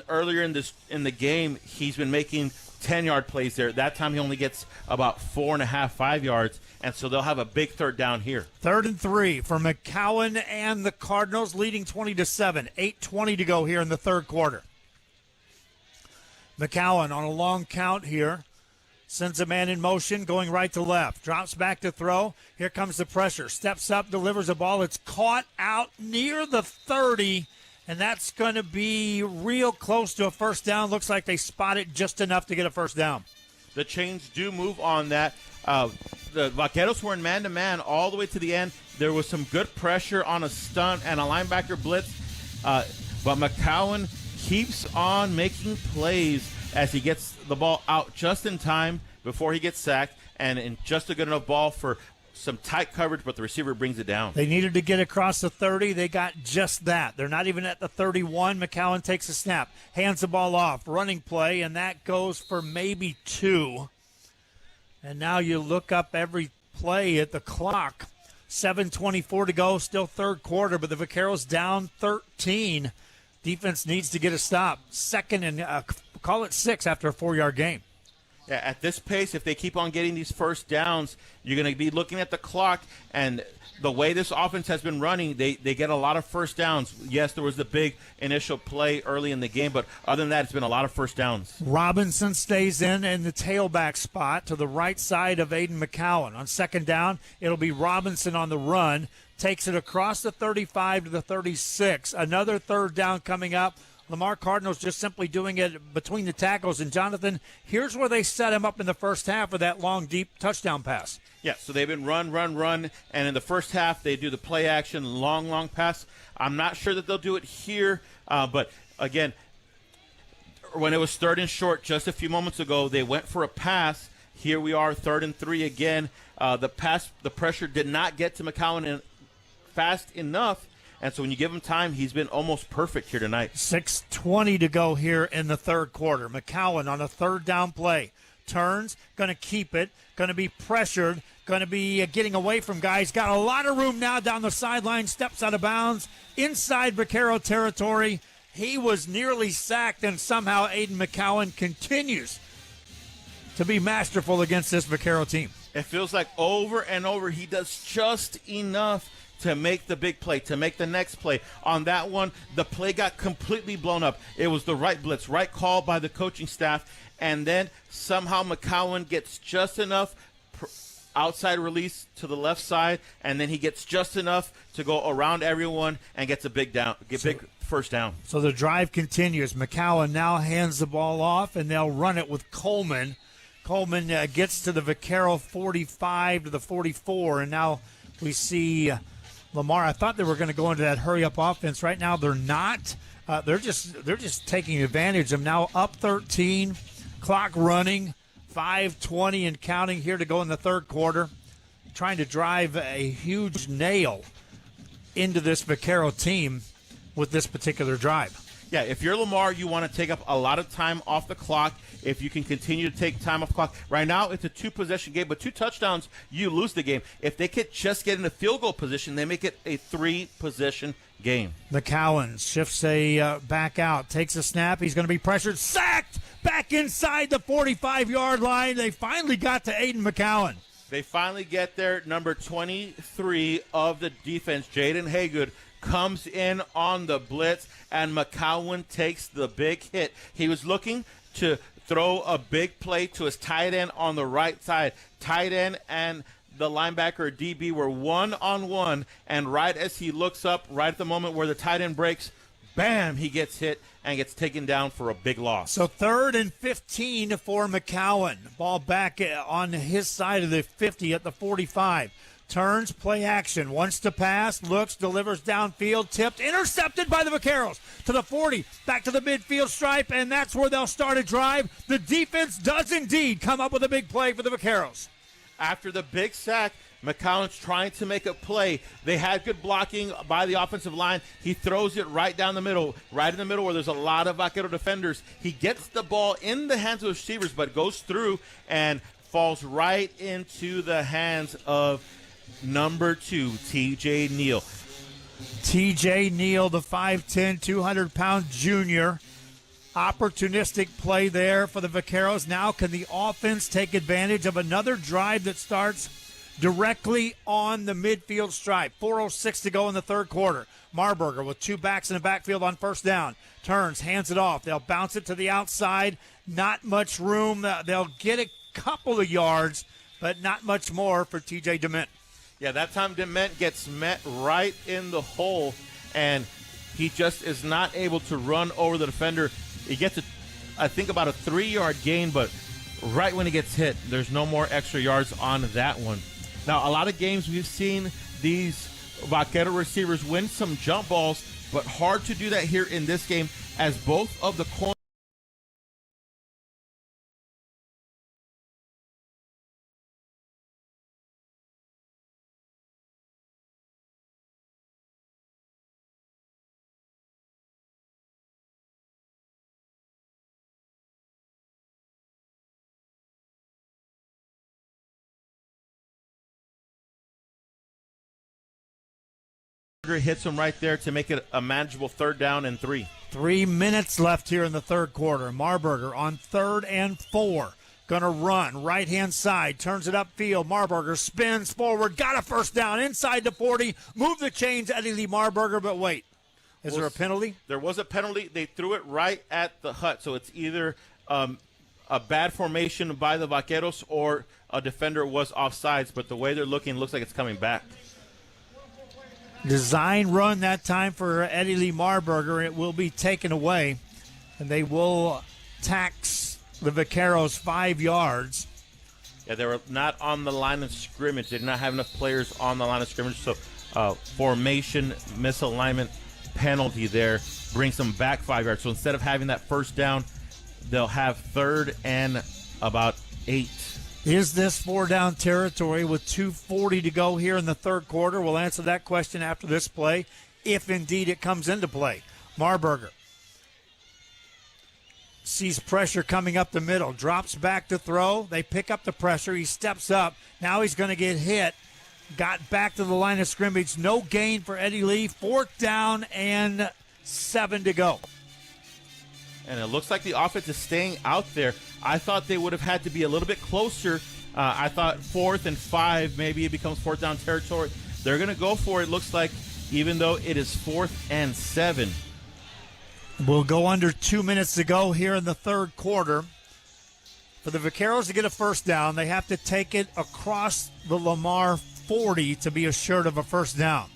earlier in the game he's been making 10-yard plays there. That time he only gets about 4.5, 5 yards, and so they'll have a big third down here. 3rd and 3 for McCowan and the Cardinals, leading 20-7. 8:20 to go here in the third quarter. McCowan on a long count here. Sends a man in motion, going right to left. Drops back to throw. Here comes the pressure. Steps up, delivers a ball. It's caught out near the 30, and that's going to be real close to a first down. Looks like they spot it just enough to get a first down. The chains do move on that. The Vaqueros were in man-to-man all the way to the end. There was some good pressure on a stunt and a linebacker blitz, but McCowan keeps on making plays as he gets the ball out just in time before he gets sacked, and in just a good enough ball for some tight coverage, but the receiver brings it down. They needed to get across the 30. They got just that. They're not even at the 31. McCowan takes a snap, hands the ball off, running play, and that goes for maybe 2. And now you look up every play at the clock. 7:24 to go, still third quarter, but the Vaqueros down 13. Defense needs to get a stop. Second and call it 6 after a 4-yard game. Yeah, at this pace, if they keep on getting these first downs, you're going to be looking at the clock, and the way this offense has been running, they get a lot of first downs. Yes, there was the big initial play early in the game, but other than that, it's been a lot of first downs. Robinson stays in the tailback spot to the right side of Aiden McCowan. On second down, it'll be Robinson on the run. Takes it across the 35 to the 36. Another third down coming up Lamar Cardinal's just simply doing it between the tackles. And, Jonathan, here's where they set him up in the first half with that long, deep touchdown pass. Yeah, so they've been run, and in the first half they do the play action, long pass. I'm not sure that they'll do it here, but, again, when it was 3rd and short just a few moments ago, they went for a pass. Here we are, 3rd and 3 again. The pressure did not get to McCowan fast enough, and so when you give him time, he's been almost perfect here tonight. 6:20 to go here in the third quarter. McCowan on a 3rd down play. Turns, going to keep it, going to be pressured, going to be getting away from guys. Got a lot of room now down the sideline, steps out of bounds, inside Vaquero territory. He was nearly sacked, and somehow Aiden McCowan continues to be masterful against this Vaquero team. It feels like over and over he does just enough to make the big play, to make the next play. On that one, the play got completely blown up. It was the right blitz, right call by the coaching staff, and then somehow McCowan gets just enough outside release to the left side, and then he gets just enough to go around everyone and gets a big first down. So the drive continues. McCowan now hands the ball off, and they'll run it with Coleman. Coleman gets to the Vaquero 45 to the 44, and now we see Lamar. I thought they were going to go into that hurry-up offense. Right now they're not. They're just taking advantage of now up 13, clock running, 5:20 and counting here to go in the third quarter, trying to drive a huge nail into this Vaquero team with this particular drive. Yeah, if you're Lamar, you want to take up a lot of time off the clock. If you can continue to take time off the clock. Right now, it's a 2-possession game, but 2 touchdowns, you lose the game. If they could just get in a field goal position, they make it a 3-possession game. McCowan shifts back out, takes a snap. He's going to be pressured, sacked, back inside the 45-yard line. They finally got to Aiden McCowan. They finally get there. Number 23 of the defense, Jaden Haygood, comes in on the blitz, and McCowan takes the big hit. He was looking to throw a big play to his tight end on the right side. Tight end and the linebacker DB were one-on-one, and right as he looks up, right at the moment where the tight end breaks, bam, he gets hit and gets taken down for a big loss. So 3rd and 15 for McCowan. Ball back on his side of the 50 at the 45. Turns, play action, wants to pass, looks, delivers downfield, tipped, intercepted by the Vaqueros to the 40, back to the midfield stripe, and that's where they'll start a drive. The defense does indeed come up with a big play for the Vaqueros. After the big sack, McCowan's trying to make a play. They had good blocking by the offensive line. He throws it right down the middle, right in the middle where there's a lot of Vaquero defenders. He gets the ball in the hands of the receivers, but goes through and falls right into the hands of number 2, T.J. Neal. T.J. Neal, the 5'10", 200-pound junior. Opportunistic play there for the Vaqueros. Now can the offense take advantage of another drive that starts directly on the midfield stripe? 4:06 to go in the third quarter. Marburger with 2 backs in the backfield on first down. Turns, hands it off. They'll bounce it to the outside. Not much room. They'll get a couple of yards, but not much more for T.J. Dement. Yeah, that time Dement gets met right in the hole, and he just is not able to run over the defender. He gets, I think, about a 3-yard gain, but right when he gets hit, there's no more extra yards on that one. Now, a lot of games we've seen these Vaquero receivers win some jump balls, but hard to do that here in this game as both of the corners. Hits him right there to make it a manageable 3rd down and 3. 3 minutes left here in the third quarter. Marburger on 3rd and 4. Going to run right-hand side. Turns it upfield. Marburger spins forward. Got a first down inside the 40. Move the chains, Eddie Lee Marburger, but wait. Is there a penalty? There was a penalty. They threw it right at the hut, so it's either a bad formation by the Vaqueros or a defender was offsides, but the way they're looking looks like it's coming back. Design run that time for Eddie Lee Marburger. It will be taken away, and they will tax the Vaqueros 5 yards. Yeah, they were not on the line of scrimmage. They did not have enough players on the line of scrimmage, so formation misalignment penalty there brings them back 5 yards. So instead of having that first down, they'll have 3rd and about 8. Is this 4-down territory with 2:40 to go here in the third quarter? We'll answer that question after this play, if indeed it comes into play. Marburger sees pressure coming up the middle, drops back to throw. They pick up the pressure. He steps up. Now he's going to get hit. Got back to the line of scrimmage. No gain for Eddie Lee. 4th down and 7 to go. And it looks like the offense is staying out there. I thought they would have had to be a little bit closer. I thought 4th and 5, maybe it becomes 4th down territory. They're going to go for it, looks like, even though it is 4th and 7. We'll go under 2 minutes to go here in the third quarter. For the Vaqueros to get a first down, they have to take it across the Lamar 40 to be assured of a first down.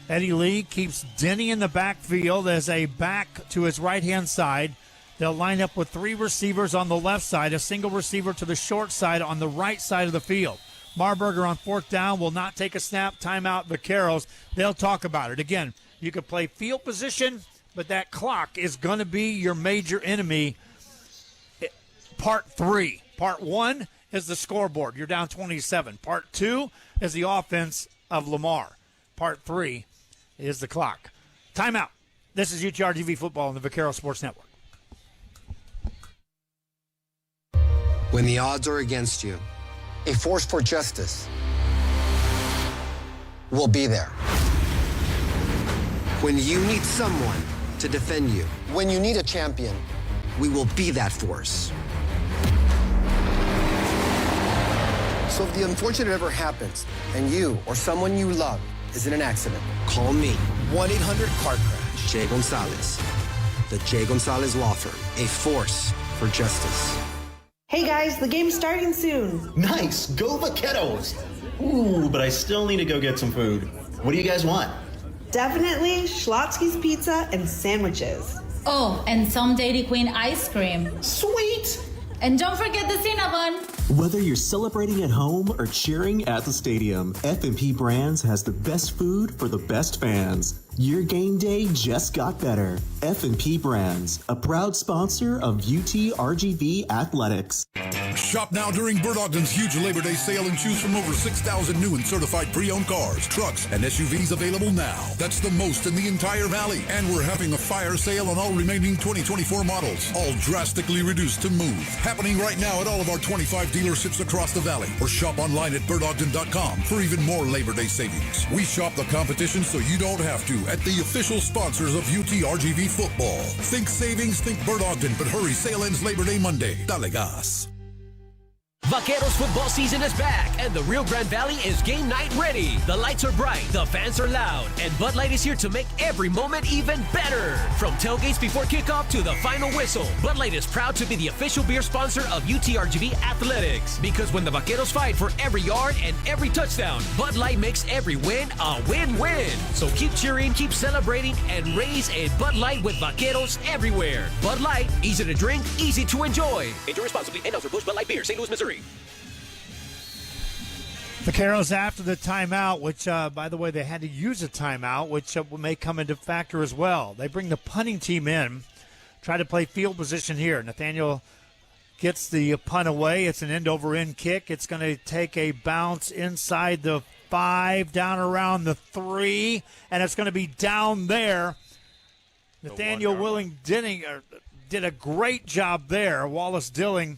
Eddie Lee keeps Denny in the backfield as a back to his right-hand side. They'll line up with 3 receivers on the left side, a single receiver to the short side on the right side of the field. Marburger on 4th down will not take a snap. Timeout, Vaqueros. They'll talk about it. Again, you could play field position, but that clock is going to be your major enemy. Part 3. Part 1 is the scoreboard. You're down 27. Part 2 is the offense of Lamar. Part 3 is the clock. Timeout. This is UTRGV Football on the Vaquero Sports Network. When the odds are against you, a force for justice will be there. When you need someone to defend you, when you need a champion, we will be that force. So if the unfortunate ever happens and you or someone you love is in an accident, call me. 1-800-CAR-CRASH. Jay Gonzalez. The Jay Gonzalez Law Firm. A force for justice. Hey guys, the game's starting soon. Nice. Go Vaqueros. Ooh, but I still need to go get some food. What do you guys want? Definitely Schlotsky's Pizza and sandwiches. Oh, and some Dairy Queen ice cream. Sweet! And don't forget the Cinnabon. Whether you're celebrating at home or cheering at the stadium, F&P Brands has the best food for the best fans. Your game day just got better. F&P Brands, a proud sponsor of UTRGV Athletics. Shop now during Bird Ogden's huge Labor Day sale and choose from over 6,000 new and certified pre-owned cars, trucks, and SUVs available now. That's the most in the entire valley. And we're having a fire sale on all remaining 2024 models, all drastically reduced to move. Happening right now at all of our 25 dealerships across the valley. Or shop online at birdogden.com for even more Labor Day savings. We shop the competition so you don't have to at the official sponsors of UTRGV football. Think savings, think Bird Ogden, but hurry, sale ends Labor Day Monday. Dale gas. Vaqueros football season is back, and the Rio Grande Valley is game night ready. The lights are bright, the fans are loud, and Bud Light is here to make every moment even better. From tailgates before kickoff to the final whistle, Bud Light is proud to be the official beer sponsor of UTRGV Athletics. Because when the Vaqueros fight for every yard and every touchdown, Bud Light makes every win a win-win. So keep cheering, keep celebrating, and raise a Bud Light with Vaqueros everywhere. Bud Light, easy to drink, easy to enjoy. Enjoy responsibly. Anheuser-Busch Bud Light Beer, St. Louis, Missouri. Vaqueros after the timeout, which, by the way, they had to use a timeout, which may come into factor as well. They bring the punting team in, try to play field position here. Nathaniel gets the punt away. It's an end-over-end kick. It's going to take a bounce inside the 5, down around the 3, and it's going to be down there. Nathaniel Willing Denning did a great job there. Wallace Dilling.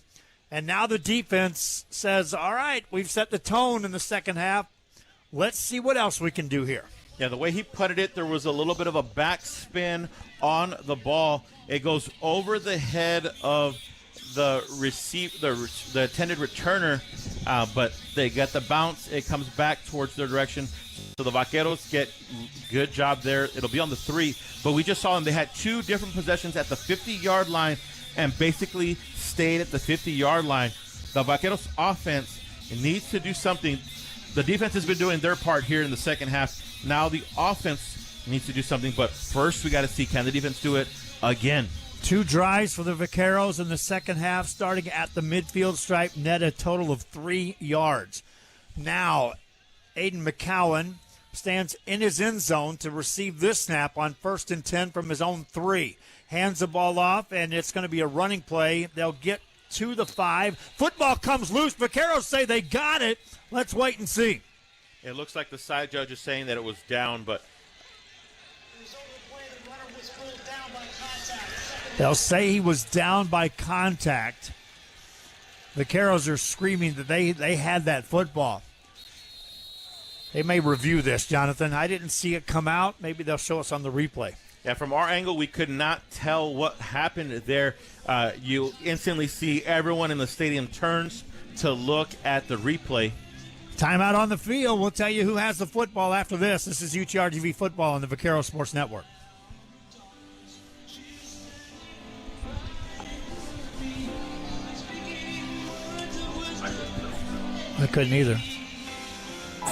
And now the defense says, all right, we've set the tone in the second half. Let's see what else we can do here. Yeah, the way he putted it, there was a little bit of a backspin on the ball. It goes over the head of the intended returner, but they get the bounce. It comes back towards their direction. So the Vaqueros get good job there. It'll be on the 3. But we just saw them. They had 2 different possessions at the 50-yard line and basically stayed at the 50-yard line. The Vaqueros offense needs to do something. the defense has been doing their part here in the second half. Now the offense needs to do something, but first we got to see, can the defense do it again? 2 drives for the Vaqueros in the second half, starting at the midfield stripe, net a total of 3 yards. Now, Aiden McCowan stands in his end zone to receive this snap on 1st and 10 from his own 3. Hands the ball off, and it's going to be a running play. They'll get to the 5. Football comes loose. Vaqueros say they got it. Let's wait and see. It looks like the side judge is saying that it was down, but they'll say he was down by contact. Vaqueros are screaming that they had that football. They may review this, Jonathan. I didn't see it come out. Maybe they'll show us on the replay. Yeah, from our angle, we could not tell what happened there. You instantly see everyone in the stadium turns to look at the replay. Timeout on the field. We'll tell you who has the football after this. This is UTRGV Football on the Vaquero Sports Network. I couldn't either.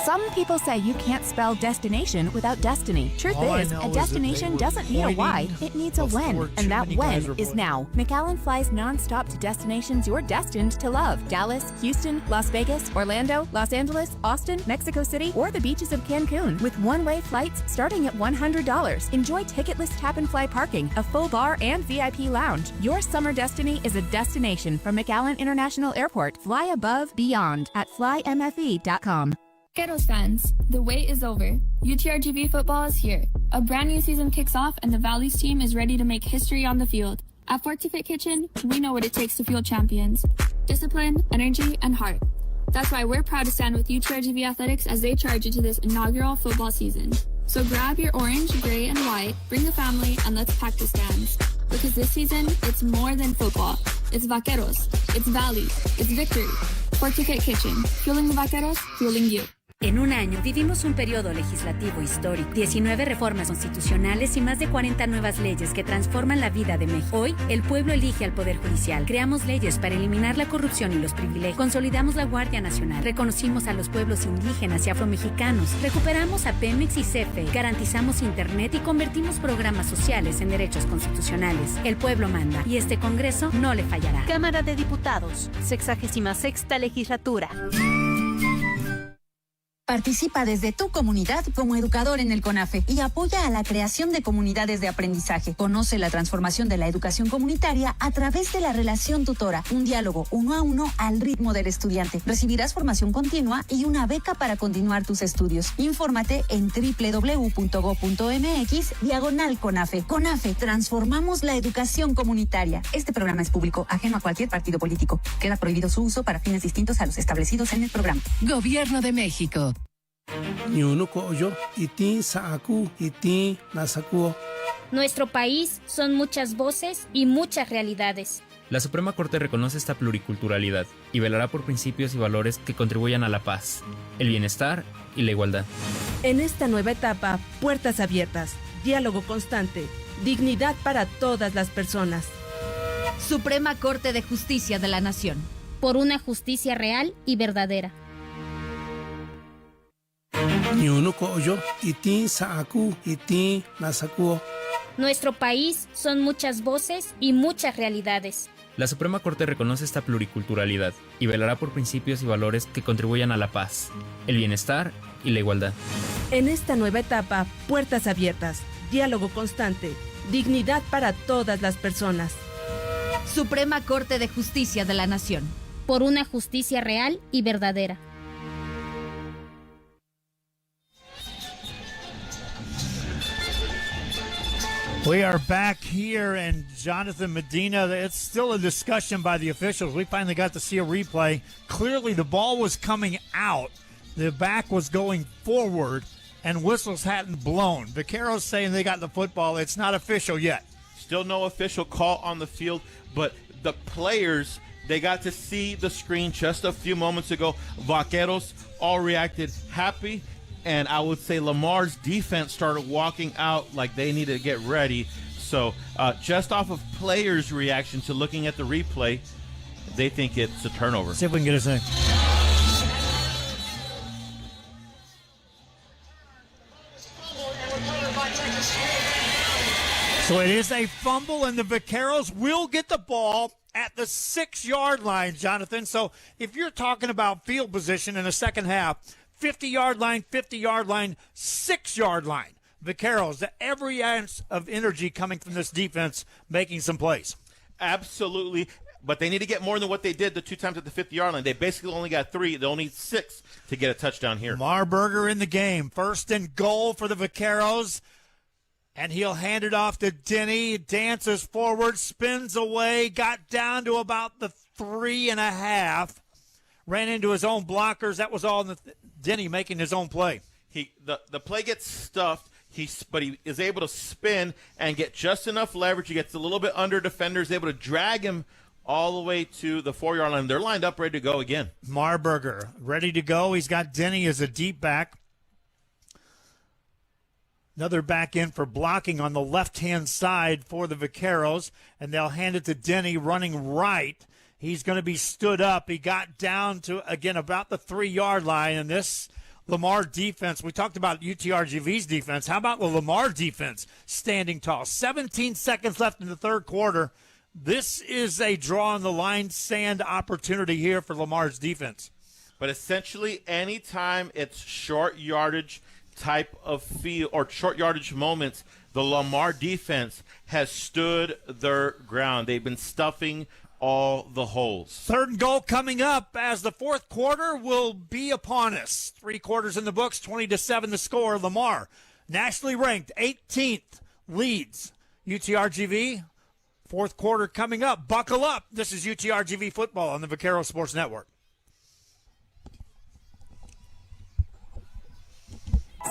Some people say you can't spell destination without destiny. Truth is, a destination doesn't need a why, it needs a when. And that when is now. McAllen flies nonstop to destinations you're destined to love. Dallas, Houston, Las Vegas, Orlando, Los Angeles, Austin, Mexico City, or the beaches of Cancun. With one-way flights starting at $100. Enjoy ticketless tap-and-fly parking, a full bar, and VIP lounge. Your summer destiny is a destination from McAllen International Airport. Fly above, beyond at flymfe.com. Vaqueros fans, the wait is over. UTRGV football is here. A brand new season kicks off and the Valley's team is ready to make history on the field. At Forty Fit Kitchen, we know what it takes to fuel champions. Discipline, energy, and heart. That's why we're proud to stand with UTRGV Athletics as they charge into this inaugural football season. So grab your orange, gray, and white, bring the family, and let's pack the stands. Because this season, it's more than football. It's Vaqueros, it's Valley, it's victory. Forty Fit Kitchen, fueling the Vaqueros, fueling you. En un año vivimos un periodo legislativo histórico, 19 reformas constitucionales y más de 40 nuevas leyes que transforman la vida de México. Hoy, el pueblo elige al Poder Judicial. Creamos leyes para eliminar la corrupción y los privilegios. Consolidamos la Guardia Nacional. Reconocimos a los pueblos indígenas y afromexicanos. Recuperamos a Pemex y CFE. Garantizamos Internet y convertimos programas sociales en derechos constitucionales. El pueblo manda y este Congreso no le fallará. Cámara de Diputados, 66ª legislatura. Participa desde tu comunidad como educador en el CONAFE y apoya a la creación de comunidades de aprendizaje. Conoce la transformación de la educación comunitaria a través de la relación tutora, un diálogo 1 a 1 al ritmo del estudiante. Recibirás formación continua y una beca para continuar tus estudios. Infórmate en www.go.mx/CONAFE. CONAFE, transformamos la educación comunitaria. Este programa es público, ajeno a cualquier partido político. Queda prohibido su uso para fines distintos a los establecidos en el programa. Gobierno de México. Nuestro país son muchas voces y muchas realidades. La Suprema Corte reconoce esta pluriculturalidad y velará por principios y valores que contribuyan a la paz, el bienestar y la igualdad. En esta nueva etapa, puertas abiertas, diálogo constante, dignidad para todas las personas. Suprema Corte de Justicia de la Nación. Por una justicia real y verdadera. Nuestro país son muchas voces y muchas realidades. La Suprema Corte reconoce esta pluriculturalidad y velará por principios y valores que contribuyan a la paz, el bienestar y la igualdad. En esta nueva etapa, puertas abiertas, diálogo constante, dignidad para todas las personas. Suprema Corte de Justicia de la Nación. Por una justicia real y verdadera. We are back here, and Jonathan Medina, it's still a discussion by the officials. We finally got to see a replay. Clearly, the ball was coming out. The back was going forward, and whistles hadn't blown. Vaqueros saying they got the football. It's not official yet. Still no official call on the field, but the players, they got to see the screen just a few moments ago. Vaqueros all reacted happy. And I would say Lamar's defense started walking out like they needed to get ready. So just off of players' reaction to looking at the replay, they think it's a turnover. See if we can get a thing. So it is a fumble, and the Vaqueros will get the ball at the 6-yard line, Jonathan. So if you're talking about field position in the second half, 50-yard line, 6-yard line. Vaqueros, every ounce of energy coming from this defense, making some plays. Absolutely. But they need to get more than what they did the 2 times at the 50-yard line. They basically only got 3. They'll need 6 to get a touchdown here. Marburger in the game. 1st and goal for the Vaqueros. And he'll hand it off to Denny. Dances forward, spins away, got down to about the 3.5. Ran into his own blockers. That was all Denny making his own play. The play gets stuffed. But he is able to spin and get just enough leverage. He gets a little bit under defenders, able to drag him all the way to the 4-yard line. They're lined up, ready to go again. Marburger ready to go. He's got Denny as a deep back. Another back in for blocking on the left-hand side for the Vaqueros, and they'll hand it to Denny running right. He's going to be stood up. He got down to, again, about the 3-yard line, and this Lamar defense, we talked about UTRGV's defense. How about the Lamar defense standing tall? 17 seconds left in the third quarter. This is a draw on the line sand opportunity here for Lamar's defense. But essentially, anytime it's short yardage type of field or short yardage moments, the Lamar defense has stood their ground. They've been stuffing all the holes. 3rd and goal coming up as the fourth quarter will be upon us. 3 quarters in the books, 20-7 the score. Lamar, nationally ranked 18th, leads UTRGV. Fourth quarter coming up. Buckle up. This is UTRGV football on the Vaquero Sports Network.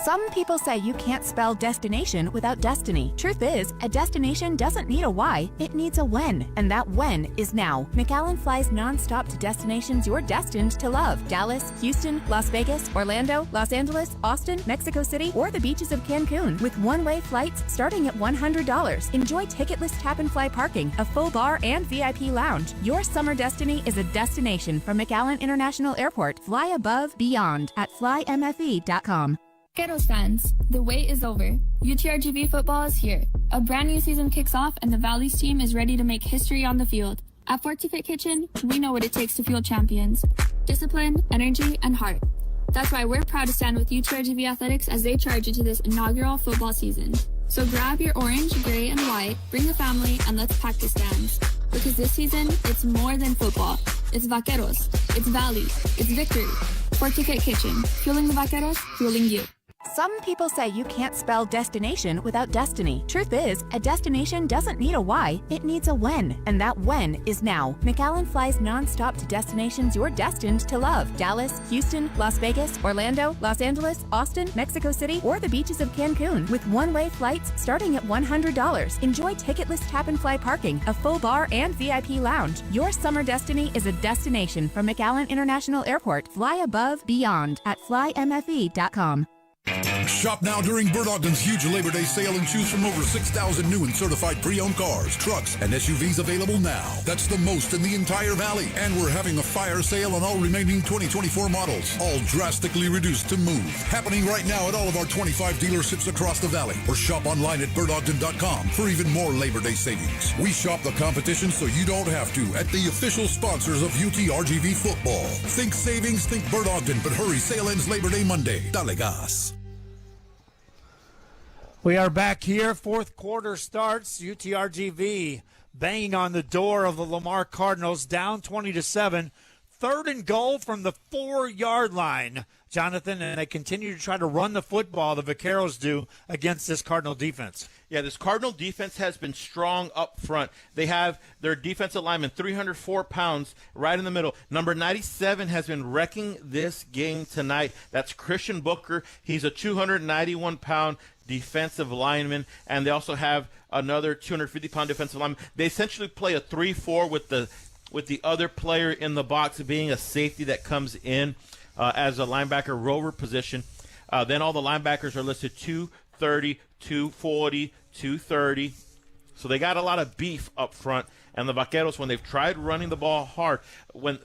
Some people say you can't spell destination without destiny. Truth is, a destination doesn't need a why, it needs a when. And that when is now. McAllen flies nonstop to destinations you're destined to love. Dallas, Houston, Las Vegas, Orlando, Los Angeles, Austin, Mexico City, or the beaches of Cancun. With one-way flights starting at $100. Enjoy ticketless tap-and-fly parking, a full bar, and VIP lounge. Your summer destiny is a destination from McAllen International Airport. Fly above, beyond at flymfe.com. Vaqueros fans, the wait is over. UTRGV football is here. A brand new season kicks off and the Valley's team is ready to make history on the field. At Fortifit Kitchen, we know what it takes to fuel champions. Discipline, energy, and heart. That's why we're proud to stand with UTRGV Athletics as they charge into this inaugural football season. So grab your orange, gray, and white, bring the family, and let's pack the stands. Because this season, it's more than football. It's Vaqueros. It's Valley. It's victory. Fortifit Kitchen. Fueling the Vaqueros, fueling you. Some people say you can't spell destination without destiny. Truth is, a destination doesn't need a why, it needs a when. And that when is now. McAllen flies nonstop to destinations you're destined to love. Dallas, Houston, Las Vegas, Orlando, Los Angeles, Austin, Mexico City, or the beaches of Cancun. With one-way flights starting at $100. Enjoy ticketless tap-and-fly parking, a full bar, and VIP lounge. Your summer destiny is a destination from McAllen International Airport. Fly above, beyond at flymfe.com. Shop now during Bird Ogden's huge Labor Day sale and choose from over 6,000 new and certified pre-owned cars, trucks, and SUVs available now. That's the most in the entire valley. And we're having a fire sale on all remaining 2024 models, all drastically reduced to move. Happening right now at all of our 25 dealerships across the valley. Or shop online at birdogden.com for even more Labor Day savings. We shop the competition so you don't have to at the official sponsors of UTRGV football. Think savings, think Bird Ogden, but hurry, sale ends Labor Day Monday. Dale gas. We are back here. Fourth quarter starts. UTRGV banging on the door of the Lamar Cardinals, down 20-7. 3rd and goal from the 4-yard line, Jonathan, and they continue to try to run the football, the Vaqueros do, against this Cardinal defense. Yeah, this Cardinal defense has been strong up front. They have their defensive lineman, 304 pounds, right in the middle. Number 97 has been wrecking this game tonight. That's Christian Booker. He's a 291-pound defensive lineman, and they also have another 250-pound defensive lineman. They essentially play a 3-4 with the other player in the box being a safety that comes in as a linebacker rover position. Then all the linebackers are listed 230, 240, 230. So they got a lot of beef up front. And the Vaqueros, when they've tried running the ball hard, when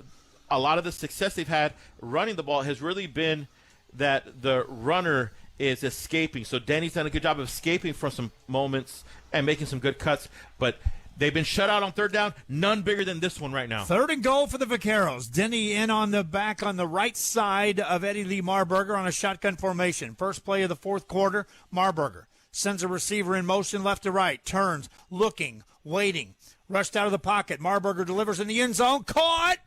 a lot of the success they've had running the ball has really been that the runner is escaping. So Denny's done a good job of escaping from some moments and making some good cuts, but they've been shut out on third down. None bigger than this one right now. 3rd and goal for the Vaqueros. Denny in on the back on the right side of Eddie Lee Marburger on a shotgun formation. First play of the fourth quarter, Marburger sends a receiver in motion left to right, turns, looking, waiting, rushed out of the pocket. Marburger delivers in the end zone, caught,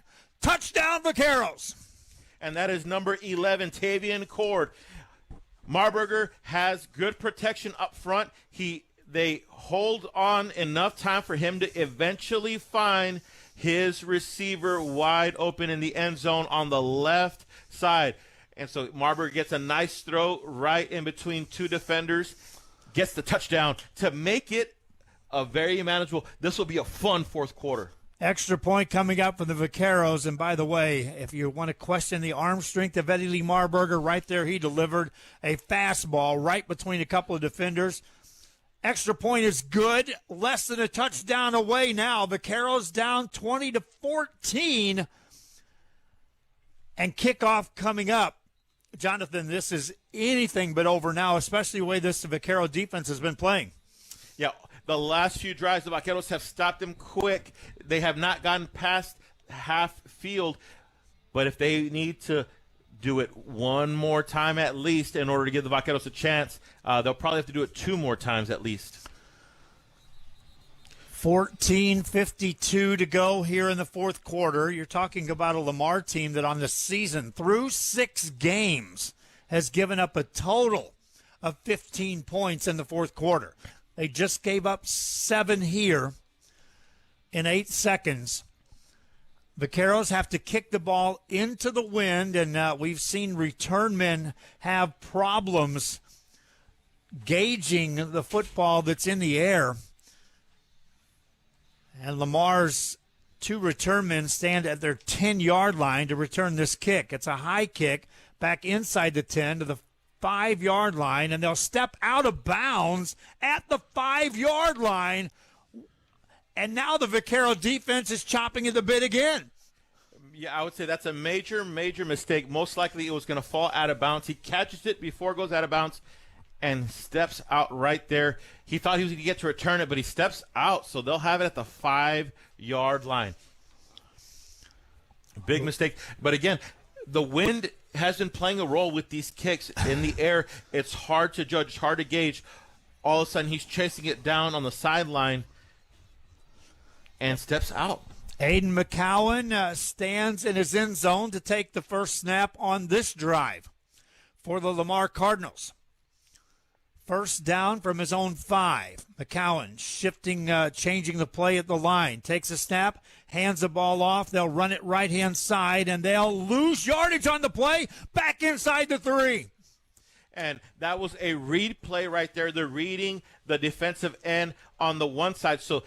touchdown Vaqueros. And that is number 11, Tavian Cord. Marburger has good protection up front. They hold on enough time for him to eventually find his receiver wide open in the end zone on the left side. And so Marburger gets a nice throw right in between two defenders, gets the touchdown to make it a very manageable. This will be a fun fourth quarter. Extra point coming up for the Vaqueros. And by the way, if you want to question the arm strength of Eddie Lee Marburger, right there he delivered a fastball right between a couple of defenders. Extra point is good. Less than a touchdown away now. Vaqueros down 20-14. And kickoff coming up. Jonathan, this is anything but over now, especially the way this Vaquero defense has been playing. Yeah, the last few drives, the Vaqueros have stopped them quick. They have not gotten past half field. But if they need to do it one more time at least in order to give the Vaqueros a chance, they'll probably have to do it 2 more times at least. 14:52 to go here in the fourth quarter. You're talking about a Lamar team that on the season, through 6 games, has given up a total of 15 points in the fourth quarter. They just gave up 7 here in 8 seconds. Vaqueros have to kick the ball into the wind, and we've seen return men have problems gauging the football that's in the air. And Lamar's 2 return men stand at their 10-yard line to return this kick. It's a high kick back inside the 10 to the 5-yard line, and they'll step out of bounds at the 5-yard line. And now the Vaquero defense is chopping at the bit again. Yeah, I would say that's a major, major mistake. Most likely it was going to fall out of bounds. He catches it before it goes out of bounds and steps out right there. He thought he was going to get to return it, but he steps out, so they'll have it at the 5-yard line. Big mistake. But again, the wind has been playing a role with these kicks in the air. It's hard to judge, hard to gauge. All of a sudden he's chasing it down on the sideline and steps out. Aiden McCowan stands in his end zone to take the first snap on this drive for the Lamar Cardinals. First down from his own 5. McCowan shifting, changing the play at the line. Takes a snap, hands the ball off. They'll run it right-hand side, and they'll lose yardage on the play. Back inside the 3. And that was a read play right there. They're reading the defensive end on the one side. So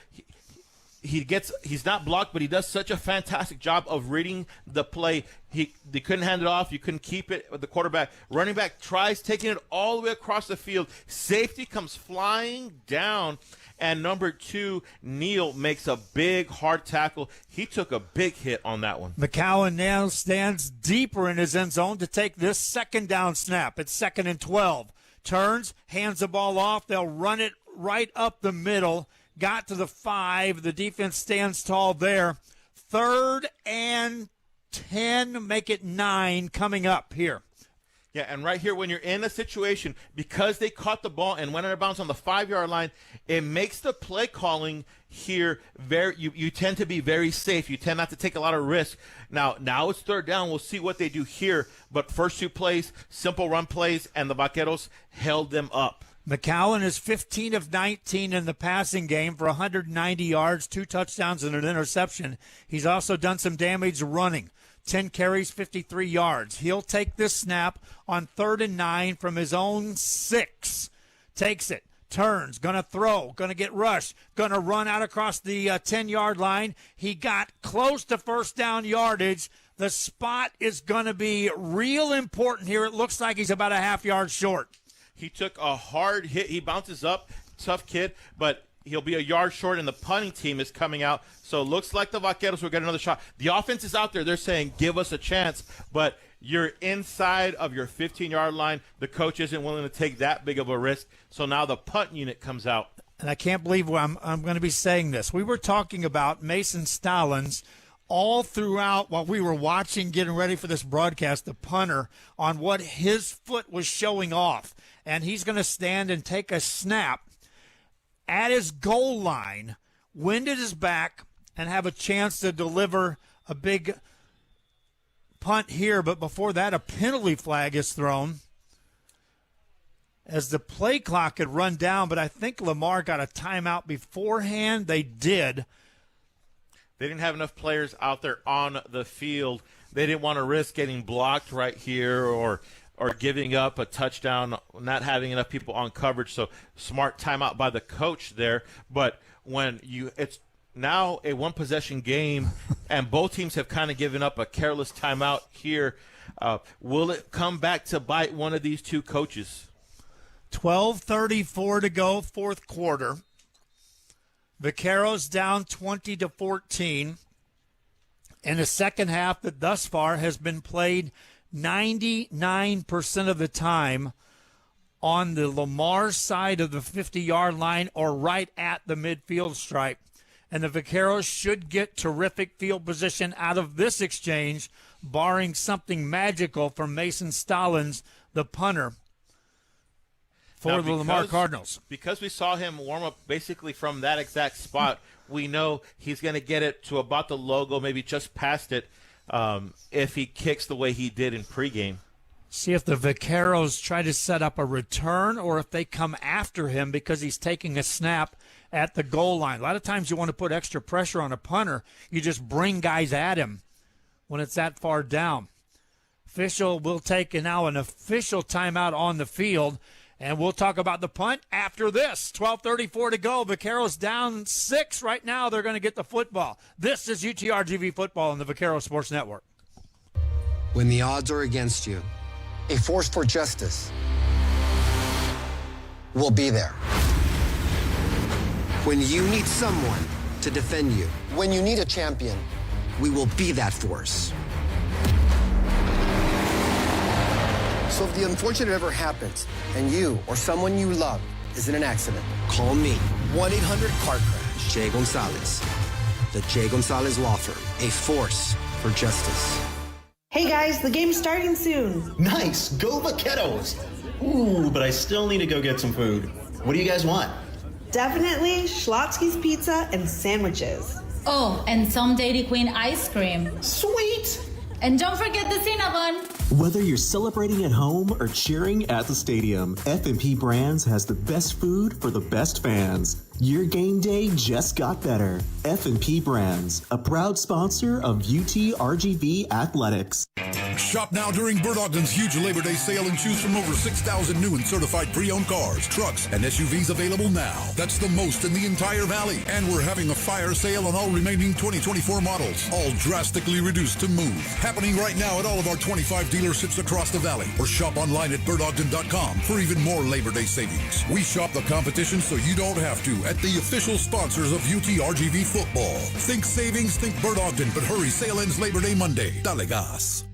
he's not blocked, but he does such a fantastic job of reading the play. They couldn't hand it off. You couldn't keep it with the quarterback. Running back tries taking it all the way across the field. Safety comes flying down, and number 2, Neal, makes a big, hard tackle. He took a big hit on that one. McCowan now stands deeper in his end zone to take this second down snap. It's 2nd and 12. Turns, hands the ball off. They'll run it right up the middle. Got to the 5. The defense stands tall there. 3rd and 10, make it 9 coming up here. Yeah, and right here, when you're in a situation, because they caught the ball and went out of bounds on the 5-yard line, it makes the play calling here you tend to be very safe. You tend not to take a lot of risk. Now it's 3rd down. We'll see what they do here. But first 2 plays, simple run plays, and the Vaqueros held them up. McCowan is 15 of 19 in the passing game for 190 yards, 2 touchdowns and an interception. He's also done some damage running. 10 carries, 53 yards. He'll take this snap on 3rd and 9 from his own 6. Takes it, turns, going to throw, going to get rushed, going to run out across the 10-yard line. He got close to first down yardage. The spot is going to be real important here. It looks like he's about a half-yard short. He took a hard hit. He bounces up. Tough kid, but he'll be a yard short, and the punting team is coming out. So it looks like the Vaqueros will get another shot. The offense is out there. They're saying, give us a chance. But you're inside of your 15-yard line. The coach isn't willing to take that big of a risk, so now the punt unit comes out. And I can't believe I'm going to be saying this. We were talking about Mason Stallings all throughout while we were watching, getting ready for this broadcast, the punter, on what his foot was showing off. And he's going to stand and take a snap at his goal line, wind at his back, and have a chance to deliver a big punt here. But before that, a penalty flag is thrown as the play clock had run down, but I think Lamar got a timeout beforehand. They did. They didn't have enough players out there on the field. They didn't want to risk getting blocked right here or giving up a touchdown, not having enough people on coverage. So smart timeout by the coach there. But when it's now a one-possession game and both teams have kind of given up a careless timeout here, will it come back to bite one of these two coaches? 12:34 to go, fourth quarter. Vaqueros down 20-14 in a second half that thus far has been played 99% of the time on the Lamar side of the 50-yard line or right at the midfield stripe. And the Vaqueros should get terrific field position out of this exchange, barring something magical from Mason Stallings, the punter, for the Lamar Cardinals. Because we saw him warm up basically from that exact spot, we know he's going to get it to about the logo, maybe just past it, if he kicks the way he did in pregame. See if the Vaqueros try to set up a return or if they come after him because he's taking a snap at the goal line. A lot of times you want to put extra pressure on a punter. You just bring guys at him when it's that far down. Official will take now an official timeout on the field. And we'll talk about the punt after this. 12:34 to go. Vaqueros down 6 right now. They're going to get the football. This is UTRGV football on the Vaquero Sports Network. When the odds are against you, a force for justice will be there. When you need someone to defend you, when you need a champion, we will be that force. So if the unfortunate ever happens and you or someone you love is in an accident, call me. 1-800-CAR-CRASH. Jay Gonzalez. The Jay Gonzalez Law Firm. A force for justice. Hey guys, the game's starting soon. Nice. Go Vaqueros. Ooh, but I still need to go get some food. What do you guys want? Definitely Schlotsky's Pizza and sandwiches. Oh, and some Dairy Queen ice cream. Sweet. And don't forget the Cinnabon. Whether you're celebrating at home or cheering at the stadium, F&P Brands has the best food for the best fans. Your game day just got better. F&P Brands, a proud sponsor of UTRGV Athletics. Shop now during Bird Ogden's huge Labor Day sale and choose from over 6,000 new and certified pre-owned cars, trucks, and SUVs available now. That's the most in the entire valley. And we're having a fire sale on all remaining 2024 models, all drastically reduced to move. Happening right now at all of our 25 dealerships across the valley. Or shop online at birdogden.com for even more Labor Day savings. We shop the competition so you don't have to at the official sponsors of UTRGV football. Think savings, think Bird Ogden, but hurry, sale ends Labor Day Monday. Dale gas.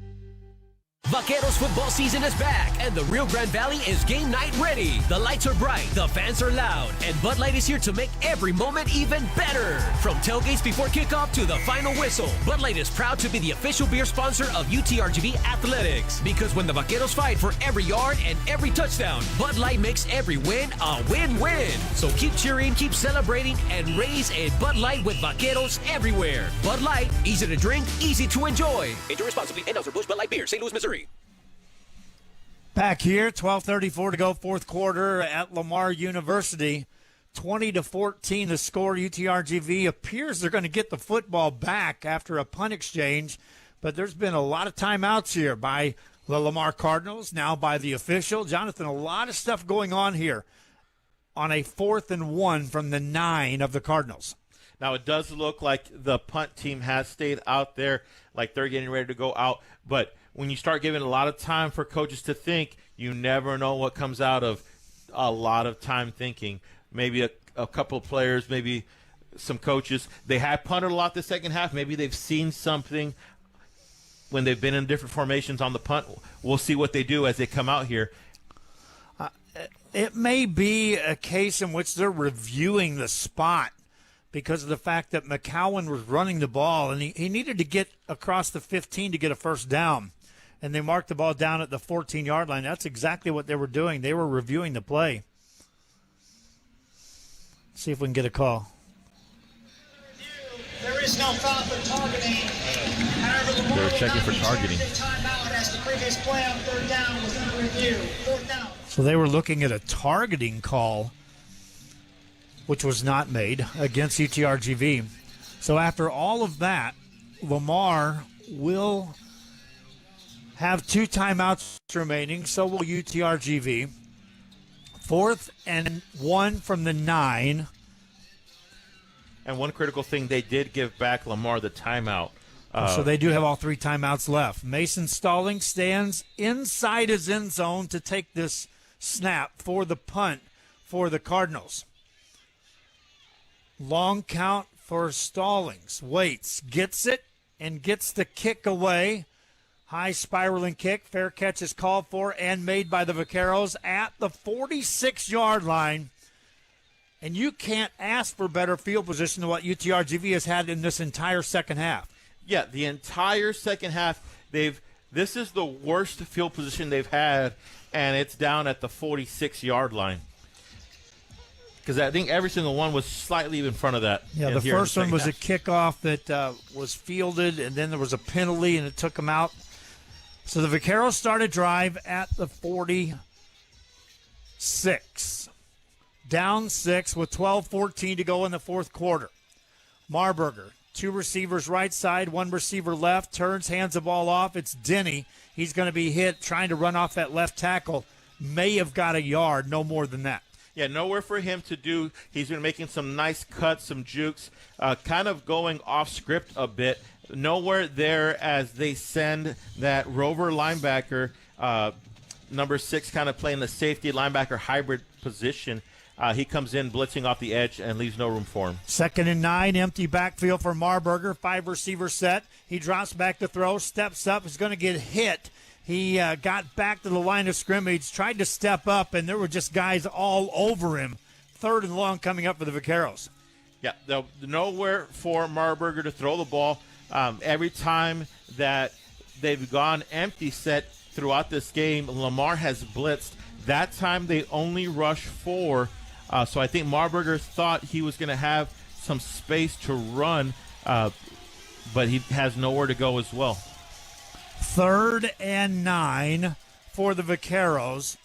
Vaqueros football season is back, and the Rio Grande Valley is game night ready. The lights are bright, the fans are loud, and Bud Light is here to make every moment even better. From tailgates before kickoff to the final whistle, Bud Light is proud to be the official beer sponsor of UTRGV Athletics. Because when the Vaqueros fight for every yard and every touchdown, Bud Light makes every win a win-win. So keep cheering, keep celebrating, and raise a Bud Light with Vaqueros everywhere. Bud Light, easy to drink, easy to enjoy. Enjoy responsibly. Anheuser-Busch Bud Light Beer, St. Louis, Missouri. Back here, 12:34 to go, fourth quarter at Lamar University. 20-14 the score. UTRGV appears they're going to get the football back after a punt exchange, but there's been a lot of timeouts here by the Lamar Cardinals, now by the official. Jonathan, a lot of stuff going on here on a 4th and 1 from the 9 of the Cardinals. Now, it does look like the punt team has stayed out there, like they're getting ready to go out. But when you start giving a lot of time for coaches to think, you never know what comes out of a lot of time thinking. Maybe a couple of players, maybe some coaches. They have punted a lot the second half. Maybe they've seen something when they've been in different formations on the punt. We'll see what they do as they come out here. It may be a case in which they're reviewing the spot because of the fact that McCowan was running the ball, and he needed to get across the 15 to get a first down. And they marked the ball down at the 14-yard line. That's exactly what they were doing. They were reviewing the play. See if we can get a call. There is no foul for targeting. However, Lamar They were checking for targeting. Timeout as the previous play on third down was under review. Fourth down. So they were looking at a targeting call, which was not made against UTRGV. So after all of that, Lamar will have 2 timeouts remaining. So will UTRGV. 4th and 1 from the 9. And one critical thing, they did give back Lamar the timeout. So they do have all 3 timeouts left. Mason Stalling stands inside his end zone to take this snap for the punt for the Cardinals. Long count for Stallings. Waits, gets it, and gets the kick away. High spiraling kick. Fair catch is called for and made by the Vaqueros at the 46-yard line. And you can't ask for better field position than what UTRGV has had in this entire second half. Yeah, the entire second half, this is the worst field position they've had, and it's down at the 46-yard line. Because I think every single one was slightly in front of that. Yeah, the first one was a kickoff that was fielded, and then there was a penalty, and it took them out. So the Vaqueros start a drive at the 46. Down 6 with 12-14 to go in the fourth quarter. Marburger, 2 receivers right side, 1 receiver left, turns, hands the ball off. It's Denny. He's going to be hit trying to run off that left tackle. May have got a yard, no more than that. Yeah, nowhere for him to do. He's been making some nice cuts, some jukes, kind of going off script a bit. Nowhere there as they send that rover linebacker, number 6, kind of playing the safety linebacker hybrid position. He comes in blitzing off the edge and leaves no room for him. 2nd and 9, empty backfield for Marburger. 5 receiver set. He drops back to throw, steps up, is going to get hit. He got back to the line of scrimmage, tried to step up, and there were just guys all over him. 3rd and long coming up for the Vaqueros. Yeah, nowhere for Marburger to throw the ball. Every time that they've gone empty set throughout this game, Lamar has blitzed. That time they only rushed 4. So I think Marburger thought he was going to have some space to run, but he has nowhere to go as well. 3rd and 9 for the Vaqueros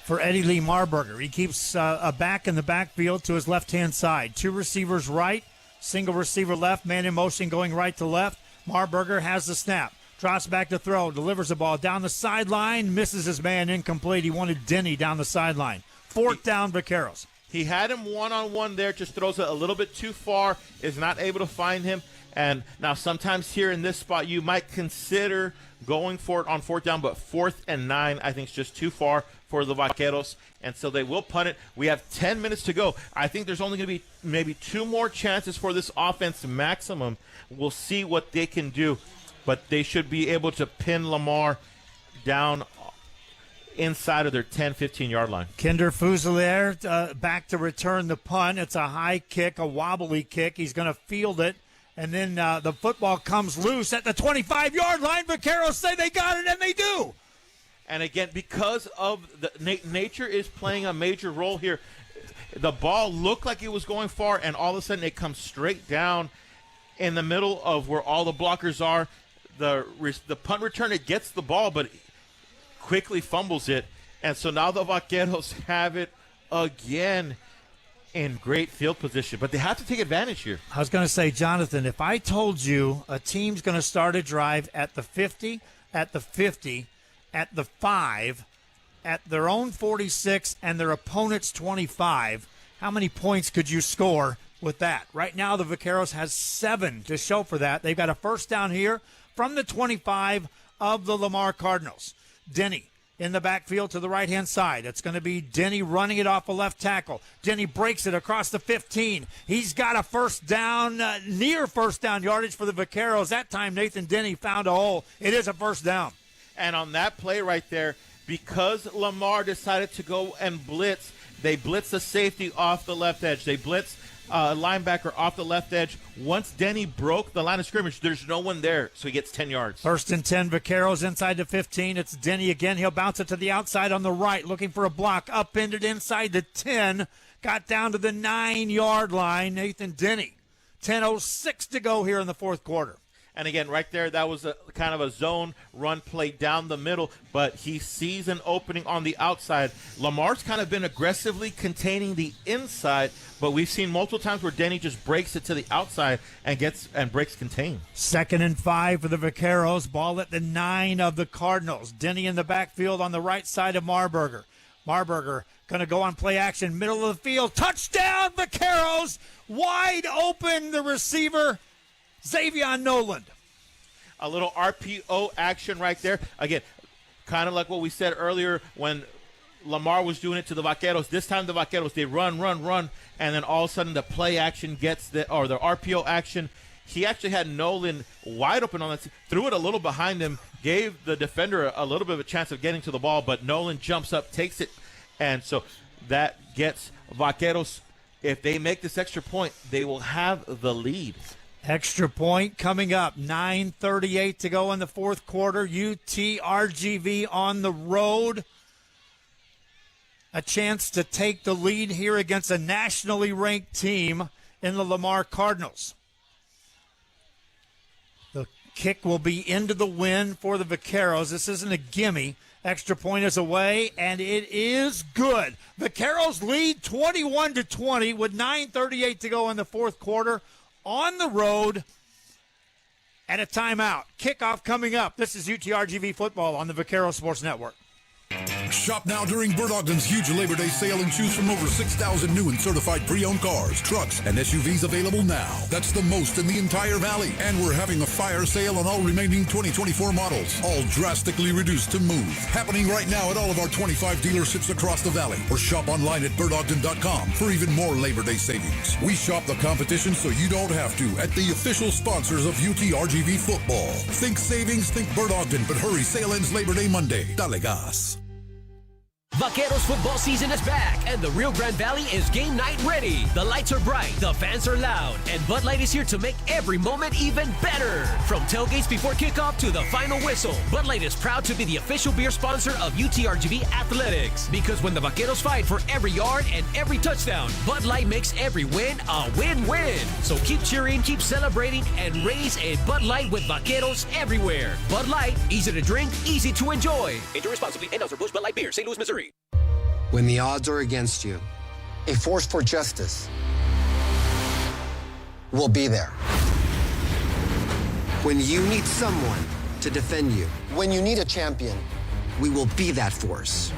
for Eddie Lee Marburger. He keeps a back in the backfield to his left-hand side. 2 receivers right, single receiver left, man in motion going right to left. Marburger has the snap. Drops back to throw, delivers the ball down the sideline, misses his man, incomplete. He wanted Denny down the sideline. 4th down, Vaqueros. He had him one-on-one there, just throws it a little bit too far, is not able to find him. And now sometimes here in this spot, you might consider going for it on 4th down, but 4th and 9, I think, is just too far for the Vaqueros, and so they will punt it. We have 10 minutes to go. I think there's only going to be maybe 2 more chances for this offense maximum. We'll see what they can do. But they should be able to pin Lamar down inside of their 10, 15-yard line. Kinder Fusilier back to return the punt. It's a high kick, a wobbly kick. He's going to field it. And then the football comes loose at the 25-yard line. Vaqueros say they got it, and they do. And again, because of the nature is playing a major role here, the ball looked like it was going far, and all of a sudden it comes straight down in the middle of where all the blockers are. The punt returner gets the ball, but quickly fumbles it. And so now the Vaqueros have it again in great field position. But they have to take advantage here. I was going to say, Jonathan, if I told you a team's going to start a drive at the 50, at the 50, at the 5, at their own 46, and their opponent's 25, how many points could you score with that? Right now, the Vaqueros has 7 to show for that. They've got a first down here from the 25 of the Lamar Cardinals. Denny in the backfield to the right-hand side. It's going to be Denny running it off a left tackle. Denny breaks it across the 15. He's got a first down, near first down yardage for the Vaqueros. That time Nathan Denny found a hole. It is a first down. And on that play right there, because Lamar decided to go and blitz, they blitz the safety off the left edge. They blitz linebacker off the left edge. Once Denny broke the line of scrimmage, there's no one there, so he gets 10 yards. First and 10, Vaqueros inside the 15. It's Denny again. He'll bounce it to the outside on the right, looking for a block. Upended inside the 10. Got down to the 9-yard line. Nathan Denny. 10:06 to go here in the fourth quarter. And again, right there, that was a kind of a zone run play down the middle, but he sees an opening on the outside. Lamar's kind of been aggressively containing the inside, but we've seen multiple times where Denny just breaks it to the outside and breaks contain. 2nd and 5 for the Vaqueros. Ball at the 9 of the Cardinals. Denny in the backfield on the right side of Marburger. Marburger going to go on play action, middle of the field. Touchdown, Vaqueros! Wide open, the receiver, Xavier Noland. A little RPO action right there. Again, kind of like what we said earlier when Lamar was doing it to the Vaqueros. This time the Vaqueros, they run, and then all of a sudden the play action gets the RPO action. He actually had Noland wide open on that, threw it a little behind him, gave the defender a little bit of a chance of getting to the ball, but Noland jumps up, takes it, and so that gets Vaqueros. If they make this extra point, they will have the lead. Extra point coming up. 9:38 to go in the fourth quarter. UTRGV on the road. A chance to take the lead here against a nationally ranked team in the Lamar Cardinals. The kick will be into the wind for the Vaqueros. This isn't a gimme. Extra point is away, and it is good. Vaqueros lead 21-20 with 9:38 to go in the fourth quarter. On the road at a timeout. Kickoff coming up. This is UTRGV football on the Vaquero Sports Network. Shop now during Bird Ogden's huge Labor Day sale and choose from over 6,000 new and certified pre-owned cars, trucks, and SUVs available now. That's the most in the entire valley. And we're having a fire sale on all remaining 2024 models, all drastically reduced to move. Happening right now at all of our 25 dealerships across the valley. Or shop online at birdogden.com for even more Labor Day savings. We shop the competition so you don't have to at the official sponsors of UTRGV football. Think savings, think Bird Ogden, but hurry, sale ends Labor Day Monday. Dale gas. Vaqueros football season is back, and the Rio Grande Valley is game night ready. The lights are bright, the fans are loud, and Bud Light is here to make every moment even better. From tailgates before kickoff to the final whistle, Bud Light is proud to be the official beer sponsor of UTRGV Athletics. Because when the Vaqueros fight for every yard and every touchdown, Bud Light makes every win a win-win. So keep cheering, keep celebrating, and raise a Bud Light with Vaqueros everywhere. Bud Light, easy to drink, easy to enjoy. Enjoy responsibly. Anheuser-Busch Bud Light Beer, St. Louis, Missouri. When the odds are against you, a force for justice will be there. When you need someone to defend you, when you need a champion, we will be that force.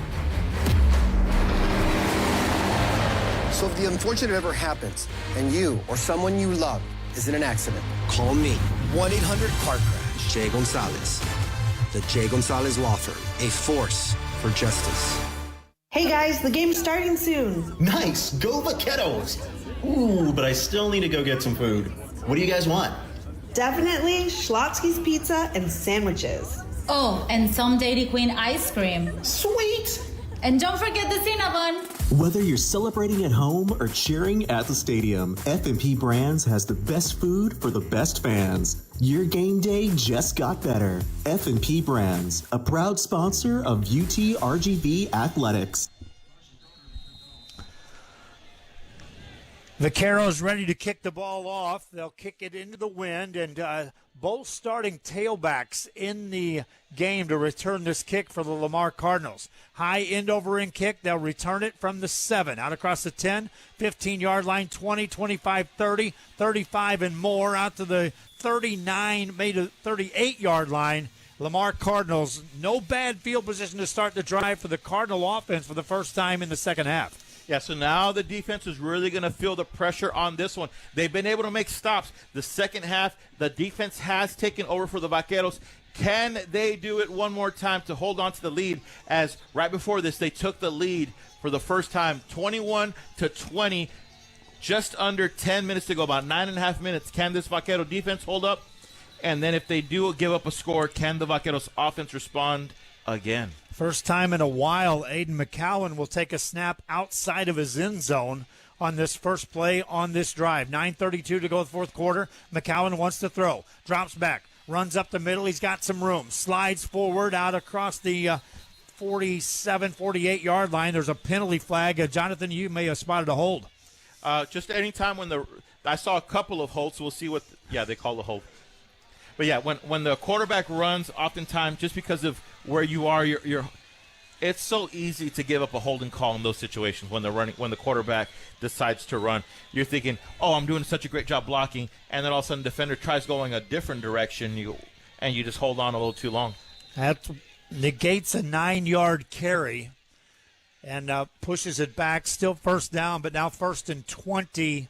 So if the unfortunate ever happens and you or someone you love is in an accident, call me. 1-800-CAR-CRASH. Jay Gonzalez. The Jay Gonzalez Law Firm. A force for justice. Hey guys, the game's starting soon. Nice, go Vaqueros. Ooh, but I still need to go get some food. What do you guys want? Definitely Schlotzsky's Pizza and sandwiches. Oh, and some Dairy Queen ice cream. Sweet! And don't forget the Cinnabon. Whether you're celebrating at home or cheering at the stadium, F&P Brands has the best food for the best fans. Your game day just got better. F&P Brands, a proud sponsor of UTRGV Athletics. Vaqueros ready to kick the ball off. They'll kick it into the wind, and both starting tailbacks in the game to return this kick for the Lamar Cardinals. High end-over-end kick. They'll return it from the 7, out across the 10, 15-yard line, 20, 25, 30, 35 and more, out to the 39, made a 38-yard line. Lamar Cardinals, no bad field position to start the drive for the Cardinal offense for the first time in the second half. Yeah, so now the defense is really going to feel the pressure on this one. They've been able to make stops. The second half, the defense has taken over for the Vaqueros. Can they do it one more time to hold on to the lead, as right before this they took the lead for the first time, 21-20, just under 10 minutes to go, about 9.5 minutes. Can this Vaquero defense hold up? And then if they do give up a score, can the Vaqueros offense respond again? First time in a while, Aiden McCowan will take a snap outside of his end zone on this first play on this drive. 9:32 to go the fourth quarter. McCowan wants to throw. Drops back. Runs up the middle. He's got some room. Slides forward out across the 47, 48-yard line. There's a penalty flag. Jonathan, you may have spotted a hold. Just any time I saw a couple of holds. We'll see what they call the hold. But yeah, when the quarterback runs, oftentimes just because of where you are, it's so easy to give up a holding call in those situations when the quarterback decides to run. You're thinking, oh, I'm doing such a great job blocking, and then all of a sudden the defender tries going a different direction, and you just hold on a little too long. That negates a 9-yard carry and pushes it back. Still first down, but now 1st and 20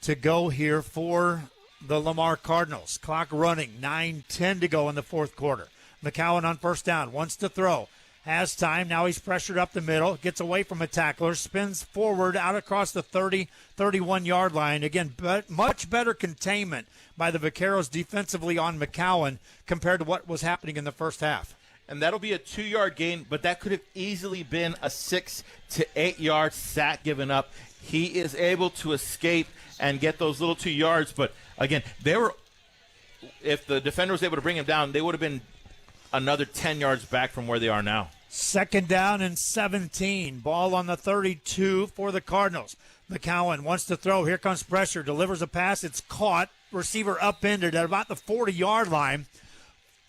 to go here for the Lamar Cardinals. Clock running, 9:10 to go in the fourth quarter. McCowan on first down, wants to throw. Has time. Now he's pressured up the middle. Gets away from a tackler. Spins forward out across the 30, 31-yard line. Again, much better containment by the Vaqueros defensively on McCowan compared to what was happening in the first half. And that'll be a 2-yard gain, but that could have easily been a 6 to 8-yard sack given up. He is able to escape and get those little 2 yards. But, again, if the defender was able to bring him down, they would have been another 10 yards back from where they are now. Second down and 17. Ball on the 32 for the Cardinals. McCowan wants to throw. Here comes pressure. Delivers a pass. It's caught. Receiver upended at about the 40-yard line.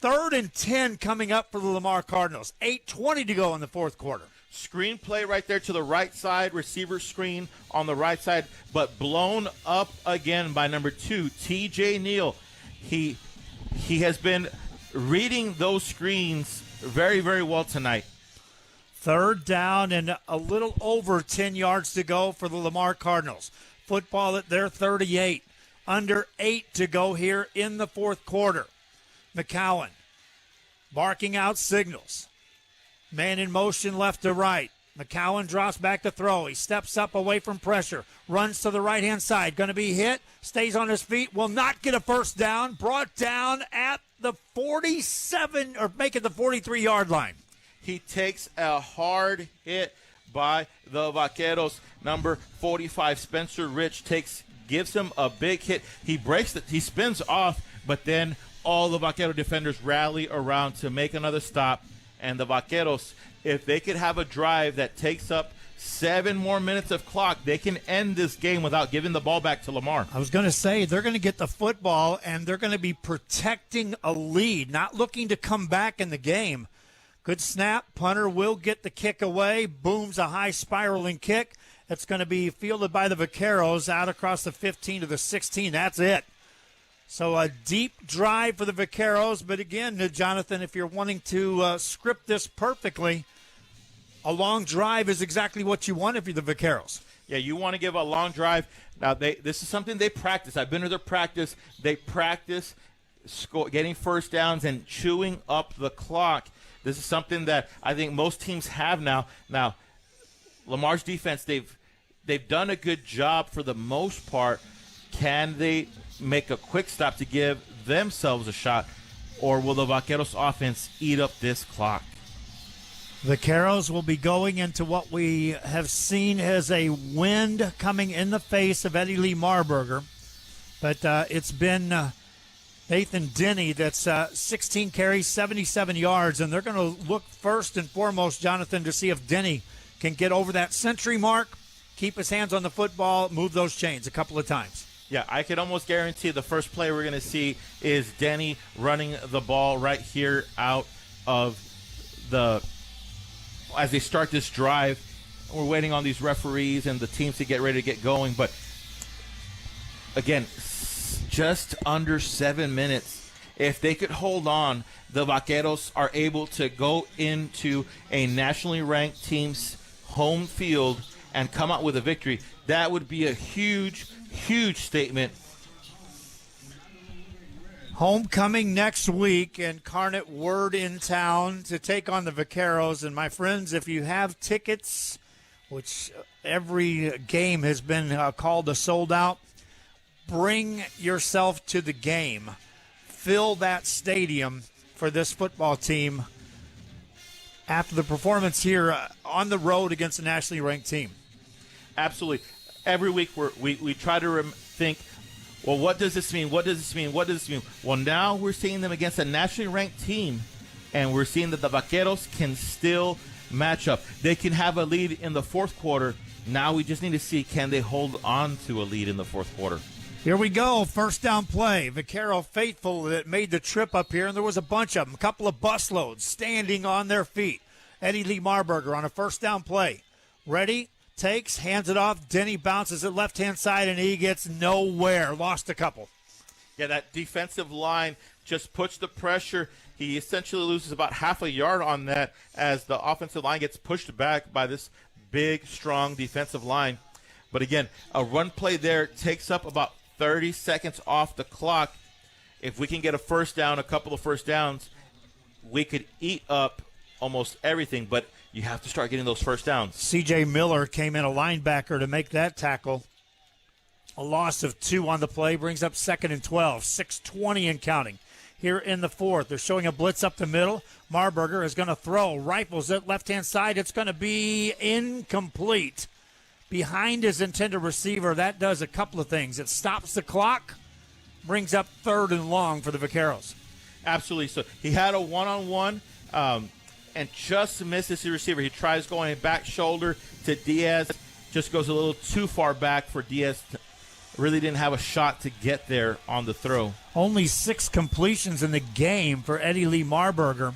3rd and 10 coming up for the Lamar Cardinals. 8:20 to go in the fourth quarter. Screen play right there to the right side. Receiver screen on the right side, but blown up again by number 2, T.J. Neal. He has been reading those screens very, very well tonight. 3rd down and a little over 10 yards to go for the Lamar Cardinals. Football at their 38. Under 8 to go here in the fourth quarter. McCowan barking out signals. Man in motion left to right. McCowan drops back to throw. He steps up away from pressure. Runs to the right-hand side. Going to be hit. Stays on his feet. Will not get a first down. Brought down at the 47, or make it the 43-yard line. He takes a hard hit by the Vaqueros. Number 45, Spencer Rich, gives him a big hit. He breaks it. He spins off, but then all the Vaquero defenders rally around to make another stop. And the Vaqueros, if they could have a drive that takes up 7 more minutes of clock, they can end this game without giving the ball back to Lamar. I was going to say, they're going to get the football, and they're going to be protecting a lead, not looking to come back in the game. Good snap. Punter will get the kick away. Booms a high spiraling kick. It's going to be fielded by the Vaqueros out across the 15 to the 16. That's it. So a deep drive for the Vaqueros. But again, Jonathan, if you're wanting to script this perfectly, a long drive is exactly what you want if you're the Vaqueros. Yeah, you want to give a long drive. Now, this is something they practice. I've been to their practice. They practice getting first downs and chewing up the clock. This is something that I think most teams have now. Now, Lamar's defense, they've done a good job for the most part. Can they make a quick stop to give themselves a shot, or will the Vaqueros offense eat up this clock? Vaqueros will be going into what we have seen as a wind coming in the face of Eddie Lee Marburger. But it's been Nathan Denny that's 16 carries, 77 yards, and they're going to look first and foremost, Jonathan, to see if Denny can get over that century mark, keep his hands on the football, move those chains a couple of times. Yeah, I could almost guarantee the first play we're going to see is Denny running the ball right here out of as they start this drive. We're waiting on these referees and the teams to get ready to get going. But, again, just under 7 minutes. If they could hold on, the Vaqueros are able to go into a nationally ranked team's home field and come out with a victory. That would be a huge, huge statement Homecoming next week, Incarnate Word in town to take on the Vaqueros. And my friends, if you have tickets, which every game has been called a sold out, bring yourself to the game. Fill that stadium for this football team after the performance here on the road against a nationally ranked team. Absolutely. Every week we try to think, well, what does this mean? What does this mean? What does this mean? Well, now we're seeing them against a nationally ranked team, and we're seeing that the Vaqueros can still match up. They can have a lead in the fourth quarter. Now we just need to see, can they hold on to a lead in the fourth quarter? Here we go. First down play. Vaquero faithful that made the trip up here, and there was a bunch of them, a couple of busloads standing on their feet. Eddie Lee Marburger on a first down play. Ready? Takes, hands it off. Denny bounces it left-hand side, and he gets nowhere. Lost a couple. Yeah, that defensive line just puts the pressure. He essentially loses about half a yard on that as the offensive line gets pushed back by this big, strong defensive line. But again, a run play there takes up about 30 seconds off the clock. If we can get a first down, a couple of first downs, we could eat up almost everything, but you have to start getting those first downs. C.J. Miller came in, a linebacker, to make that tackle. A loss of 2 on the play brings up 2nd and 12, 6:20 and counting. Here in the fourth, they're showing a blitz up the middle. Marburger is going to throw, rifles it left-hand side. It's going to be incomplete. Behind his intended receiver, that does a couple of things. It stops the clock, brings up 3rd and long for the Vaqueros. Absolutely. So he had a one-on-one and just misses the receiver. He tries going back shoulder to Diaz, just goes a little too far back for Diaz. Really didn't have a shot to get there on the throw. Only 6 completions in the game for Eddie Lee Marburger.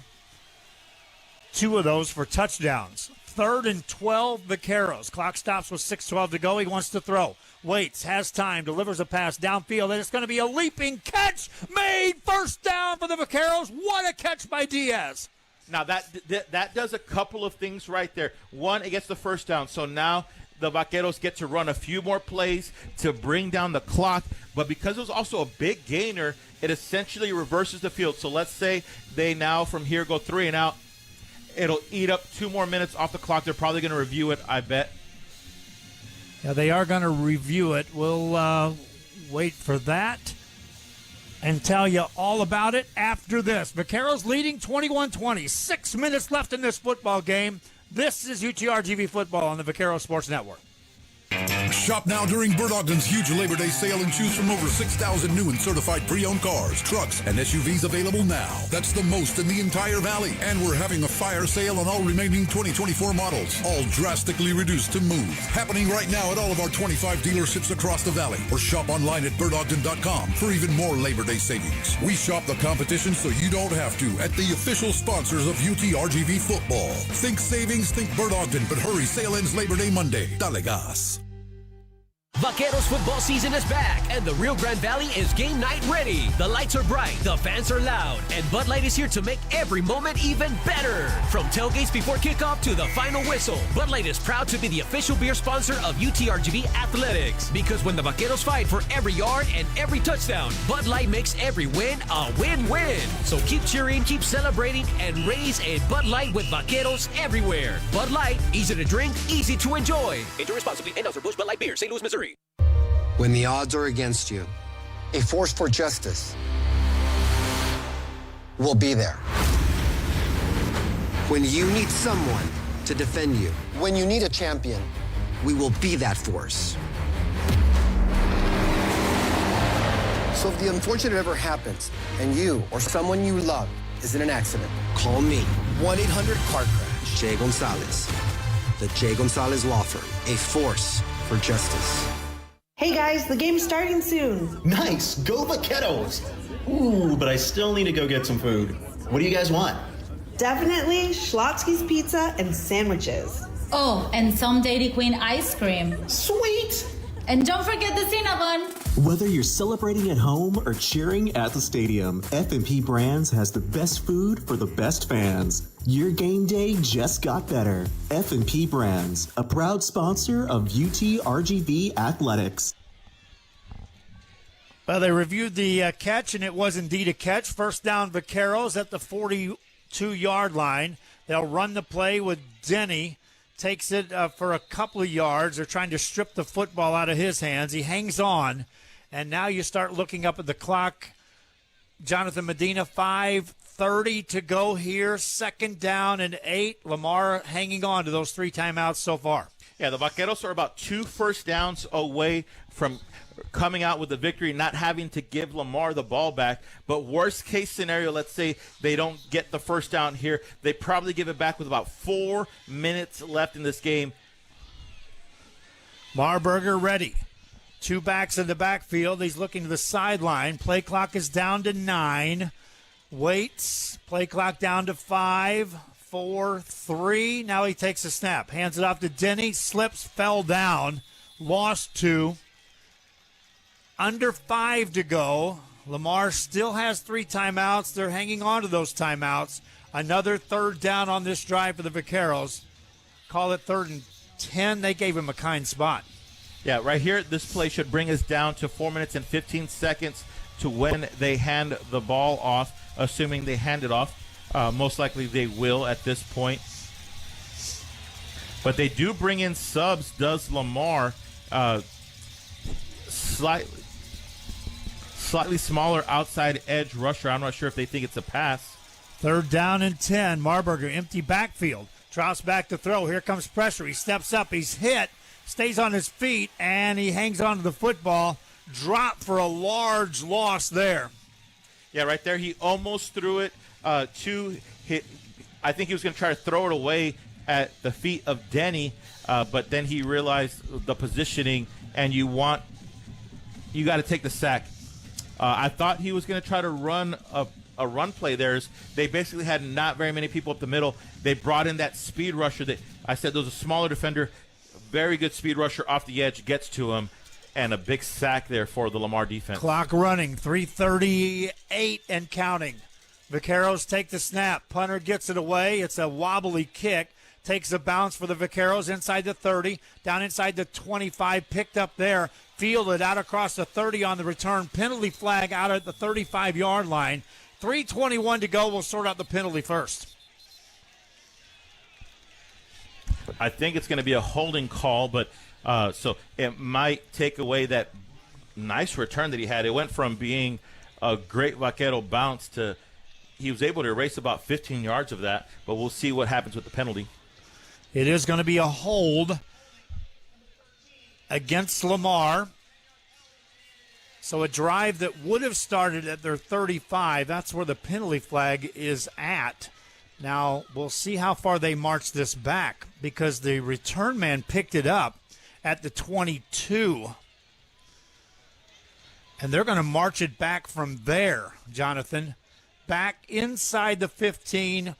2 of those for touchdowns. 3rd and 12, Vaqueros. Clock stops with 6:12 to go. He wants to throw. Waits, has time, delivers a pass downfield, and it's going to be a leaping catch made. First down for the Vaqueros. What a catch by Diaz. Now, that does a couple of things right there. One, it gets the first down. So now the Vaqueros get to run a few more plays to bring down the clock. But because it was also a big gainer, it essentially reverses the field. So let's say they now from here go 3 and out. It'll eat up 2 more minutes off the clock. They're probably going to review it, I bet. Yeah, they are going to review it. We'll wait for that and tell you all about it after this. Vaqueros leading 21-20. 6 minutes left in this football game. This is UTRGV Football on the Vaquero Sports Network. Shop now during Bird Ogden's huge Labor Day sale and choose from over 6,000 new and certified pre-owned cars, trucks, and SUVs available now. That's the most in the entire valley. And we're having a fire sale on all remaining 2024 models, all drastically reduced to move. Happening right now at all of our 25 dealerships across the valley. Or shop online at birdogden.com for even more Labor Day savings. We shop the competition so you don't have to at the official sponsors of UTRGV Football. Think savings, think Bird Ogden, but hurry, sale ends Labor Day Monday. Dale gas. Vaqueros football season is back, and the Rio Grande Valley is game night ready. The lights are bright, the fans are loud, and Bud Light is here to make every moment even better. From tailgates before kickoff to the final whistle, Bud Light is proud to be the official beer sponsor of UTRGV Athletics. Because when the Vaqueros fight for every yard and every touchdown, Bud Light makes every win a win-win. So keep cheering, keep celebrating, and raise a Bud Light with Vaqueros everywhere. Bud Light, easy to drink, easy to enjoy. Enjoy responsibly. Anheuser-Busch Bud Light Beer, St. Louis, Missouri. When the odds are against you, a force for justice will be there. When you need someone to defend you, when you need a champion, we will be that force. So if the unfortunate ever happens and you or someone you love is in an accident, call me. 1-800-CAR-CRASH. Jay Gonzalez. The Jay Gonzalez Law Firm. A force for justice. Hey guys, the game's starting soon. Nice, go Vaqueros. Ooh, but I still need to go get some food. What do you guys want? Definitely Schlotzsky's Pizza and sandwiches. Oh, and some Dairy Queen ice cream. Sweet! And don't forget the Cinnabon. Whether you're celebrating at home or cheering at the stadium, F&P Brands has the best food for the best fans. Your game day just got better. F&P Brands, a proud sponsor of UTRGV Athletics. Well, they reviewed the catch, and it was indeed a catch. First down, Vaqueros at the 42-yard line. They'll run the play with Denny. Takes it for a couple of yards. They're trying to strip the football out of his hands. He hangs on, and now you start looking up at the clock. Jonathan Medina, 5:30 to go here. 2nd down and 8. Lamar hanging on to those 3 timeouts so far. Yeah, the Vaqueros are about 2 first downs away from coming out with the victory, not having to give Lamar the ball back. But worst case scenario, let's say they don't get the first down here, they probably give it back with about 4 minutes left in this game. Marburger ready. 2 backs in the backfield. He's looking to the sideline. Play clock is down to 9. Waits. Play clock down to 5, 4, 3. Now he takes a snap. Hands it off to Denny. Slips, fell down. Lost 2. Under 5 to go. Lamar still has 3 timeouts. They're hanging on to those timeouts. Another 3rd down on this drive for the Vaqueros. Call it 3rd and 10. They gave him a kind spot. Yeah, right here, this play should bring us down to 4 minutes and 15 seconds to when they hand the ball off, assuming they hand it off. Most likely they will at this point. But they do bring in subs, does Lamar, slightly smaller outside edge rusher. I'm not sure if they think it's a pass. 3rd down and 10. Marburger, empty backfield. Drops back to throw. Here comes pressure. He steps up. He's hit. Stays on his feet, and he hangs on to the football. Drop for a large loss there. Yeah, right there. He almost threw it I think he was going to try to throw it away at the feet of Denny, but then he realized the positioning, and you got to take the sack. I thought he was going to try to run a run play there. They basically had not very many people up the middle. They brought in that speed rusher that I said there was a smaller defender. Very good speed rusher off the edge, gets to him, and a big sack there for the Lamar defense. Clock running, 3:38 and counting. Vaqueros take the snap. Punter gets it away. It's a wobbly kick. Takes a bounce for the Vaqueros inside the 30, down inside the 25, picked up there, fielded out across the 30 on the return. Penalty flag out at the 35-yard line. 3:21 to go. We'll sort out the penalty first. I think it's going to be a holding call, but so it might take away that nice return that he had. It went from being a great Vaquero bounce to he was able to erase about 15 yards of that, but we'll see what happens with the penalty. It is going to be a hold against Lamar. So a drive that would have started at their 35, that's where the penalty flag is at. Now, we'll see how far they march this back because the return man picked it up at the 22. And they're going to march it back from there, Jonathan. Back inside the 15,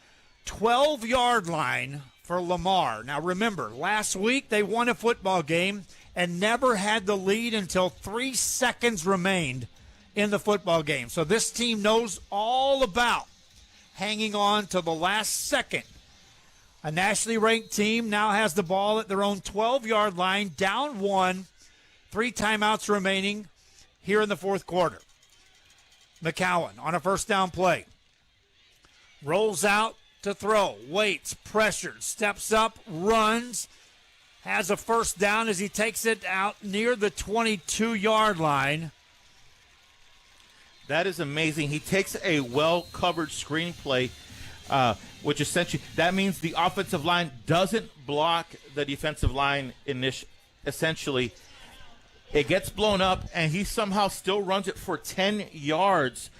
12-yard line for Lamar. Now, remember, last week they won a football game and never had the lead until 3 seconds remained in the football game. So this team knows all about hanging on to the last second. A nationally ranked team now has the ball at their own 12-yard line, down 1, 3 timeouts remaining here in the fourth quarter. McCowan on a first down play. Rolls out to throw, waits, pressured, steps up, runs, has a first down as he takes it out near the 22-yard line. That is amazing. He takes a well-covered screenplay, which essentially, that means the offensive line doesn't block the defensive line essentially. It gets blown up, and he somehow still runs it for 10 yards.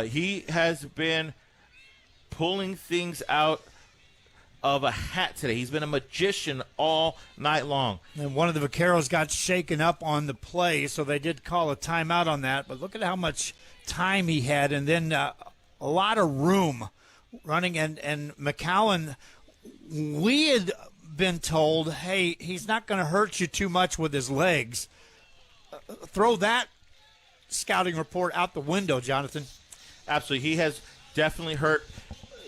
He has been pulling things out of a hat today. He's been a magician all night long. And one of the Vaqueros got shaken up on the play, so they did call a timeout on that. But look at how much time he had, and then a lot of room running. And McCowan, we had been told, hey, he's not going to hurt you too much with his legs. Throw that scouting report out the window, Jonathan. Absolutely. He has definitely hurt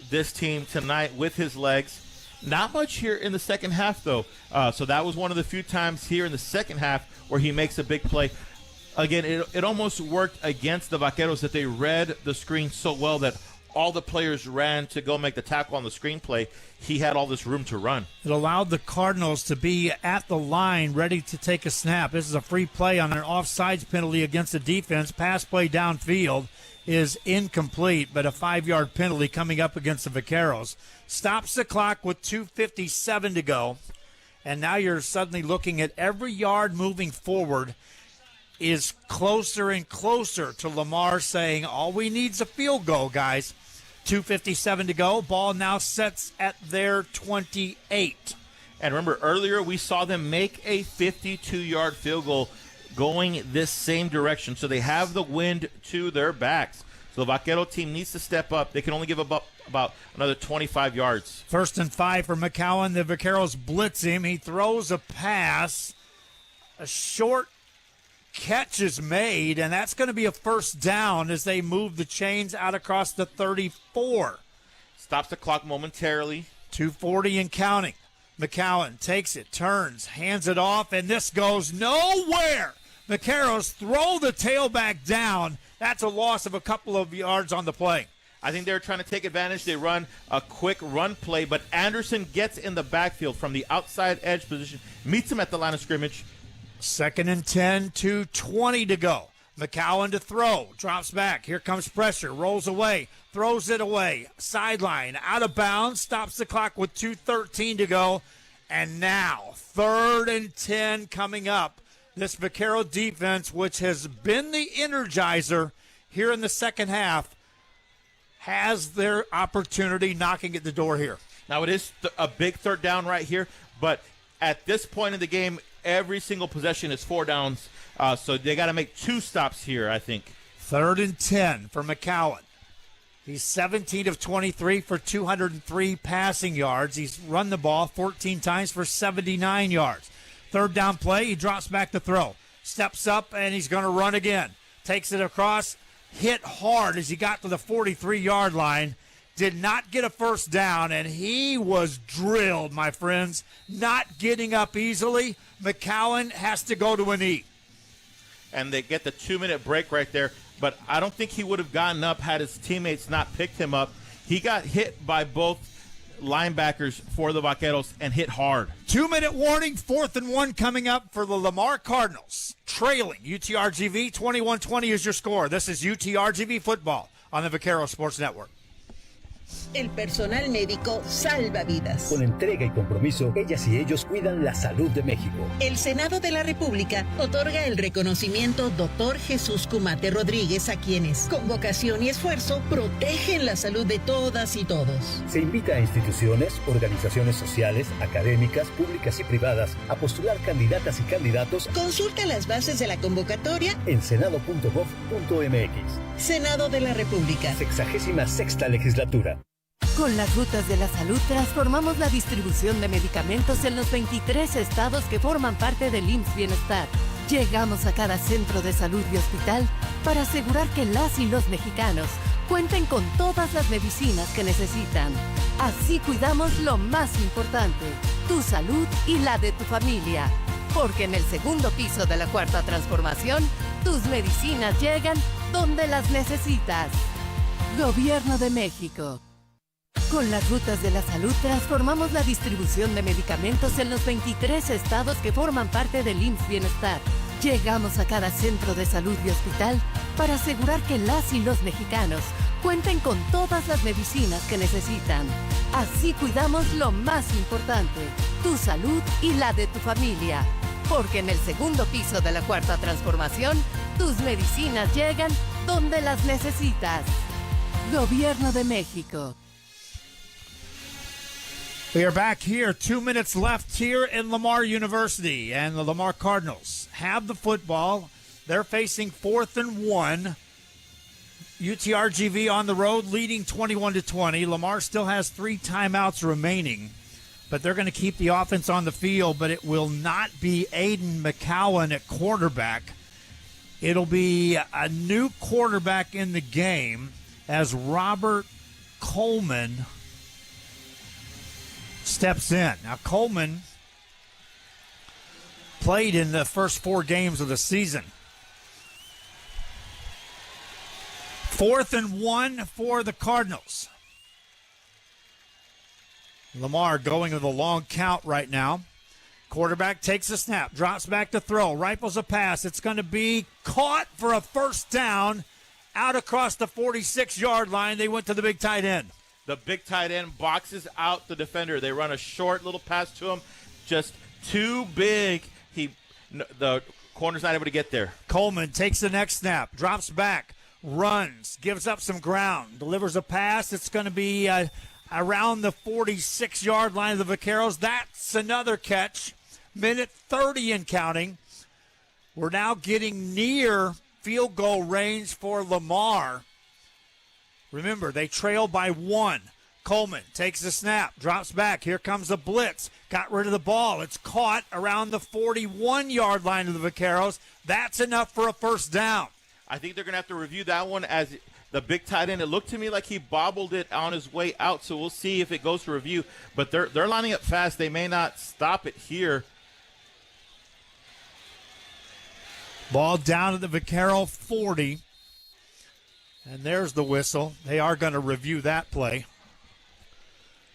this team tonight with his legs. Not much here in the second half, though. So that was one of the few times here in the second half where he makes a big play. again, it almost worked against the Vaqueros that they read the screen so well that all the players ran to go make the tackle on the screenplay. He had all this room to run. It allowed the Cardinals to be at the line ready to take a snap. This is a free play on an offsides penalty against the defense. Pass play downfield is incomplete, but a 5-yard penalty coming up against the Vaqueros. Stops the clock with 2:57 to go, and now you're suddenly looking at every yard moving forward is closer and closer to Lamar saying, all we need is a field goal, guys. 2:57 to go. Ball now sets at their 28. And remember, earlier we saw them make a 52-yard field goal going this same direction. So they have the wind to their backs. So the Vaquero team needs to step up. They can only give about another 25 yards. 1st and 5 for McCowan. The Vaqueros blitz him. He throws a pass. A short catch is made, and that's going to be a first down as they move the chains out across the 34. Stops the clock momentarily. 2:40 and counting. McCowan takes it, turns, hands it off, and this goes nowhere. Vaqueros throw the tailback down. That's a loss of a couple of yards on the play. I think they're trying to take advantage. They run a quick run play, but Anderson gets in the backfield from the outside edge position, meets him at the line of scrimmage. 2nd and 10, 2:20 to go. McCowan to throw, drops back. Here comes pressure, rolls away, throws it away. Sideline, out of bounds, stops the clock with 2:13 to go. And now, 3rd and 10 coming up. This Vaquero defense, which has been the energizer here in the second half, has their opportunity knocking at the door here. Now, it is a big 3rd down right here, but at this point in the game, every single possession is 4 downs, so they got to make 2 stops here, I think. 3rd and 10 for McCowan. He's 17 of 23 for 203 passing yards. He's run the ball 14 times for 79 yards. 3rd down play, he drops back to throw. Steps up, and he's going to run again. Takes it across, hit hard as he got to the 43-yard line. Did not get a first down, and he was drilled, my friends. Not getting up easily. McCowan has to go to a knee. And they get the 2-minute break right there, but I don't think he would have gotten up had his teammates not picked him up. He got hit by both linebackers for the Vaqueros and hit hard. 2-minute warning, 4th and 1 coming up for the Lamar Cardinals. Trailing UTRGV 21-20 is your score. This is UTRGV football on the Vaquero Sports Network. El personal médico salva vidas. Con entrega y compromiso, ellas y ellos cuidan la salud de México. El Senado de la República otorga el reconocimiento Dr. Jesús Cumate Rodríguez a quienes, con vocación y esfuerzo, protegen la salud de todas y todos. Se invita a instituciones, organizaciones sociales, académicas, públicas y privadas a postular candidatas y candidatos. Consulta las bases de la convocatoria en senado.gov.mx. Senado de la República. 66ª legislatura. Con las rutas de la salud transformamos la distribución de medicamentos en los 23 estados que forman parte del IMSS Bienestar. Llegamos a cada centro de salud y hospital para asegurar que las y los mexicanos cuenten con todas las medicinas que necesitan. Así cuidamos lo más importante, tu salud y la de tu familia. Porque en el segundo piso de la Cuarta Transformación, tus medicinas llegan donde las necesitas. Gobierno de México. Con las rutas de la salud transformamos la distribución de medicamentos en los 23 estados que forman parte del IMSS Bienestar. Llegamos a cada centro de salud y hospital para asegurar que las y los mexicanos cuenten con todas las medicinas que necesitan. Así cuidamos lo más importante, tu salud y la de tu familia. Porque en el segundo piso de la Cuarta Transformación, tus medicinas llegan donde las necesitas. Gobierno de México. We are back here. 2 minutes left here in Lamar University. And the Lamar Cardinals have the football. They're facing 4th and 1. UTRGV on the road leading 21-20. Lamar still has 3 timeouts remaining. But they're going to keep the offense on the field. But it will not be Aiden McCowan at quarterback. It'll be a new quarterback in the game as Robert Coleman steps in. Now, Coleman played in the first 4 games of the season 4th and 1 for the Cardinals. Lamar going with a long count right now. Quarterback takes a snap, drops back to throw, rifles a pass. It's going to be caught for a first down out across the 46-yard line. They went to the big tight end. The big tight end boxes out the defender. They run a short little pass to him, just too big. The corner's not able to get there. Coleman takes the next snap, drops back, runs, gives up some ground, delivers a pass. It's going to be around the 46-yard line of the Vaqueros. That's another catch. Minute 30 and counting. We're now getting near field goal range for Lamar. Remember, they trail by 1. Coleman takes the snap, drops back. Here comes the blitz. Got rid of the ball. It's caught around the 41-yard line of the Vaqueros. That's enough for a first down. I think they're going to have to review that one as the big tight end. It looked to me like he bobbled it on his way out, so we'll see if it goes to review. But they're lining up fast. They may not stop it here. Ball down at the Vaquero 40. And there's the whistle. They are going to review that play.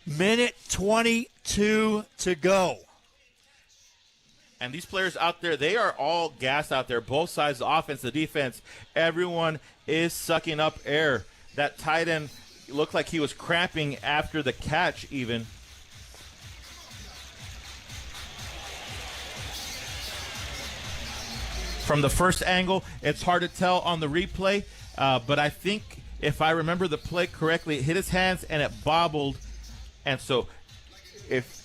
Minute 22 to go. And these players out there, they are all gassed out there. Both sides, the offense, the defense. Everyone is sucking up air. That tight end looked like he was cramping after the catch even. From the first angle, it's hard to tell on the replay, but I think if I remember the play correctly, it hit his hands and it bobbled. And so if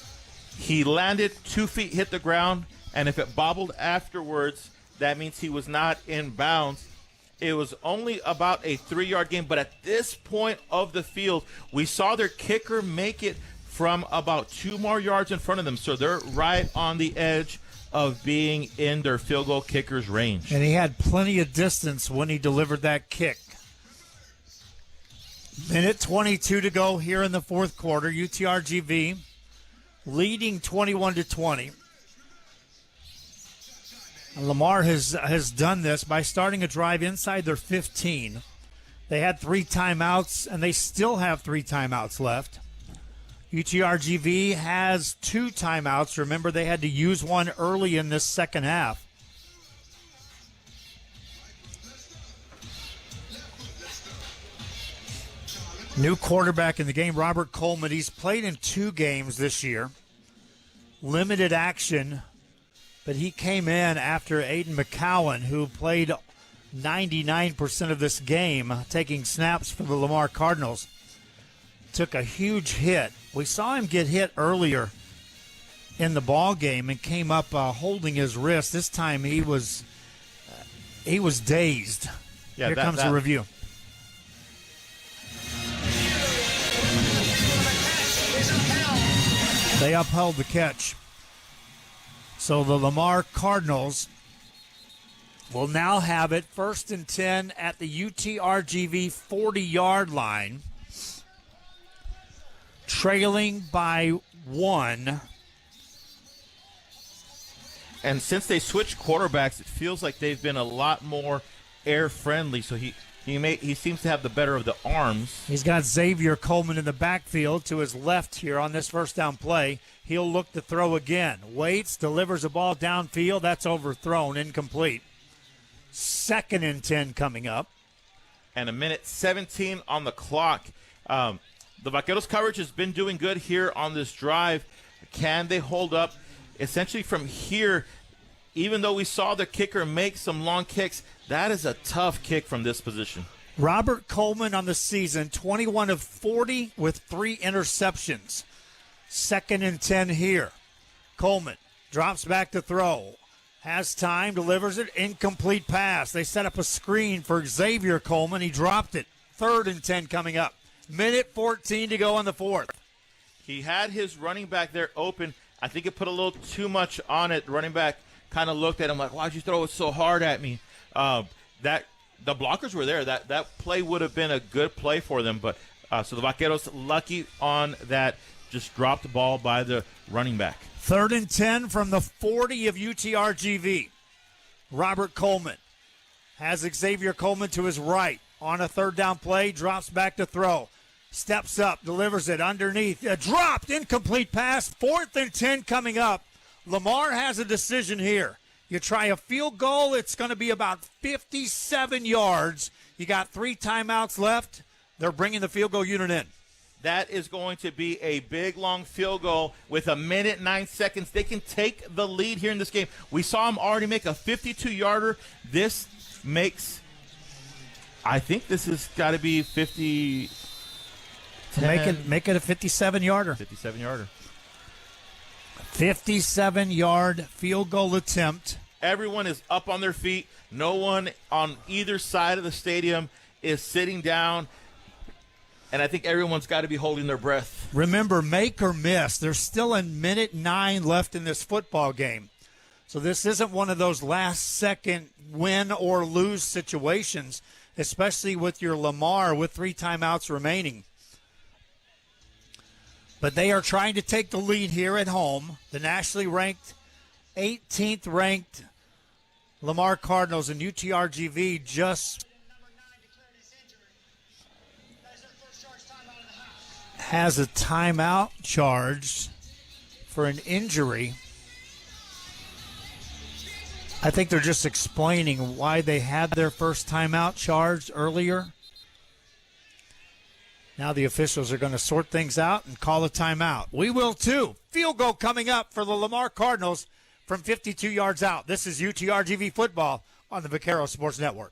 he landed 2 feet, hit the ground, and if it bobbled afterwards, that means he was not in bounds. It was only about a 3-yard gain, but at this point of the field, we saw their kicker make it from about 2 more yards in front of them. So they're right on the edge of being in their field goal kicker's range. And he had plenty of distance when he delivered that kick. Minute 22 to go here in the fourth quarter. UTRGV leading 21-20. And Lamar has done this by starting a drive inside their 15. They had 3 timeouts, and they still have 3 timeouts left. UTRGV has 2 timeouts. Remember, they had to use one early in this second half. New quarterback in the game, Robert Coleman. He's played in 2 games this year. Limited action, but he came in after Aiden McCowan, who played 99% of this game, taking snaps for the Lamar Cardinals. Took a huge hit. We saw him get hit earlier in the ball game and came up holding his wrist. This time he was dazed. Yeah, Here comes the review. They upheld the catch. So the Lamar Cardinals will now have it 1st and 10 at the UTRGV 40-yard line. Trailing by 1. And since they switched quarterbacks, it feels like they've been a lot more air-friendly. So he seems to have the better of the arms. He's got Xavier Coleman in the backfield to his left here on this first down play. He'll look to throw again. Waits, delivers a ball downfield. That's overthrown, incomplete. 2nd and 10 coming up. And a minute 17 on the clock. The Vaqueros coverage has been doing good here on this drive. Can they hold up? Essentially from here, even though we saw the kicker make some long kicks, that is a tough kick from this position. Robert Coleman on the season, 21 of 40 with 3 interceptions. 2nd and 10 here. Coleman drops back to throw. Has time, delivers it, incomplete pass. They set up a screen for Xavier Coleman. He dropped it. 3rd and 10 coming up. Minute 14 to go on the 4th. He had his running back there open. I think it put a little too much on it. The running back kind of looked at him like, why'd you throw it so hard at me? The blockers were there. That play would have been a good play for them. But so the Vaqueros lucky on that, just dropped the ball by the running back. 3rd and 10 from the 40 of UTRGV. Robert Coleman has Xavier Coleman to his right. On a third down play, drops back to throw. Steps up, delivers it underneath. Dropped, incomplete pass. 4th and 10 coming up. Lamar has a decision here. You try a field goal, it's going to be about 57 yards. You got 3 timeouts left. They're bringing the field goal unit in. That is going to be a big, long field goal with 1 minute, 9 seconds. They can take the lead here in this game. We saw him already make a 52-yarder. This makes, I think this has got to be 50. Make it a 57-yarder. 57-yarder. 57-yard field goal attempt. Everyone is up on their feet. No one on either side of the stadium is sitting down. And I think everyone's got to be holding their breath. Remember, make or miss. There's still a minute 9 left in this football game. So this isn't one of those last-second win or lose situations, especially with your Lamar with 3 timeouts remaining. But they are trying to take the lead here at home. The nationally ranked, 18th ranked Lamar Cardinals and UTRGV just has a timeout charged for an injury. I think they're just explaining why they had their first timeout charged earlier. Now the officials are going to sort things out and call a timeout. We will too. Field goal coming up for the Lamar Cardinals from 52 yards out. This is UTRGV football on the Vaquero Sports Network.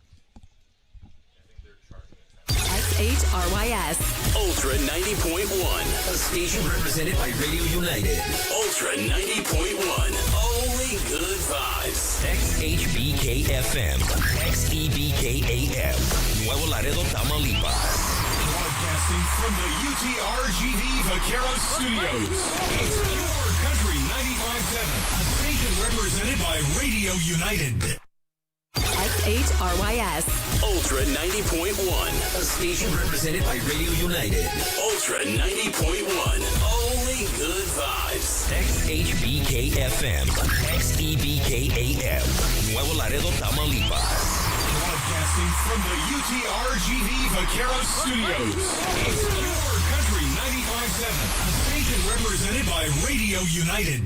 SHRYS. Ultra 90.1. A station represented by Radio United. Ultra 90.1. Only good vibes. XHBK-FM. XEBK-AM. Nuevo Laredo, Tamaulipas. Broadcasting from the UTRGV Vaquero Studios. It's Your Country 95.7. A station represented by Radio United. SHRYS. Ultra 90.1. A station represented by Radio United. Ultra 90.1. Only good vibes. XHBK-FM. XEBK-AM. Nuevo Laredo, Tamaulipas. Broadcasting from the UTRGV Vaquero Studios. It's Your Country 95.7. A station represented by Radio United.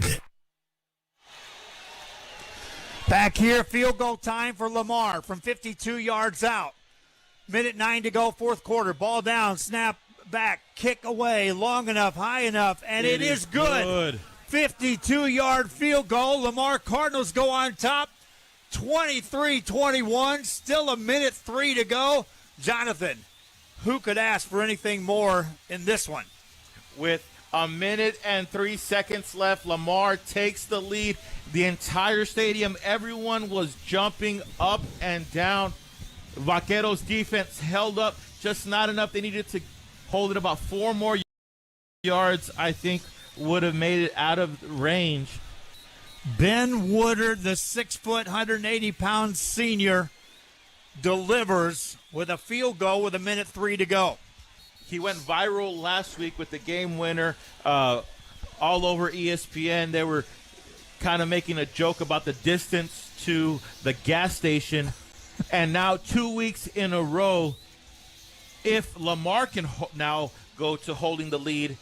Back here, field goal time for Lamar from 52 yards out. Minute 9 to go, fourth quarter. Ball down, snap back, kick away, long enough, high enough, and it is good. 52-yard field goal. Lamar Cardinals go on top, 23-21. Still a minute 3 to go. Jonathan, who could ask for anything more in this one? With 1 minute and 3 seconds left, Lamar takes the lead. The entire stadium, everyone was jumping up and down. Vaqueros defense held up just not enough. They needed to hold it about 4 more yards, I think, would have made it out of range. Ben Woodard, the 6-foot, 180-pound senior, delivers with a field goal with 1 minute 3 to go. He went viral last week with the game winner all over ESPN. They were kind of making a joke about the distance to the gas station. And now 2 weeks in a row, if Lamar can now go to holding the lead,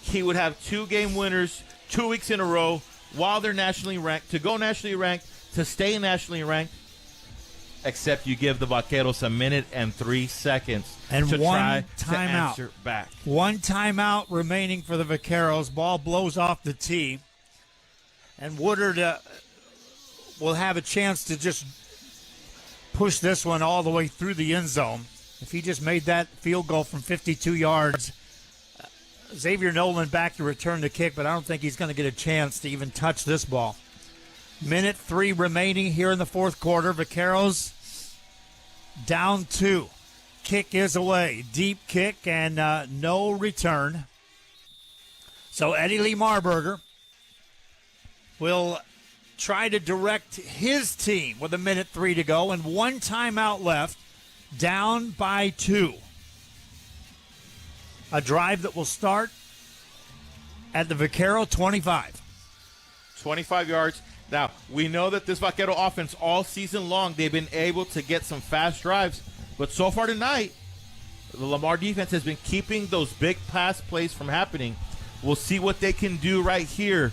he would have 2 game winners 2 weeks in a row while they're nationally ranked, to go nationally ranked, to stay nationally ranked, except you give the Vaqueros 1 minute and 3 seconds and to one try to answer back. 1 timeout remaining for the Vaqueros. Ball blows off the tee. And Woodard will have a chance to just push this one all the way through the end zone. If he just made that field goal from 52 yards, Xavier Nolan back to return the kick, but I don't think he's going to get a chance to even touch this ball. Minute 3 remaining here in the fourth quarter. Vaqueros down 2. Kick is away. Deep kick and no return. So Eddie Lee Marburger will try to direct his team with 1 minute 3 to go and 1 timeout left, down by 2. A drive that will start at the Vaquero 25. 25 yards. Now, we know that this Vaquero offense all season long, they've been able to get some fast drives. But so far tonight, the Lamar defense has been keeping those big pass plays from happening. We'll see what they can do right here.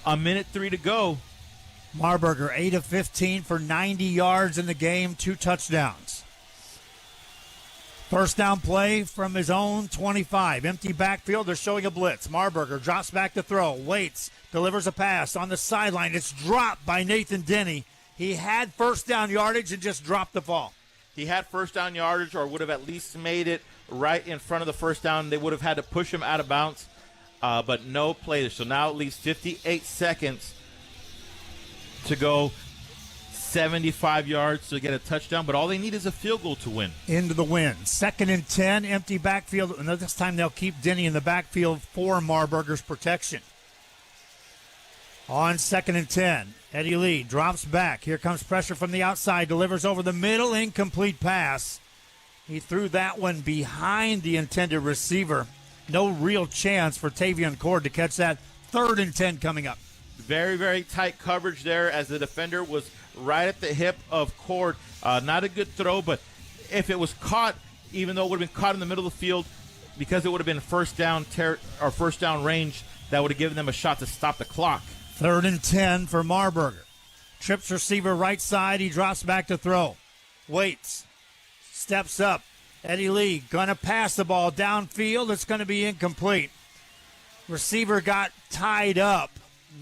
A minute 3 to go. Marburger, 8 of 15 for 90 yards in the game, 2 touchdowns. First down play from his own 25. Empty backfield. They're showing a blitz. Marburger drops back to throw. Waits. Delivers a pass on the sideline. It's dropped by Nathan Denny. He had first down yardage and just dropped the ball. He had first down yardage or would have at least made it right in front of the first down. They would have had to push him out of bounds, but no play there. So now it leaves 58 seconds to go, 75 yards to get a touchdown, but all they need is a field goal to win. Into the win. 2nd and 10, empty backfield. And this time they'll keep Denny in the backfield for Marburger's protection. On 2nd and 10, Eddie Lee drops back. Here comes pressure from the outside. Delivers over the middle. Incomplete pass. He threw that one behind the intended receiver. No real chance for Tavion Cord to catch that. 3rd and 10 coming up. Very, very tight coverage there as the defender was right at the hip of Cord. Not a good throw, but if it was caught, even though it would have been caught in the middle of the field, because it would have been first down range, that would have given them a shot to stop the clock. 3rd and 10 for Marburger. Trips receiver right side. He drops back to throw. Waits. Steps up. Eddie Lee going to pass the ball downfield. It's going to be incomplete. Receiver got tied up.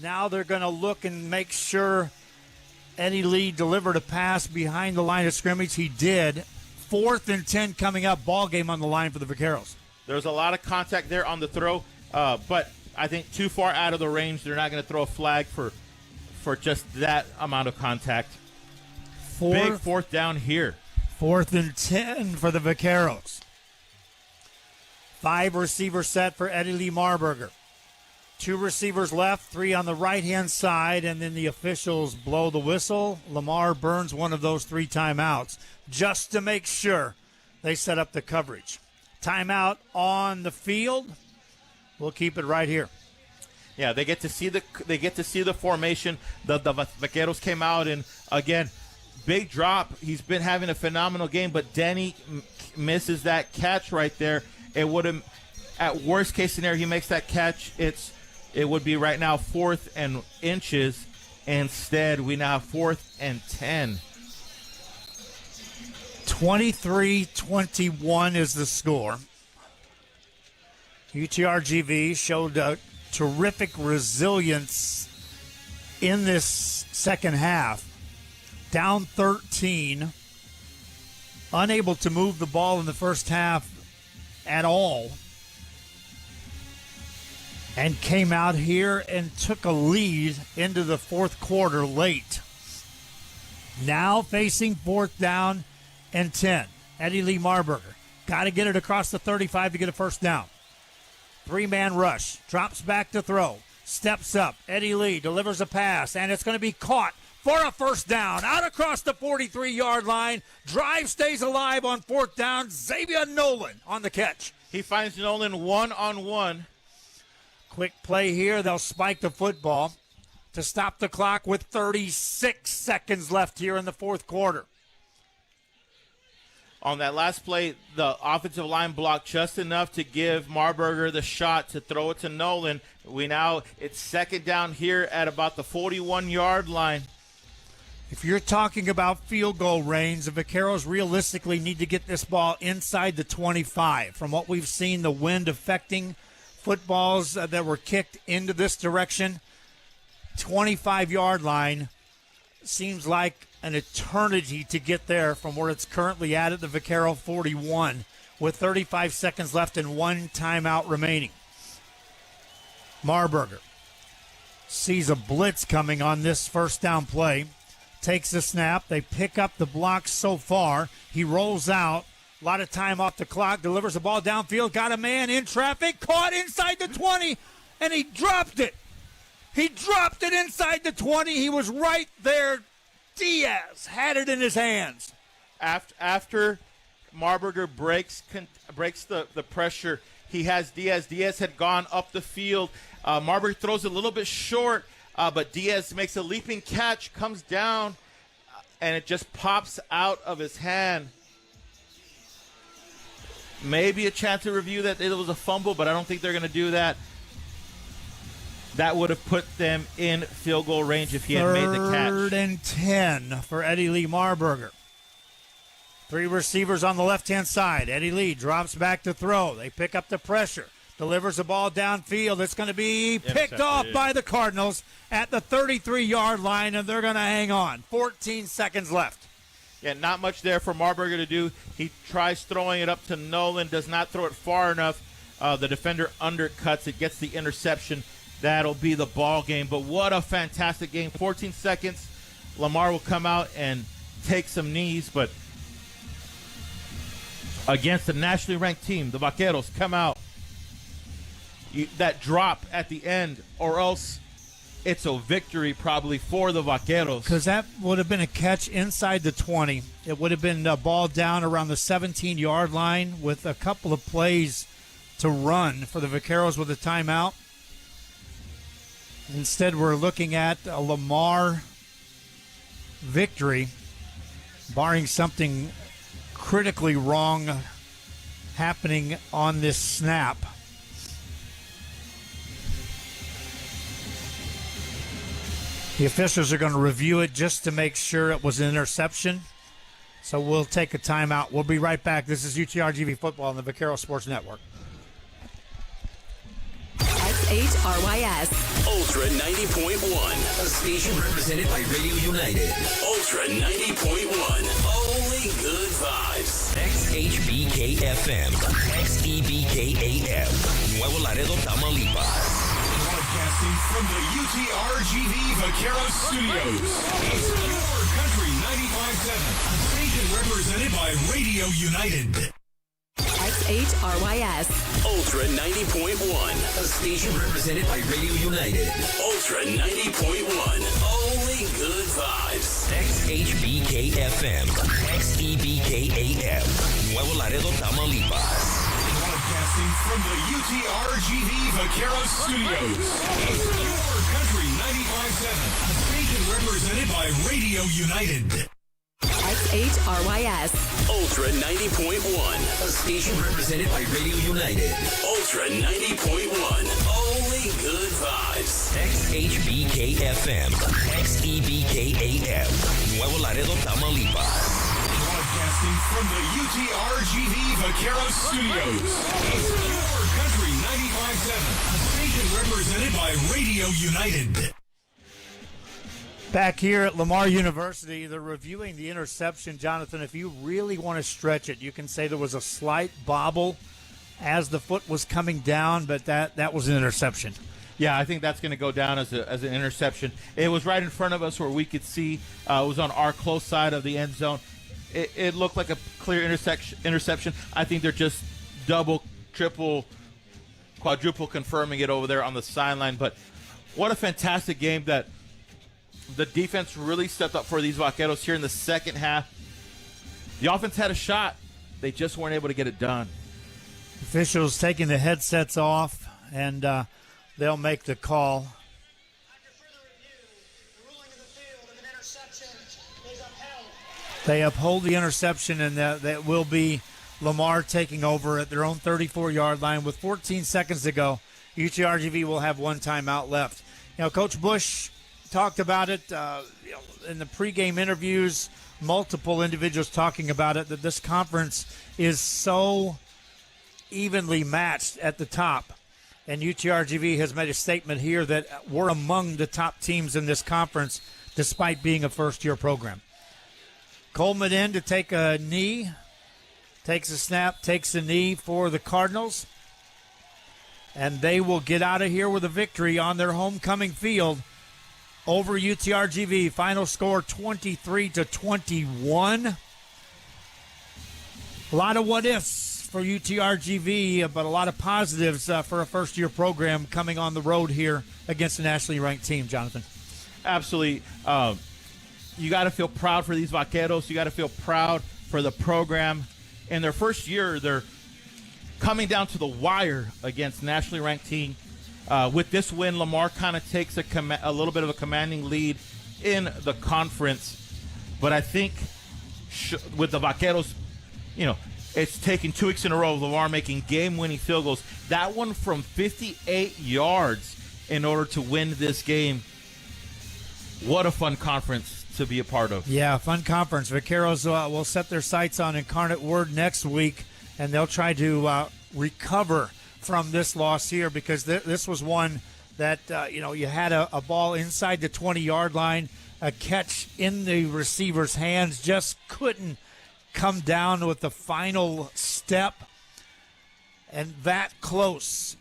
Now they're going to look and make sure Eddie Lee delivered a pass behind the line of scrimmage. He did. 4th and 10 coming up. Ball game on the line for the Vaqueros. There's a lot of contact there on the throw, but I think too far out of the range. They're not going to throw a flag for just that amount of contact. Big 4th down here. 4th and 10 for the Vaqueros. 5 receiver set for Eddie Lee Marburger. 2 receivers left, 3 on the right-hand side, and then the officials blow the whistle. Lamar burns one of those 3 timeouts just to make sure they set up the coverage. Timeout on the field. We'll keep it right here. Yeah, they get to see the formation. The Vaqueros came out, and again, big drop. He's been having a phenomenal game, but Denny misses that catch right there. It would have, at worst case scenario, he makes that catch. It would be right now 4th and inches. Instead, we now have 4th and 10. 23-21 is the score. UTRGV showed a terrific resilience in this second half. Down 13, unable to move the ball in the first half at all, and came out here and took a lead into the 4th quarter late. Now facing 4th down and 10. Eddie Lee Marburger got to get it across the 35 to get a first down. 3-man rush, drops back to throw, steps up. Eddie Lee delivers a pass, and it's going to be caught for a first down. Out across the 43-yard line. Drive stays alive on 4th down. Xavier Nolan on the catch. He finds Nolan one-on-one. Quick play here. They'll spike the football to stop the clock with 36 seconds left here in the 4th quarter. On that last play, the offensive line blocked just enough to give Marburger the shot to throw it to Nolan. It's 2nd down here at about the 41-yard line. If you're talking about field goal range, the Vaqueros realistically need to get this ball inside the 25. From what we've seen, the wind affecting footballs that were kicked into this direction, 25-yard line seems like an eternity to get there from where it's currently at the Vaquero 41 with 35 seconds left and 1 timeout remaining. Marburger sees a blitz coming on this first down play. Takes the snap. They pick up the block so far. He rolls out. A lot of time off the clock. Delivers the ball downfield. Got a man in traffic. Caught inside the 20. And he dropped it. He dropped it inside the 20. He was right there. Diaz had it in his hands. After Marburger breaks the pressure, he has Diaz. Diaz had gone up the field. Marburger throws a little bit short, but Diaz makes a leaping catch, comes down, and it just pops out of his hand. maybe a chance to review that it was a fumble, but I don't think they're going to do that. That would have put them in field goal range if he had made the catch. 3rd and 10 for Eddie Lee Marburger. 3 receivers on the left-hand side. Eddie Lee drops back to throw. They pick up the pressure. Delivers the ball downfield. It's going to be picked off by the Cardinals at the 33-yard line, and they're going to hang on. 14 seconds left. Yeah, not much there for Marburger to do. He tries throwing it up to Nolan, does not throw it far enough. The defender undercuts it, gets the interception. That'll be the ball game. But what a fantastic game. 14 seconds. Lamar will come out and take some knees, but against the nationally ranked team, the Vaqueros come out. That drop at the end, or else it's a victory probably for the Vaqueros. Because that would have been a catch inside the 20. It would have been a ball down around the 17-yard line with a couple of plays to run for the Vaqueros with a timeout. Instead, we're looking at a Lamar victory, barring something critically wrong happening on this snap. The officials are going to review it just to make sure it was an interception. So we'll take a timeout. We'll be right back. This is UTRGV Football on the Vaquero Sports Network. SHRYS. Ultra 90.1. A station represented by Radio United. Ultra 90.1. Only good vibes. XHBK FM. XEBK AM. Nuevo Laredo, Tamaulipas. Broadcasting from the UTRGV Vaquero Studios. It's Your Country 95.7. A station represented by Radio United. SHRYS. Ultra 90.1. A station represented by Radio United. Ultra 90.1. Only good vibes. XHBK FM. XEBK AM. Nuevo Laredo, Tamaulipas. Broadcasting from the UTRGV Vaquero Studios. It's Your Country 95.7. A station represented by Radio United. SHRYS. Ultra 90.1. A station represented by Radio United. Ultra 90.1. Only good vibes. XHBK FM. XEBK AM. Nuevo Laredo, Tamaulipas. Broadcasting from the UTRGV Vaquero Studios. It's Your Country 95.7. A station represented by Radio United. Back here at Lamar University, they're reviewing the interception. Jonathan, if you really want to stretch it, you can say there was a slight bobble as the foot was coming down, but that was an interception. Yeah, I think that's going to go down as an interception. It was right in front of us where we could see. It was on our close side of the end zone. It looked like a clear interception. I think they're just double, triple, quadruple confirming it over there on the sideline. But what a fantastic game that the defense really stepped up for these Vaqueros here in the second half. The offense had a shot. They just weren't able to get it done. Officials taking the headsets off, and they'll make the call. They uphold the interception, and that will be Lamar taking over at their own 34-yard line with 14 seconds to go. UTRGV will have one timeout left. You know, Coach Bush talked about it in the pregame interviews, multiple individuals talking about it, that this conference is so evenly matched at the top. And UTRGV has made a statement here that we're among the top teams in this conference despite being a first-year program. Coleman in to take a knee, takes a snap, takes a knee for the Cardinals. And they will get out of here with a victory on their homecoming field over UTRGV. Final score 23-21. A lot of what-ifs for UTRGV, but a lot of positives for a first-year program coming on the road here against a nationally ranked team, Jonathan. Absolutely. You got to feel proud for these Vaqueros. You got to feel proud for the program. In their first year, they're coming down to the wire against nationally ranked team. With this win, Lamar kind of takes a little bit of a commanding lead in the conference. But I think with the Vaqueros, It's taken 2 weeks in a row of Lamar making game-winning field goals. That one from 58 yards in order to win this game. What a fun conference to be a part of. Yeah, fun conference. Vaqueros will set their sights on Incarnate Word next week, and they'll try to recover from this loss here because this was one that, you had a ball inside the 20-yard line, a catch in the receiver's hands, just couldn't come down with the final step, and that close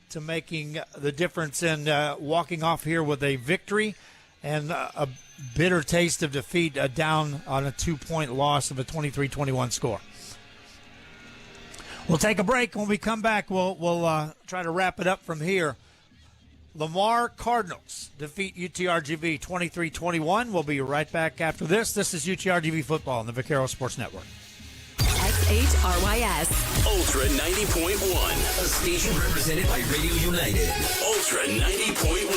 to making the difference in walking off here with a victory and a bitter taste of defeat down on a 2-point loss of a 23-21 score. We'll take a break. When we come back, we'll try to wrap it up from here. Lamar Cardinals defeat UTRGV 23-21. We'll be right back after this. This is UTRGV Football on the Vaquero Sports Network. XHRYS. Ultra 90.1. A station represented by Radio United. Ultra 90.1.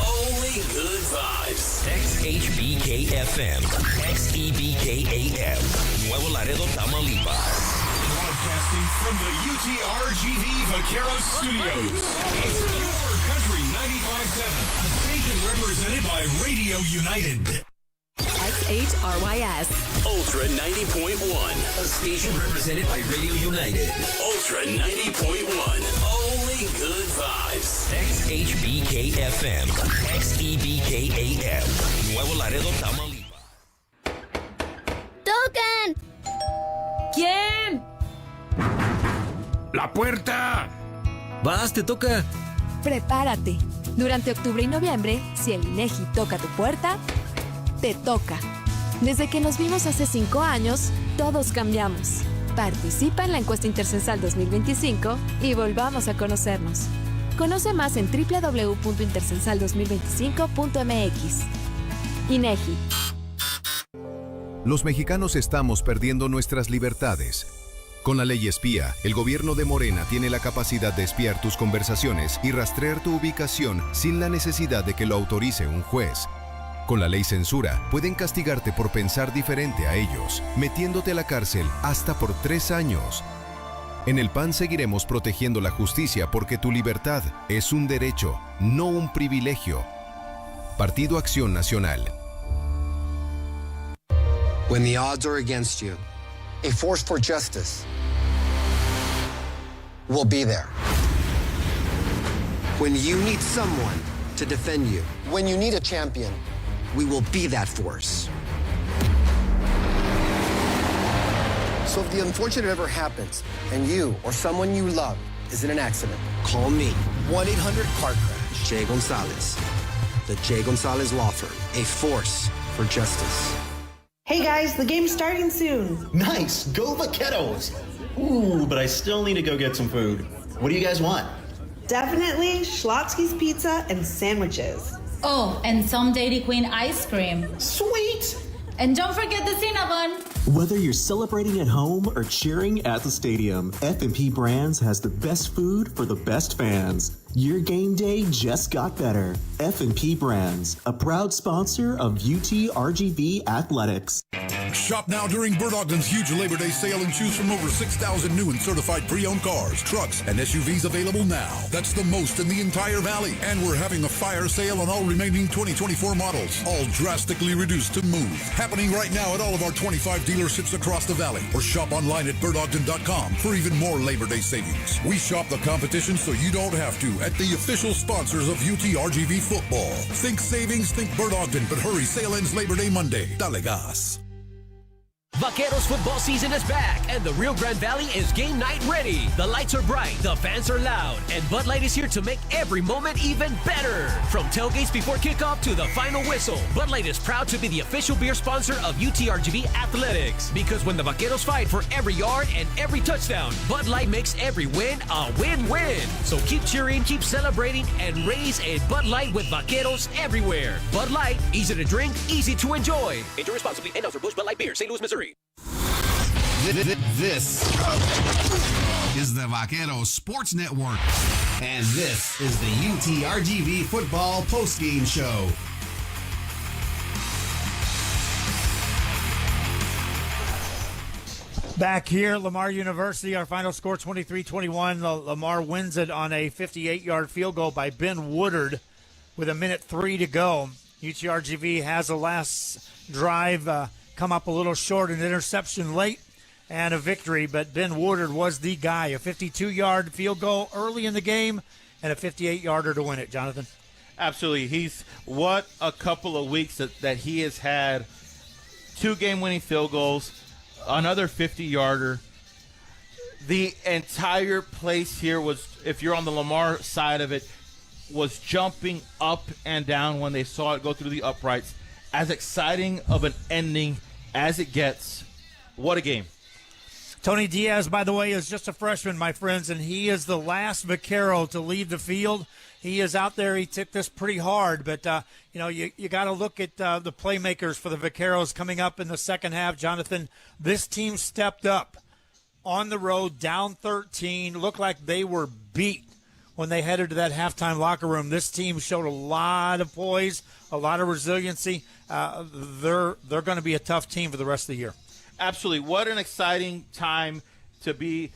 Only good vibes. XHBK-FM. XEBK-AM. Nuevo Laredo, Tamaulipas. Broadcasting from the UTRGV Vaquero Studios. It's your Country 95.7. A station represented by Radio United. XHRYS. Ultra 90.1. A station represented by Radio United. Ultra 90.1. Only good vibes. XHBK-FM. XEBK-AM. Nuevo Laredo, Tamaulipas. ¡Tocan! ¿Quién? ¡La puerta! Vas, te toca. Prepárate. Durante octubre y noviembre, si el INEGI toca tu puerta, te toca. Desde que nos vimos hace 5 años, todos cambiamos. Participa en la encuesta Intercensal 2025 y volvamos a conocernos. Conoce más en www.intercensal2025.mx. INEGI. Los mexicanos estamos perdiendo nuestras libertades. Con la ley espía, el gobierno de Morena tiene la capacidad de espiar tus conversaciones y rastrear tu ubicación sin la necesidad de que lo autorice un juez. Con la ley censura, pueden castigarte por pensar diferente a ellos, metiéndote a la cárcel hasta por 3 años. En el PAN seguiremos protegiendo la justicia porque tu libertad es un derecho, no un privilegio. Partido Acción Nacional. When the odds are against you, a force for justice will be there. When you need someone to defend you, when you need a champion, we will be that force. So if the unfortunate ever happens and you or someone you love is in an accident, call me. 1-800-CAR-CRASH. Jay Gonzalez. The Jay Gonzalez Law Firm. A force for justice. Hey guys, the game's starting soon. Nice. Go Vaqueros. Ooh, but I still need to go get some food. What do you guys want? Definitely Schlotsky's Pizza and sandwiches. Oh, and some Dairy Queen ice cream. Sweet! And don't forget the Cinnabon. Whether you're celebrating at home or cheering at the stadium, F&P Brands has the best food for the best fans. Your game day just got better. F&P Brands, a proud sponsor of UTRGV Athletics. Shop now during Bird Ogden's huge Labor Day sale and choose from over 6,000 new and certified pre-owned cars, trucks, and SUVs available now. That's the most in the entire valley. And we're having a fire sale on all remaining 2024 models, all drastically reduced to move. Happening right now at all of our 25 dealerships across the valley. Or shop online at birdogden.com for even more Labor Day savings. We shop the competition so you don't have to at the official sponsors of UTRGV football. Think savings, think Bird Ogden, but hurry, sale ends Labor Day Monday. Dale gas. Vaqueros football season is back, and the Rio Grande Valley is game night ready. The lights are bright, the fans are loud, and Bud Light is here to make every moment even better. From tailgates before kickoff to the final whistle, Bud Light is proud to be the official beer sponsor of UTRGV Athletics. Because when the Vaqueros fight for every yard and every touchdown, Bud Light makes every win a win-win. So keep cheering, keep celebrating, and raise a Bud Light with Vaqueros everywhere. Bud Light, easy to drink, easy to enjoy. Enjoy responsibly. And for Busch Bud Light Beer, St. Louis, Missouri. This is the Vaquero Sports Network, and this is the UTRGV Football Postgame Show. Back here, Lamar University, our final score 23-21. Lamar wins it on a 58-yard field goal by Ben Woodard with 1:03 to go. UTRGV has the last drive come up a little short, an interception late, and a victory. But Ben Woodard was the guy, a 52-yard field goal early in the game and a 58-yarder to win it, Jonathan. Absolutely. What a couple of weeks that he has had. 2 game-winning field goals, another 50-yarder. The entire place here was, if you're on the Lamar side of it, was jumping up and down when they saw it go through the uprights. As exciting of an ending as it gets. What a game. Tony Diaz, by the way, is just a freshman, my friends, and he is the last vaquero to leave the field. He is out there. He took this pretty hard, but, you got to look at the playmakers for the Vaqueros coming up in the second half. Jonathan, this team stepped up on the road, down 13, looked like they were beat when they headed to that halftime locker room. This team showed a lot of poise, a lot of resiliency. They're going to be a tough team for the rest of the year. Absolutely. What an exciting time to be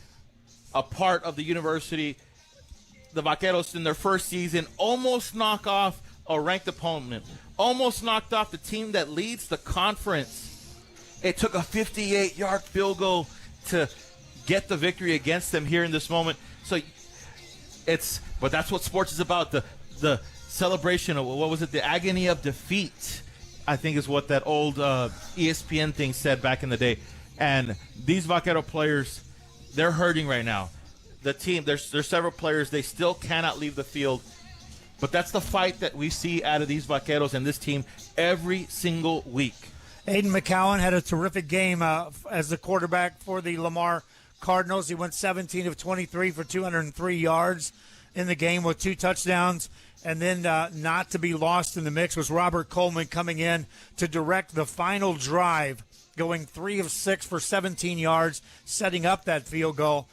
a part of the university. The Vaqueros in their first season almost knock off a ranked opponent, almost knocked off the team that leads the conference. It took a 58-yard field goal to get the victory against them here in this moment. But that's what sports is about. The celebration of, what was it? The agony of defeat, I think, is what that old ESPN thing said back in the day. And these Vaquero players, they're hurting right now. The team, there's several players, they still cannot leave the field. But that's the fight that we see out of these Vaqueros and this team every single week. Aiden McCowan had a terrific game as the quarterback for the Lamar Cardinals. He went 17 of 23 for 203 yards in the game with 2 touchdowns. And then not to be lost in the mix was Robert Coleman coming in to direct the final drive, going 3 of 6 for 17 yards, setting up that field goal.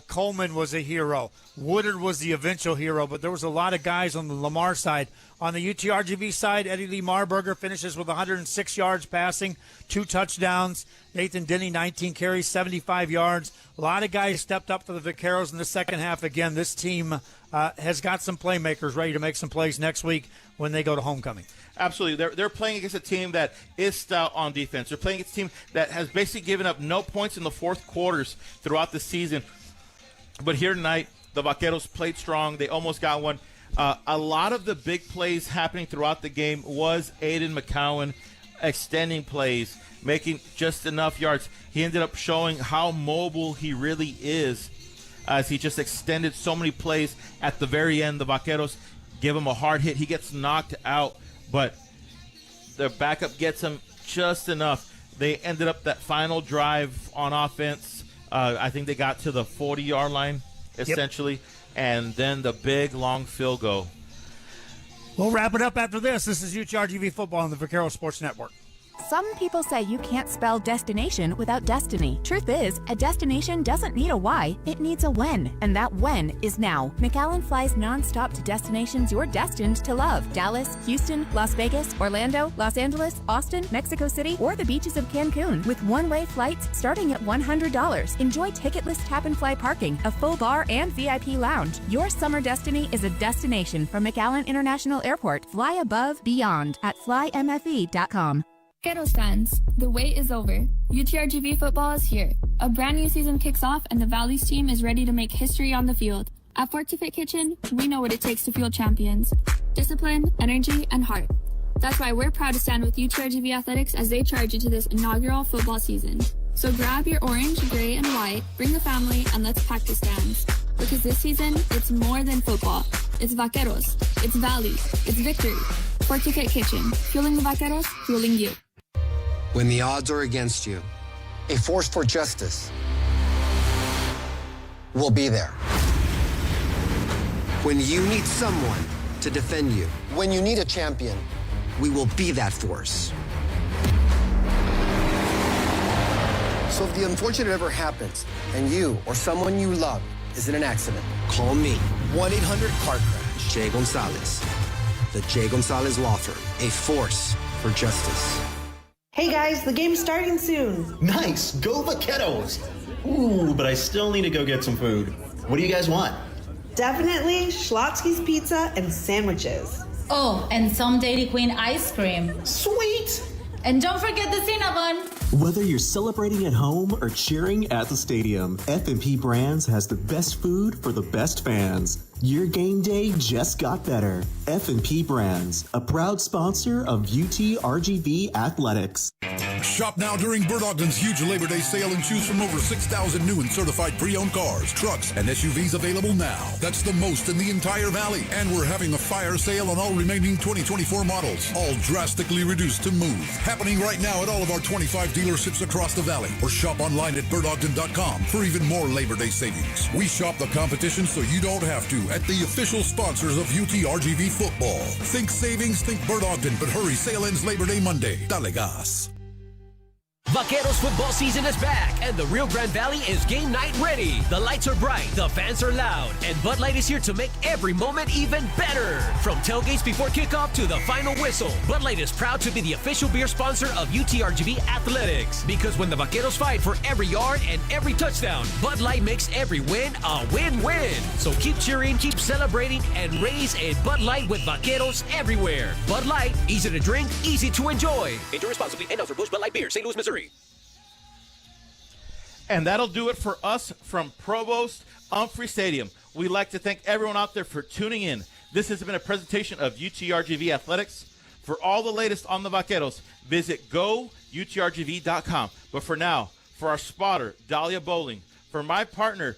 Coleman was a hero. Woodard was the eventual hero, but there was a lot of guys on the Lamar side. On the UTRGV side, Eddie Lee Marburger finishes with 106 yards passing, 2 touchdowns. Nathan Denny, 19 carries, 75 yards. A lot of guys stepped up for the Vaqueros in the second half. Again, this team has got some playmakers ready to make some plays next week when they go to homecoming. Absolutely. They're playing against a team that is stout on defense. They're playing against a team that has basically given up no points in the fourth quarters throughout the season. But here tonight, the Vaqueros played strong. They almost got one. A lot of the big plays happening throughout the game was Aiden McCowan extending plays, making just enough yards. He ended up showing how mobile he really is as he just extended so many plays at the very end. The Vaqueros give him a hard hit. He gets knocked out, but their backup gets him just enough. They ended up that final drive on offense. I think they got to the 40-yard line, essentially, yep. And then the big, long field goal. We'll wrap it up after this. This is UTRGV Football on the Vaquero Sports Network. Some people say you can't spell destination without destiny. Truth is, a destination doesn't need a why, it needs a when. And that when is now. McAllen flies nonstop to destinations you're destined to love. Dallas, Houston, Las Vegas, Orlando, Los Angeles, Austin, Mexico City, or the beaches of Cancun. With one-way flights starting at $100. Enjoy ticketless tap-and-fly parking, a full bar, and VIP lounge. Your summer destiny is a destination from McAllen International Airport. Fly above, beyond at flymfe.com. Vaqueros fans, the wait is over. UTRGV football is here. A brand new season kicks off and the Valley's team is ready to make history on the field. At Fork to Fit Kitchen, we know what it takes to fuel champions. Discipline, energy, and heart. That's why we're proud to stand with UTRGV Athletics as they charge into this inaugural football season. So grab your orange, gray, and white, bring the family, and let's pack the stands. Because this season, it's more than football. It's Vaqueros. It's Valley. It's victory. Fork to Fit Kitchen. Fueling the Vaqueros, fueling you. When the odds are against you, a force for justice will be there. When you need someone to defend you, when you need a champion, we will be that force. So if the unfortunate ever happens and you or someone you love is in an accident, call me. 1-800-CAR-CRASH. Jay Gonzalez. The Jay Gonzalez Law Firm. A force for justice. Hey guys, the game's starting soon. Nice. Go Vaqueros. Ooh, but I still need to go get some food. What do you guys want? Definitely Schlotsky's Pizza and sandwiches. Oh, and some Dairy Queen ice cream. Sweet! And don't forget the Cinnabon. Whether you're celebrating at home or cheering at the stadium, F&P Brands has the best food for the best fans. Your game day just got better. F&P Brands, a proud sponsor of UTRGV Athletics. Shop now during Bird Ogden's huge Labor Day sale and choose from over 6,000 new and certified pre-owned cars, trucks, and SUVs available now. That's the most in the entire valley. And we're having a fire sale on all remaining 2024 models, all drastically reduced to move. Happening right now at all of our 25 dealerships across the valley. Or shop online at birdogden.com for even more Labor Day savings. We shop the competition so you don't have to at the official sponsors of UTRGV football. Think savings, think Bird Ogden, but hurry, sale ends Labor Day Monday. Dale gas. Vaqueros football season is back, and the Rio Grande Valley is game night ready. The lights are bright, the fans are loud, and Bud Light is here to make every moment even better. From tailgates before kickoff to the final whistle, Bud Light is proud to be the official beer sponsor of UTRGV Athletics. Because when the Vaqueros fight for every yard and every touchdown, Bud Light makes every win a win-win. So keep cheering, keep celebrating, and raise a Bud Light with Vaqueros everywhere. Bud Light, easy to drink, easy to enjoy. Enjoy responsibly. And for Busch Bud Light Beer, St. Louis, Missouri. And that'll do it for us from Provost Umphrey Stadium. We'd like to thank everyone out there for tuning in. This has been a presentation of UTRGV Athletics. For all the latest on the Vaqueros, visit goutrgv.com. But for now, for our spotter, Dahlia Bowling, for my partner,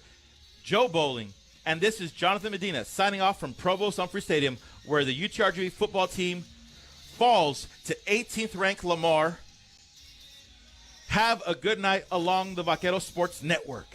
Joe Bowling, and this is Jonathan Medina signing off from Provost Umphrey Stadium, where the UTRGV football team falls to 18th ranked Lamar. Have a good night along the Vaqueros Sports Network.